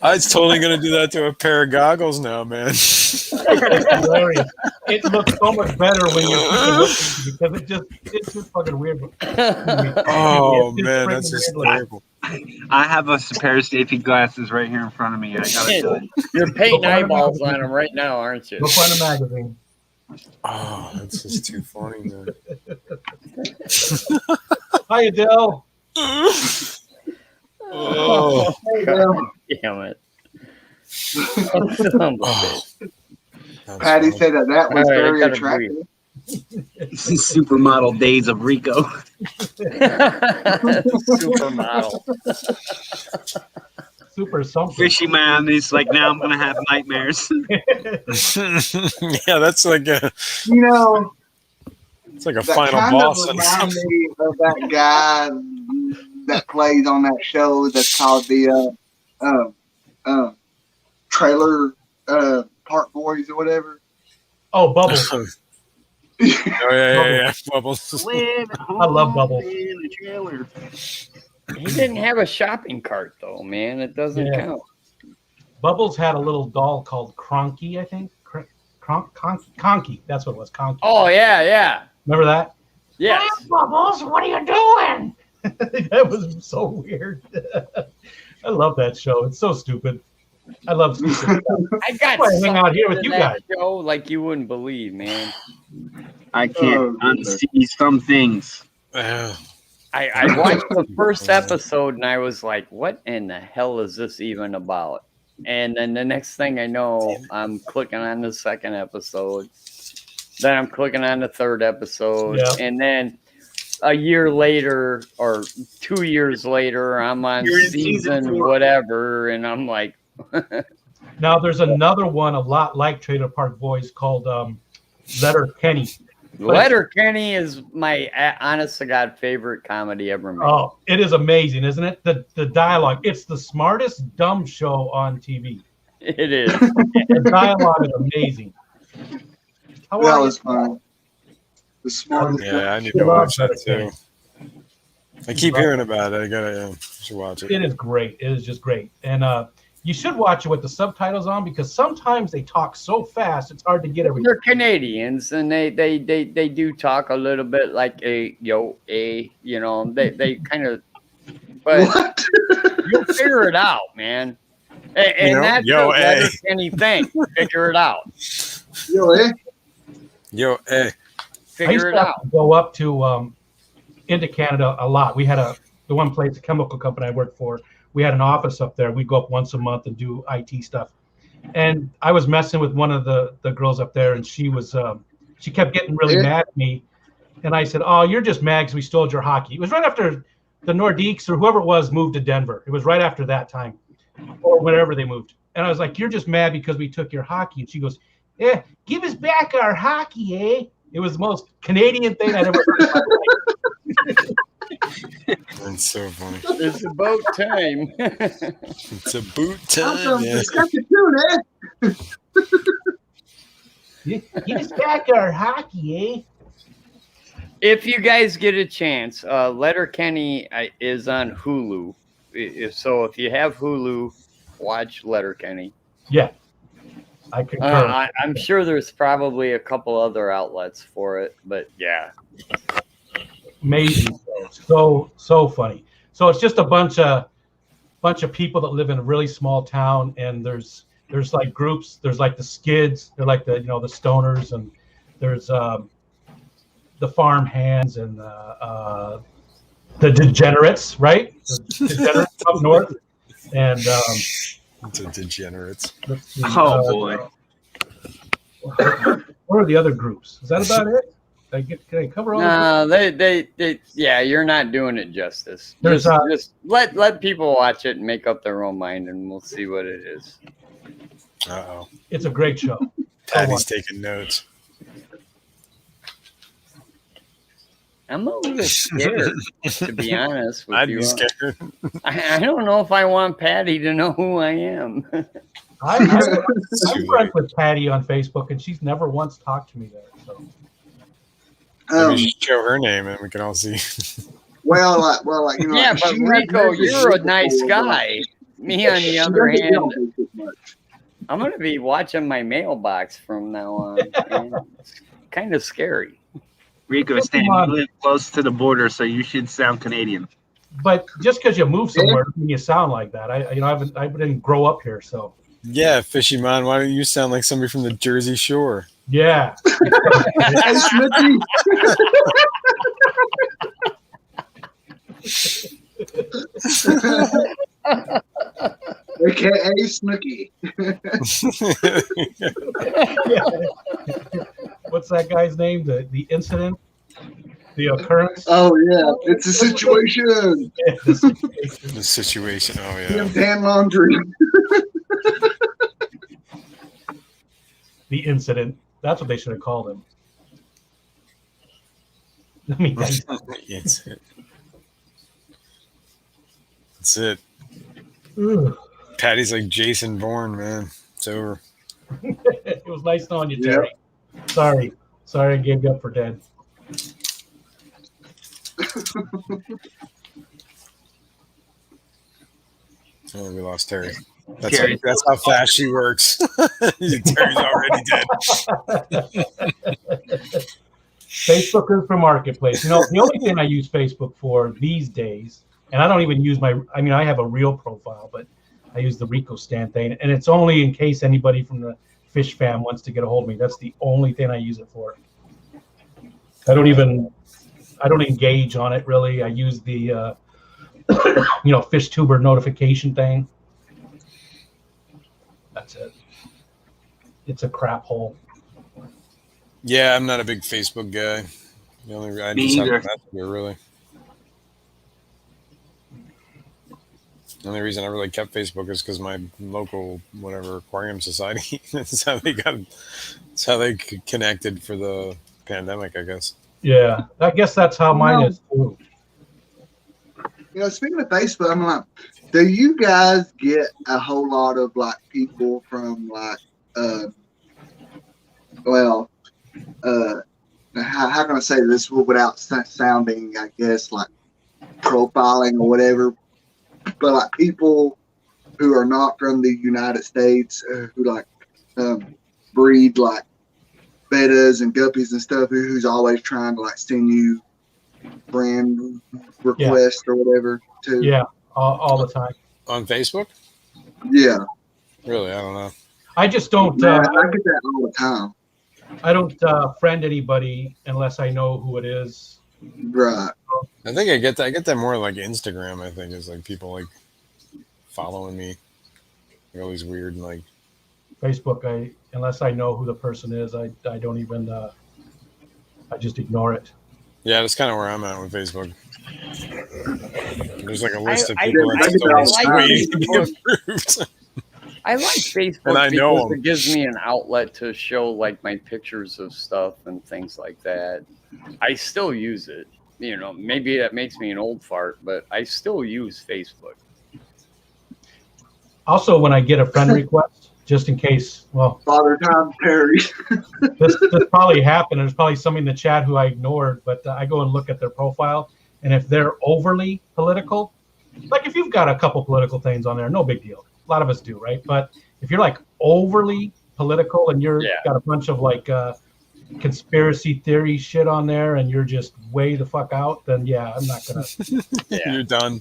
S2: I was totally gonna do that to a pair of goggles now, man.
S7: It's hilarious. It looks so much better when you're because it's just fucking weird.
S2: Oh
S7: It's just
S2: man,
S7: freaking
S2: that's
S7: weird looking.
S2: hysterical.
S1: I have a pair of safety glasses right here in front of me. I gotta tell you.
S4: You're painting eyeballs on him right now, aren't you?
S7: Go find a magazine.
S2: Oh, that's just too funny, man.
S7: Hi, Adele.
S2: Oh,
S4: God damn it.
S2: oh.
S8: Patty said that was
S4: All right, I
S8: very
S4: gotta
S8: attractive.
S1: Supermodel days of Rico.
S4: Supermodel.
S7: Super something.
S1: Fishy man, he's like, now I'm gonna have nightmares.
S2: Yeah, that's like a
S8: You know,
S2: it's like a
S8: that
S2: final
S8: kind
S2: boss.
S8: of reminds me of that guy that plays on that show that's called the Trailer Park Boys or whatever.
S7: Oh, Bubbles.
S2: Oh yeah. Bubbles.
S7: I love Bubbles.
S1: In the trailer.
S4: He didn't have a shopping cart, though, man. It doesn't
S7: Yeah.
S4: count.
S7: Bubbles had a little doll called Cronky, I think. Conky. That's what it was. Conky.
S4: Oh, yeah.
S7: Remember that?
S4: Yes.
S7: Bubbles, what are you doing? That was so weird. I love that show. It's so stupid. I love stupid stuff.
S4: I got
S7: Why hang out here
S4: sucked
S7: with
S4: into
S7: you
S4: that
S7: guys?
S4: show like you wouldn't believe, man.
S1: I can't unsee some things.
S2: Yeah.
S4: I watched the first episode and I was like, what in the hell is this even about? And then the next thing I know, I'm clicking on the second episode. Then I'm clicking on the third episode.
S7: Yeah.
S4: And then a year later or 2 years later, I'm on
S1: You're in season
S4: season
S1: 4.
S4: whatever. And I'm like,
S7: Now there's another one a lot like Trailer Park Boys called Letter Kenny.
S4: Letterkenny is my honest to God favorite comedy ever made.
S7: Oh, it is amazing, isn't it? The dialogue. It's the smartest dumb show on TV.
S4: It is.
S7: The dialogue is amazing. How
S8: That
S7: are
S8: was
S7: you?
S8: fun. The smartest.
S2: Yeah, I need to watch that too. I keep hearing about it. I should watch it.
S7: It is great. It is just great. And you should watch it with the subtitles on because sometimes they talk so fast it's hard to get everything.
S4: They're Canadians and they do talk a little bit like they kind of, but
S8: What?
S4: you'll figure it out, man. And that's the Letterkenny thing. Figure it out.
S2: Yo, hey.
S4: Figure it out.
S7: Go up to into Canada a lot. We had the one place, the chemical company I worked for. We had an office up there. We'd go up once a month and do IT stuff. And I was messing with one of the girls up there, and she was she kept getting really mad at me. And I said, "Oh, you're just mad because we stole your hockey." It was right after the Nordiques or whoever it was moved to Denver. It was right after that time, or whenever they moved. And I was like, "You're just mad because we took your hockey." And she goes, "Yeah, give us back our hockey, eh?" It was the most Canadian thing I'd ever heard in my life.
S2: That's so funny.
S4: It's about time.
S2: It's a boot time. Yeah.
S7: Give us back our hockey, eh?
S4: If you guys get a chance, Letterkenny is on Hulu. So if you have Hulu, watch Letterkenny.
S7: Yeah, I concur.
S4: I'm sure there's probably a couple other outlets for it, but yeah.
S7: Amazing, so funny. So it's just a bunch of people that live in a really small town, and there's like groups. There's like the Skids. They're like the the Stoners, and there's the farm hands and the degenerates, right? The degenerates up north, and
S2: The degenerates.
S1: Oh boy.
S7: What are the other groups? Is that about it? Can I cover all?
S4: No, they yeah, you're not doing it justice. Just let people watch it and make up their own mind, and we'll see what it is.
S2: Uh-oh.
S7: It's a great show.
S2: Patty's taking notes.
S4: I'm a little scared, to be honest with
S2: I'd
S4: you.
S2: be scared.
S4: I don't know if I want Patty to know who I am.
S7: I'm friends with Patty on Facebook, and she's never once talked to me there. So.
S2: We should show her name, and we can all see.
S8: Well,
S4: yeah, but Rico, you're a nice guy. Me, on the other hand, I'm going to be watching my mailbox from now on. It's kind of scary.
S1: Rico, Stan, you live close to the border, so you should sound Canadian.
S7: But just because you move somewhere, doesn't mean you sound like that. I didn't grow up here, so.
S2: Yeah, Fishy Man, why don't you sound like somebody from the Jersey Shore?
S7: Yeah.
S8: Hey, Smithy. AKA Snooky.
S7: What's that guy's name? The incident? The occurrence?
S8: Oh, yeah. It's a situation.
S2: The situation. Oh, yeah.
S8: Dan Laundry.
S7: The incident. That's what they should have called him. I mean,
S2: That's it.
S7: Ugh.
S2: Patty's like Jason Bourne, man. It's over.
S7: It was nice knowing you, Terry. Sorry I gave you up for dead.
S2: Oh, we lost Terry. That's how fast she works. Terry's already dead.
S7: Facebook is for marketplace. The only thing I use Facebook for these days, and I don't even use I have a real profile, but I use the Rico Stan thing, and it's only in case anybody from the Fish fam wants to get a hold of me. That's the only thing I use it for. I don't engage on it really. I use the Fish Tuber notification thing. That's it. It's a crap hole.
S2: Yeah, I'm not a big Facebook guy. I
S1: Me
S2: just
S1: either.
S2: haven't met here, really. The only reason I really kept Facebook is because my local aquarium society. That's how they connected for the pandemic, I guess.
S7: Yeah, I guess that's how mine is too.
S8: Speaking of Facebook, I'm like, do you guys get a whole lot of like people from like, well, how can I say this without sounding, I guess, like profiling or whatever, but like people who are not from the United States who like breed like bettas and guppies and stuff, who's always trying to like send you friend requests or whatever too.
S7: Yeah, all the time.
S2: On Facebook?
S8: Yeah.
S2: Really? I don't know.
S7: I just don't.
S8: Man, I get that all the time.
S7: I don't friend anybody unless I know who it is.
S8: Right.
S2: I think I get that more like Instagram. I think is like people like following me, like all these weird like
S7: Facebook. Unless I know who the person is, I don't even. I just ignore it.
S2: Yeah, that's kind of where I'm at with Facebook. There's like a list of
S4: I
S2: people
S4: like
S2: that's still waiting to be
S4: Facebook.
S2: approved.
S4: I like Facebook
S2: And I know
S4: because
S2: 'em.
S4: it gives me an outlet to show like my pictures of stuff and things like that. I still use it. Maybe that makes me an old fart, but I still use Facebook.
S7: Also, when I get a friend request, just in case, well,
S8: Father Time Perry.
S7: this probably happened. There's probably somebody in the chat who I ignored, but I go and look at their profile, and if they're overly political, like if you've got a couple political things on there, no big deal. A lot of us do, right? But if you're like overly political and you're got a bunch of like conspiracy theory shit on there, and you're just way the fuck out, then I'm not gonna.
S2: You're done.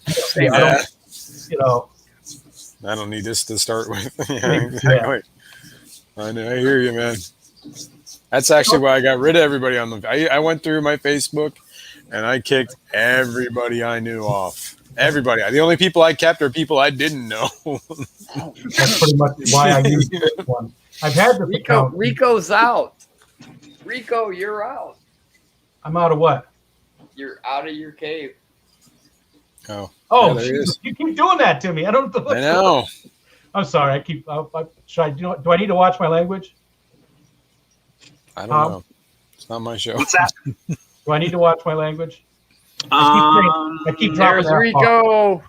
S7: I
S2: don't need this to start with. Yeah, exactly. I know. I hear you, man. That's actually why I got rid of everybody on the. I went through my Facebook, and I kicked everybody I knew off. Everybody. The only people I kept are people I didn't know.
S7: That's pretty much why I use this one. I've had this account.
S4: Rico's out. Rico, you're out.
S7: I'm out of what?
S4: You're out of your cave.
S2: Oh,
S7: you keep doing that to me. I don't.
S2: I know.
S7: I'm sorry. Do I need to watch my language?
S2: I don't know. It's not my show.
S1: What's that?
S7: Do I need to watch my language? I keep dropping
S4: There's Rico.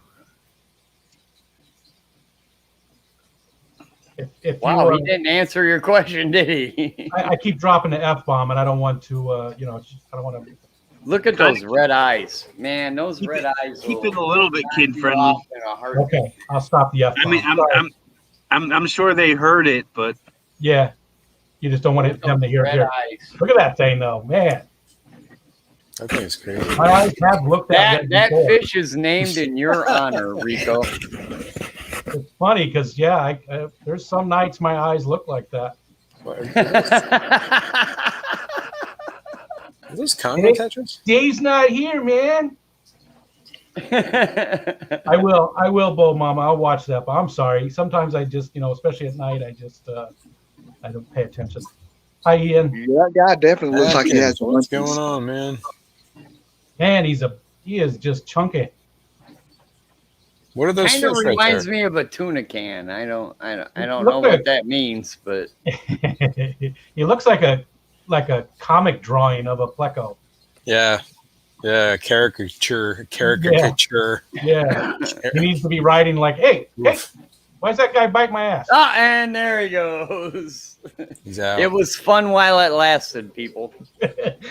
S4: Wow, he didn't answer your question, did he?
S7: I keep dropping the F-bomb, and I don't want to. I don't want to.
S4: Look at those red eyes, man. Those red eyes.
S1: Keep it a little bit kid friendly.
S7: Okay, I'll stop the F-bomb.
S1: I mean, I'm sure they heard it, but
S7: yeah, you just don't want them to hear it. Look at that thing, though, man.
S2: That thing is crazy.
S7: My eyes have looked at
S4: that fish is named in your honor, Rico.
S7: It's funny because there's some nights my eyes look like that.
S2: Are those Congo Tetris?
S7: Dave's not here, man. I will, Bo Mama. I'll watch that. But I'm sorry. Sometimes I just, especially at night, I don't pay attention. Hi, Ian.
S8: Yeah, that guy definitely looks like he has.
S2: What's going on, man?
S7: Man, he is just chunky.
S2: What are those fish
S4: Kind of
S2: right
S4: reminds
S2: there?
S4: me of a tuna can. I don't know what that means, but
S7: He looks like a comic drawing of a pleco.
S2: Yeah, caricature.
S7: Yeah, he needs to be writing like, hey, why's that guy bite my ass?
S4: Ah, and there he goes.
S2: He's out.
S4: It was fun while it lasted, people.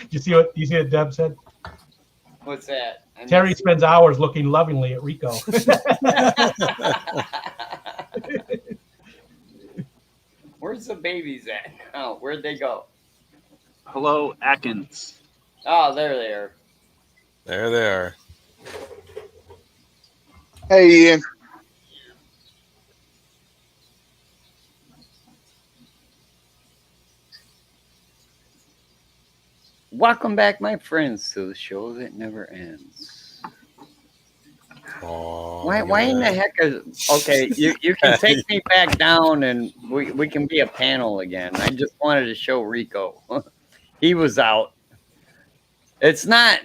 S7: You see what Deb said?
S4: What's that?
S7: Terry spends hours looking lovingly at Rico.
S4: Where's the babies at? Oh, where'd they go?
S1: hello, Atkins.
S4: Oh, there they are.
S2: There they are.
S8: Hey, Ian.
S4: Welcome back, my friends, to the show that never ends.
S2: Oh,
S4: Why in the heck is okay? You can take me back down, and we can be a panel again. I just wanted to show Rico. He was out. It's not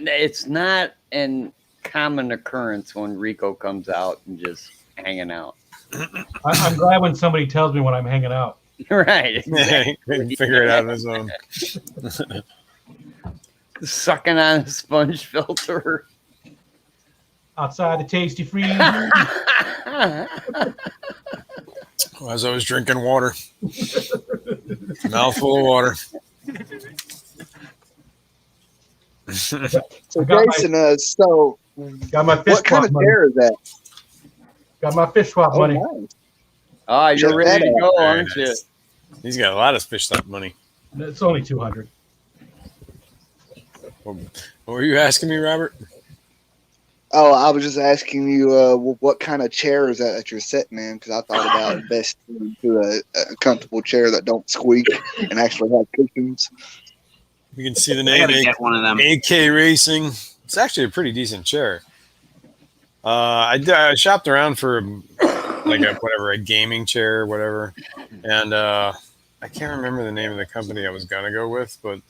S4: an common occurrence when Rico comes out and just hanging out.
S7: I'm glad when somebody tells me when I'm hanging out.
S4: Right.
S2: Exactly. Figure it out on his own.
S4: sucking on a sponge filter.
S7: Outside the Tasty Freeze.
S2: As I was drinking water, mouthful of water.
S8: So
S7: got
S8: Jason, so
S7: Got my fish
S8: what kind
S7: swap
S8: of
S7: money.
S8: chair is that?
S7: Got my fish swap money.
S8: Nice.
S4: Ah, you're
S8: Check
S4: ready
S8: that
S4: to
S8: out.
S4: go,
S2: Very
S4: aren't you?
S2: nice. He's got a lot of fish stock money.
S7: It's only 200.
S2: What were you asking me, Robert?
S8: Oh, I was just asking you what kind of chair is that you're sitting in? Because I thought about investing into a comfortable chair that don't squeak and actually have cushions.
S2: You can see the
S1: I
S2: name
S1: gotta get one of them.
S2: AK Racing. It's actually a pretty decent chair. I shopped around for like a gaming chair or whatever, and I can't remember the name of the company I was gonna go with, but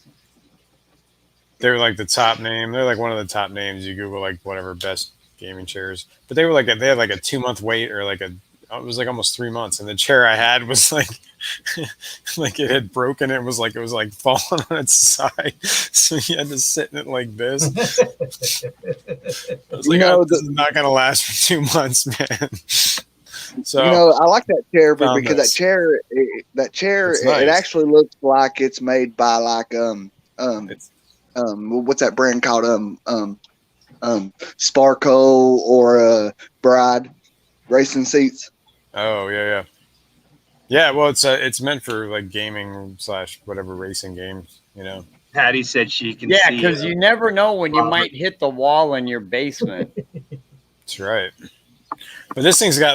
S2: they were like the top name. They're like one of the top names. You Google like whatever best gaming chairs, but they were like they had like a 2-month wait or it was like almost 3 months, and the chair I had was like like it had broken. It was like falling on its side, so you had to sit in it like this. I was like, this is not gonna last for 2 months, man. So
S8: I like that chair
S2: found
S8: because
S2: this.
S8: that chair
S2: It's nice.
S8: it actually looks like it's made by like what's that brand called Sparco or Bride racing seats.
S2: Oh yeah. Well, it's meant for like gaming / whatever racing games,
S1: Patty said she can
S4: Yeah,
S1: see.
S4: because you never know when you might hit the wall in your basement.
S2: That's right. But this thing's got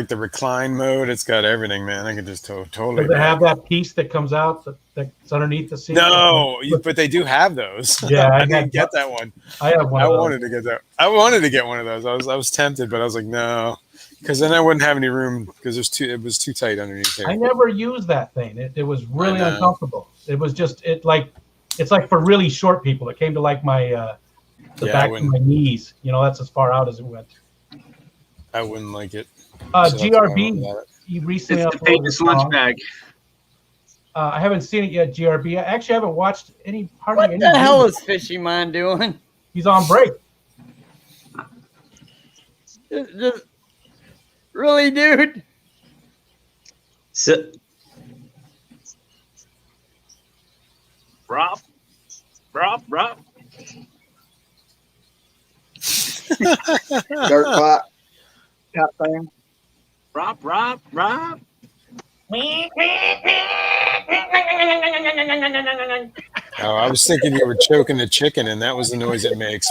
S2: the recline mode. It's got everything, man. I can just totally.
S7: Does it have that piece that comes out that's underneath the seat?
S2: No, but they do have those.
S7: Yeah,
S2: I didn't get that one.
S7: I have one.
S2: I wanted to get that. I wanted to get one of those. I was tempted, but I was like, no, because then I wouldn't have any room because it was too tight underneath there.
S7: I never used that thing. It was really
S2: I know.
S7: uncomfortable. It was just it's like for really short people. It came to like my the back of my knees. That's as far out as it went.
S2: I wouldn't like it. So that's why I went
S7: GRB,
S2: without it.
S7: you recently
S1: It's the
S7: uploaded
S1: famous
S7: a
S1: lunch
S7: song.
S1: bag.
S7: I haven't seen it yet, GRB. I actually haven't watched hardly
S4: What
S7: any.
S4: the hell
S7: videos.
S4: is Fishy Man doing?
S7: He's on break.
S4: Just, really, dude?
S9: So,
S1: Rob.
S8: Dirt bike type thing.
S1: Rob.
S2: Oh, I was thinking you were choking the chicken, and that was the noise it makes.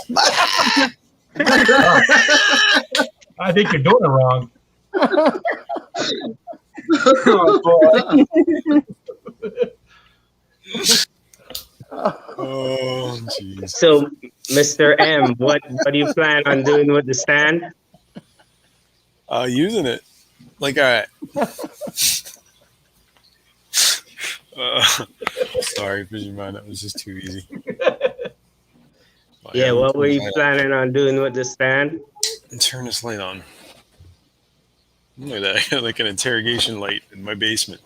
S7: I think you're doing it wrong.
S2: Oh, jeez.
S9: so, Mr. M, what do you plan on doing with the stand?
S2: Using it. Like, all right. Sorry, Fishy Man. That was just too easy.
S9: Yeah, what were you planning on doing with the stand?
S2: Turn this light on. Look at that. I got like an interrogation light in my basement.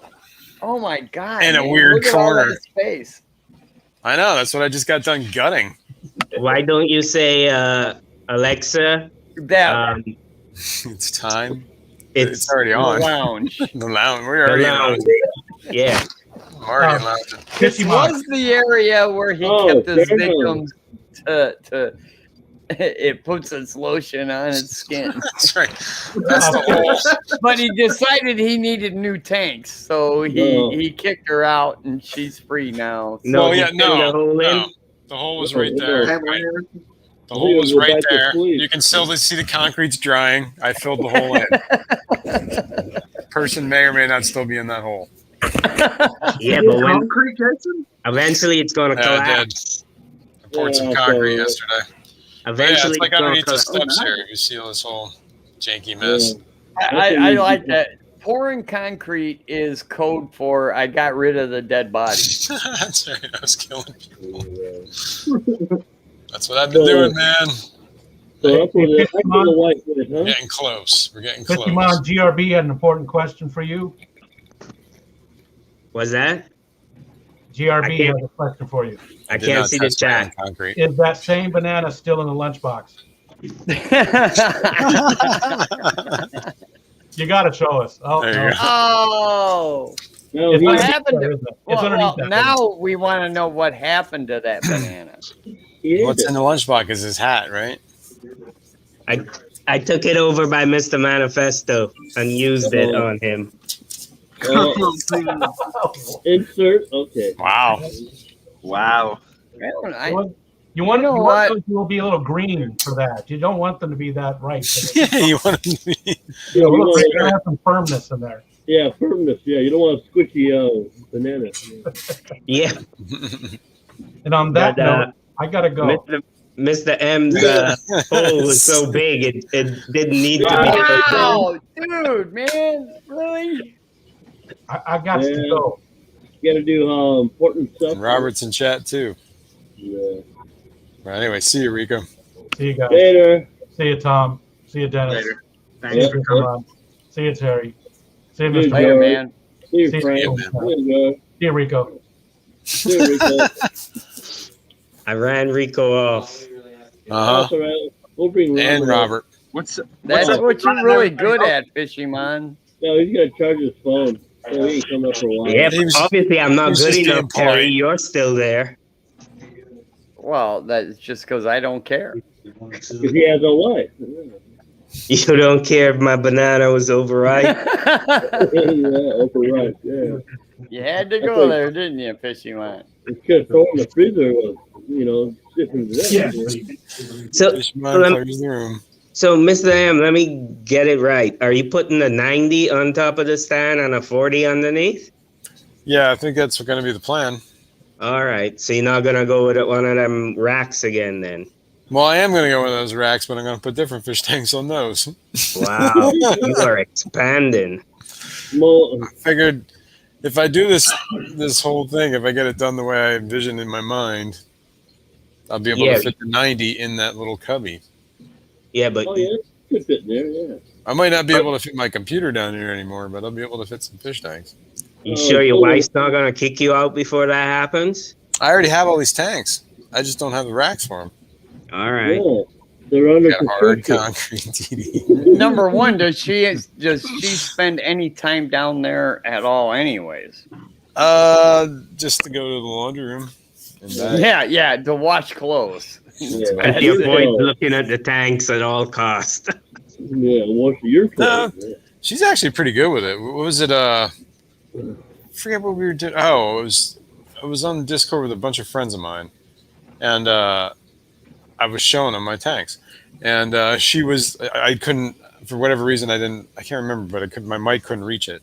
S4: Oh my god!
S2: In a
S4: man.
S2: weird
S4: Look at all
S2: corner.
S4: that space.
S2: I know. That's what I just got done gutting.
S9: Why don't you say, Alexa,
S4: That
S2: It's time.
S9: it's
S2: already
S4: the
S2: on.
S4: lounge.
S2: The lounge. We're
S9: the
S2: already in
S9: lounge.
S2: lounge.
S9: Yeah.
S2: I'm already in lounge.
S4: This
S7: Fishy Man.
S4: was the area where he kept his victims to it puts its lotion on its skin.
S2: That's right. That's the hole.
S4: But he decided he needed new tanks, so he kicked her out, and she's free now.
S9: No,
S2: Well,
S9: he
S2: yeah,
S9: filled
S2: no,
S9: the hole in.
S2: no. The hole was right there.
S8: Hey,
S2: Right.
S8: man.
S2: The hole was right there. You can still see the concrete's drying. I filled the hole in. Person may or may not still be in that hole.
S9: Yeah, but when
S8: Concrete, Jason?
S9: eventually it's gonna
S2: Yeah, I did.
S9: collapse.
S2: I poured some concrete yesterday. Yeah,
S9: Eventually
S2: it's like
S9: gonna
S2: underneath the
S9: collapse.
S2: steps here. You see this whole janky mess.
S4: I like that. Pouring concrete is code for I got rid of the dead body.
S2: That's right. I was killing people. That's what I've been doing, man. We're getting close. We're getting
S7: Fishy
S2: close.
S7: Man, GRB had an important question for you.
S9: Was that?
S7: GRB has a question for you.
S2: I
S9: I
S2: did
S9: can't
S2: not
S9: see the
S2: test my own
S9: chat.
S2: concrete.
S7: Is that same banana still in the lunchbox? You got to show us. Oh,
S2: There you
S7: no.
S2: go.
S4: Oh,
S6: No,
S7: It's
S6: he,
S4: what
S7: underneath
S4: happened?
S7: there,
S4: To,
S7: isn't it? It's
S4: well,
S7: underneath that.
S4: now we want to know what happened to that banana.
S6: he ate
S2: What's
S6: it.
S2: in the lunchbox is his hat, right?
S9: I took it over by Mr. Manifesto and used it
S6: Oh.
S9: on him.
S6: Insert. Okay.
S2: Wow.
S1: Wow.
S4: I don't, I,
S7: You want
S4: know
S7: you
S4: what?
S7: want them to be a little green for that. You don't want them to be that ripe.
S2: Yeah, you want to be.
S7: You
S6: Yeah,
S7: know,
S6: you want
S7: they gotta have some firmness in there.
S6: Yeah, firmness. Yeah, you don't want a squishy banana.
S9: Yeah,
S7: And on that
S9: but
S7: note, I gotta go.
S9: Mr. M's hole was so big it didn't need to be.
S4: Wow, dude, man, really?
S7: I got to
S6: Yeah.
S7: go.
S6: You got to do important stuff.
S2: And Robert's in chat too.
S6: Yeah.
S2: Well, anyway, see you, Rico.
S7: See you guys.
S6: Later.
S7: See you, Tom. See you, Dennis.
S1: Later.
S7: See
S1: Thanks
S7: you,
S1: for coming.
S7: Ron. See you, Terry. See you,
S6: See you,
S7: Mr.
S4: Later,
S6: George.
S4: man.
S6: See you,
S7: See you,
S6: Frank.
S7: man.
S6: See you,
S7: See you, Rico.
S6: See you, Rico.
S9: I ran Rico off.
S6: That's all right. We'll bring Robert.
S2: And
S6: up.
S2: Robert.
S1: What's
S4: That's
S1: up?
S4: what you're really good at, Fishing Man.
S6: No, he's got to charge his phone. So he ain't come up for a while.
S9: Yeah,
S2: He was-
S9: obviously I'm
S2: he
S9: not
S2: was
S9: good
S2: just being
S9: enough, Terry.
S2: polite.
S9: You're still there.
S4: Well, that's just because I don't care.
S6: Because he has no life.
S9: You don't care if my banana was overripe.
S6: Yeah, overripe. Yeah.
S4: You had to go there, didn't you, Fishing Man?
S6: It's just throw in the freezer was, different than that.
S9: So,
S2: Fish man clears the room.
S9: so Mr. M, let me get it right. Are you putting a 90 on top of the stand and a 40 underneath?
S2: Yeah, I think that's going to be the plan.
S9: All right. So you're not gonna go with one of them racks again then?
S2: Well, I am going to go with those racks, but I'm going to put different fish tanks on those.
S9: Wow, you are expanding.
S6: Well,
S2: I figured if I do this whole thing, if I get it done the way I envision in my mind, I'll be able to fit the 90 in that little cubby.
S9: Yeah, but
S6: oh, yeah. Could fit in there, yeah.
S2: I might not be able to fit my computer down here anymore, but I'll be able to fit some fish tanks.
S9: you sure your wife's not gonna kick you out before that happens?
S2: I already have all these tanks. I just don't have the racks for them.
S9: All right.
S6: Yeah. They're under
S2: Got hard
S6: construction.
S2: concrete TD.
S4: Number one, does she spend any time down there at all, anyways?
S2: Just to go to the laundry room. And back.
S4: Yeah, to wash clothes.
S6: Yeah.
S9: And he avoids looking at the tanks at all costs.
S6: Yeah, wash your clothes.
S2: No. She's actually pretty good with it. What was it? I forget what we were doing. Oh, I was on Discord with a bunch of friends of mine, and I was showing them my tanks, and she was. I couldn't, for whatever reason, I can't remember, but my mic couldn't reach it.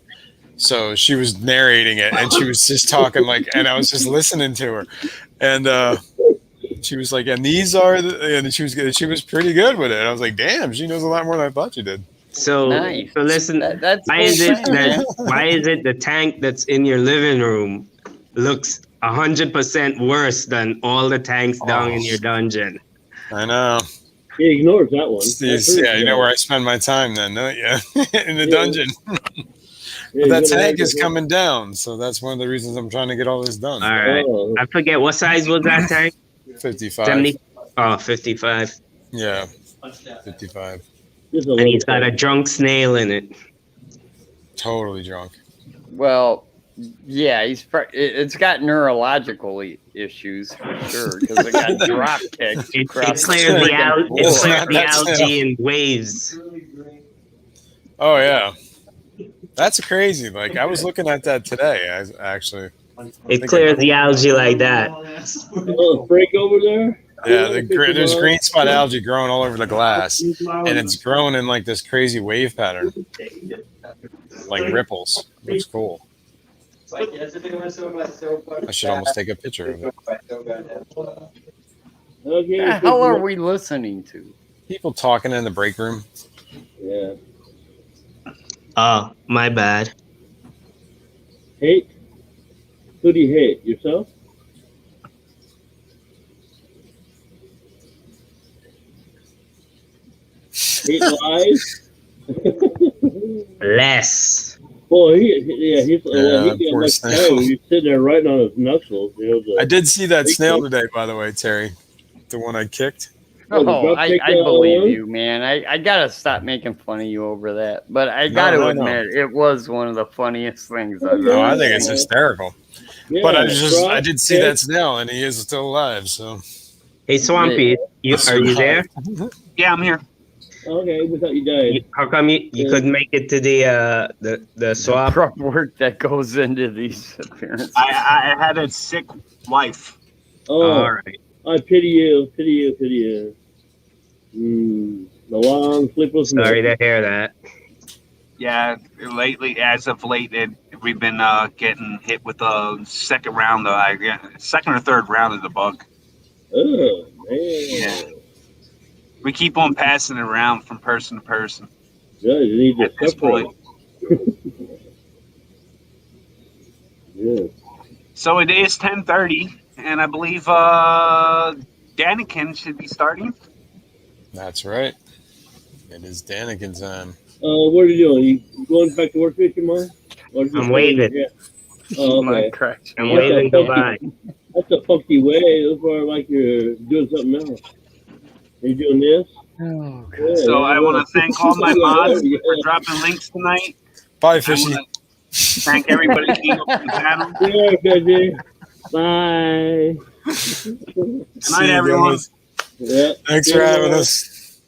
S2: So she was narrating it, and she was just talking and I was just listening to her, and she was like, and these are and she was pretty good with it. And I was like, damn, she knows a lot more than I thought she did.
S9: So,
S4: Nice.
S9: so listen,
S4: That's
S9: why is it
S4: cool, man.
S9: why is it the tank that's in your living room looks 100% worse than all the tanks down in your dungeon?
S2: I know.
S6: He ignores that one.
S2: Yeah, you know where I spend my time then, don't you? In the dungeon.
S6: Yeah,
S2: But that
S6: you gotta
S2: tank
S6: like
S2: is
S6: it.
S2: coming down, so that's one of the reasons I'm trying to get all this done.
S9: All right.
S6: Oh,
S9: I forget what size was that tank?
S2: 55.
S9: 70. Oh, 55.
S2: Yeah, 55.
S6: just a
S9: And
S6: little
S9: he's got a drunk snail in it.
S2: Totally drunk.
S4: Well, yeah, it's got neurological issues for sure because it got drop kicked.
S9: It
S4: across
S9: clears the,
S4: freaking floor.
S9: it clears the
S2: That's
S9: algae in waves.
S2: Oh yeah, that's crazy. Like I was looking at that today. Actually,
S9: It clears the algae like that.
S6: Oh, break over there?
S2: yeah, there's green spot algae growing all over the glass, and it's growing in like this crazy wave pattern, like ripples. Looks cool. I should almost take a picture of it.
S6: Okay.
S4: The hell are we listening to?
S2: People talking in the break room.
S6: Yeah.
S9: Oh, my bad.
S6: Hate? Who do you hate? Yourself? Hate lies?
S9: Less.
S10: Well, he's
S2: Yeah,
S10: got
S2: poor
S10: much
S2: snail.
S10: time. He's sitting there writing on his knuckles.
S2: I did see that snail today, by the way, Terry. The one I kicked.
S4: Oh, I believe you, man. I gotta stop making fun of you over that. But I gotta
S2: no.
S4: admit, it was one of the funniest things I've
S2: No, I
S4: ever
S2: think it's
S4: seen.
S2: hysterical.
S10: Yeah,
S2: But I did see that snail, and he is still alive. So,
S9: Hey, Swampy, are you there?
S1: Yeah, I'm here.
S10: Okay, we thought you died.
S9: How come you couldn't make it to the swap?
S4: Prep work that goes into these appearances.
S1: I had a sick wife.
S10: Oh,
S9: All right.
S10: I pity you. The long sleepless night.
S9: Sorry to hear that.
S1: Yeah, lately, as of late, we've been getting hit with a second round, second or third round of the bug.
S10: Oh, man.
S1: Yeah. We keep on passing it around from person to person.
S10: Yeah, you need to
S1: At this
S10: separate.
S1: point.
S10: Yeah.
S1: So it is 10:30, and I believe Daniken should be starting.
S2: that's right. It is Daniken time.
S10: What are you doing? You going back to work with your mom?
S9: I'm waving.
S10: Yeah. Oh, okay.
S9: I'm waving goodbye.
S10: That's a funky way. It looks like you're doing something else. Are you doing this?
S4: Oh,
S10: Yeah,
S1: So I want to thank all my mods
S10: Yeah.
S1: for dropping links tonight.
S2: Bye,
S1: I
S2: Fishy.
S1: want to thank everybody who came up to the panel.
S10: Yeah, busy. Bye.
S1: Good night, everyone.
S2: Guys.
S10: Yeah.
S2: Thanks for having us.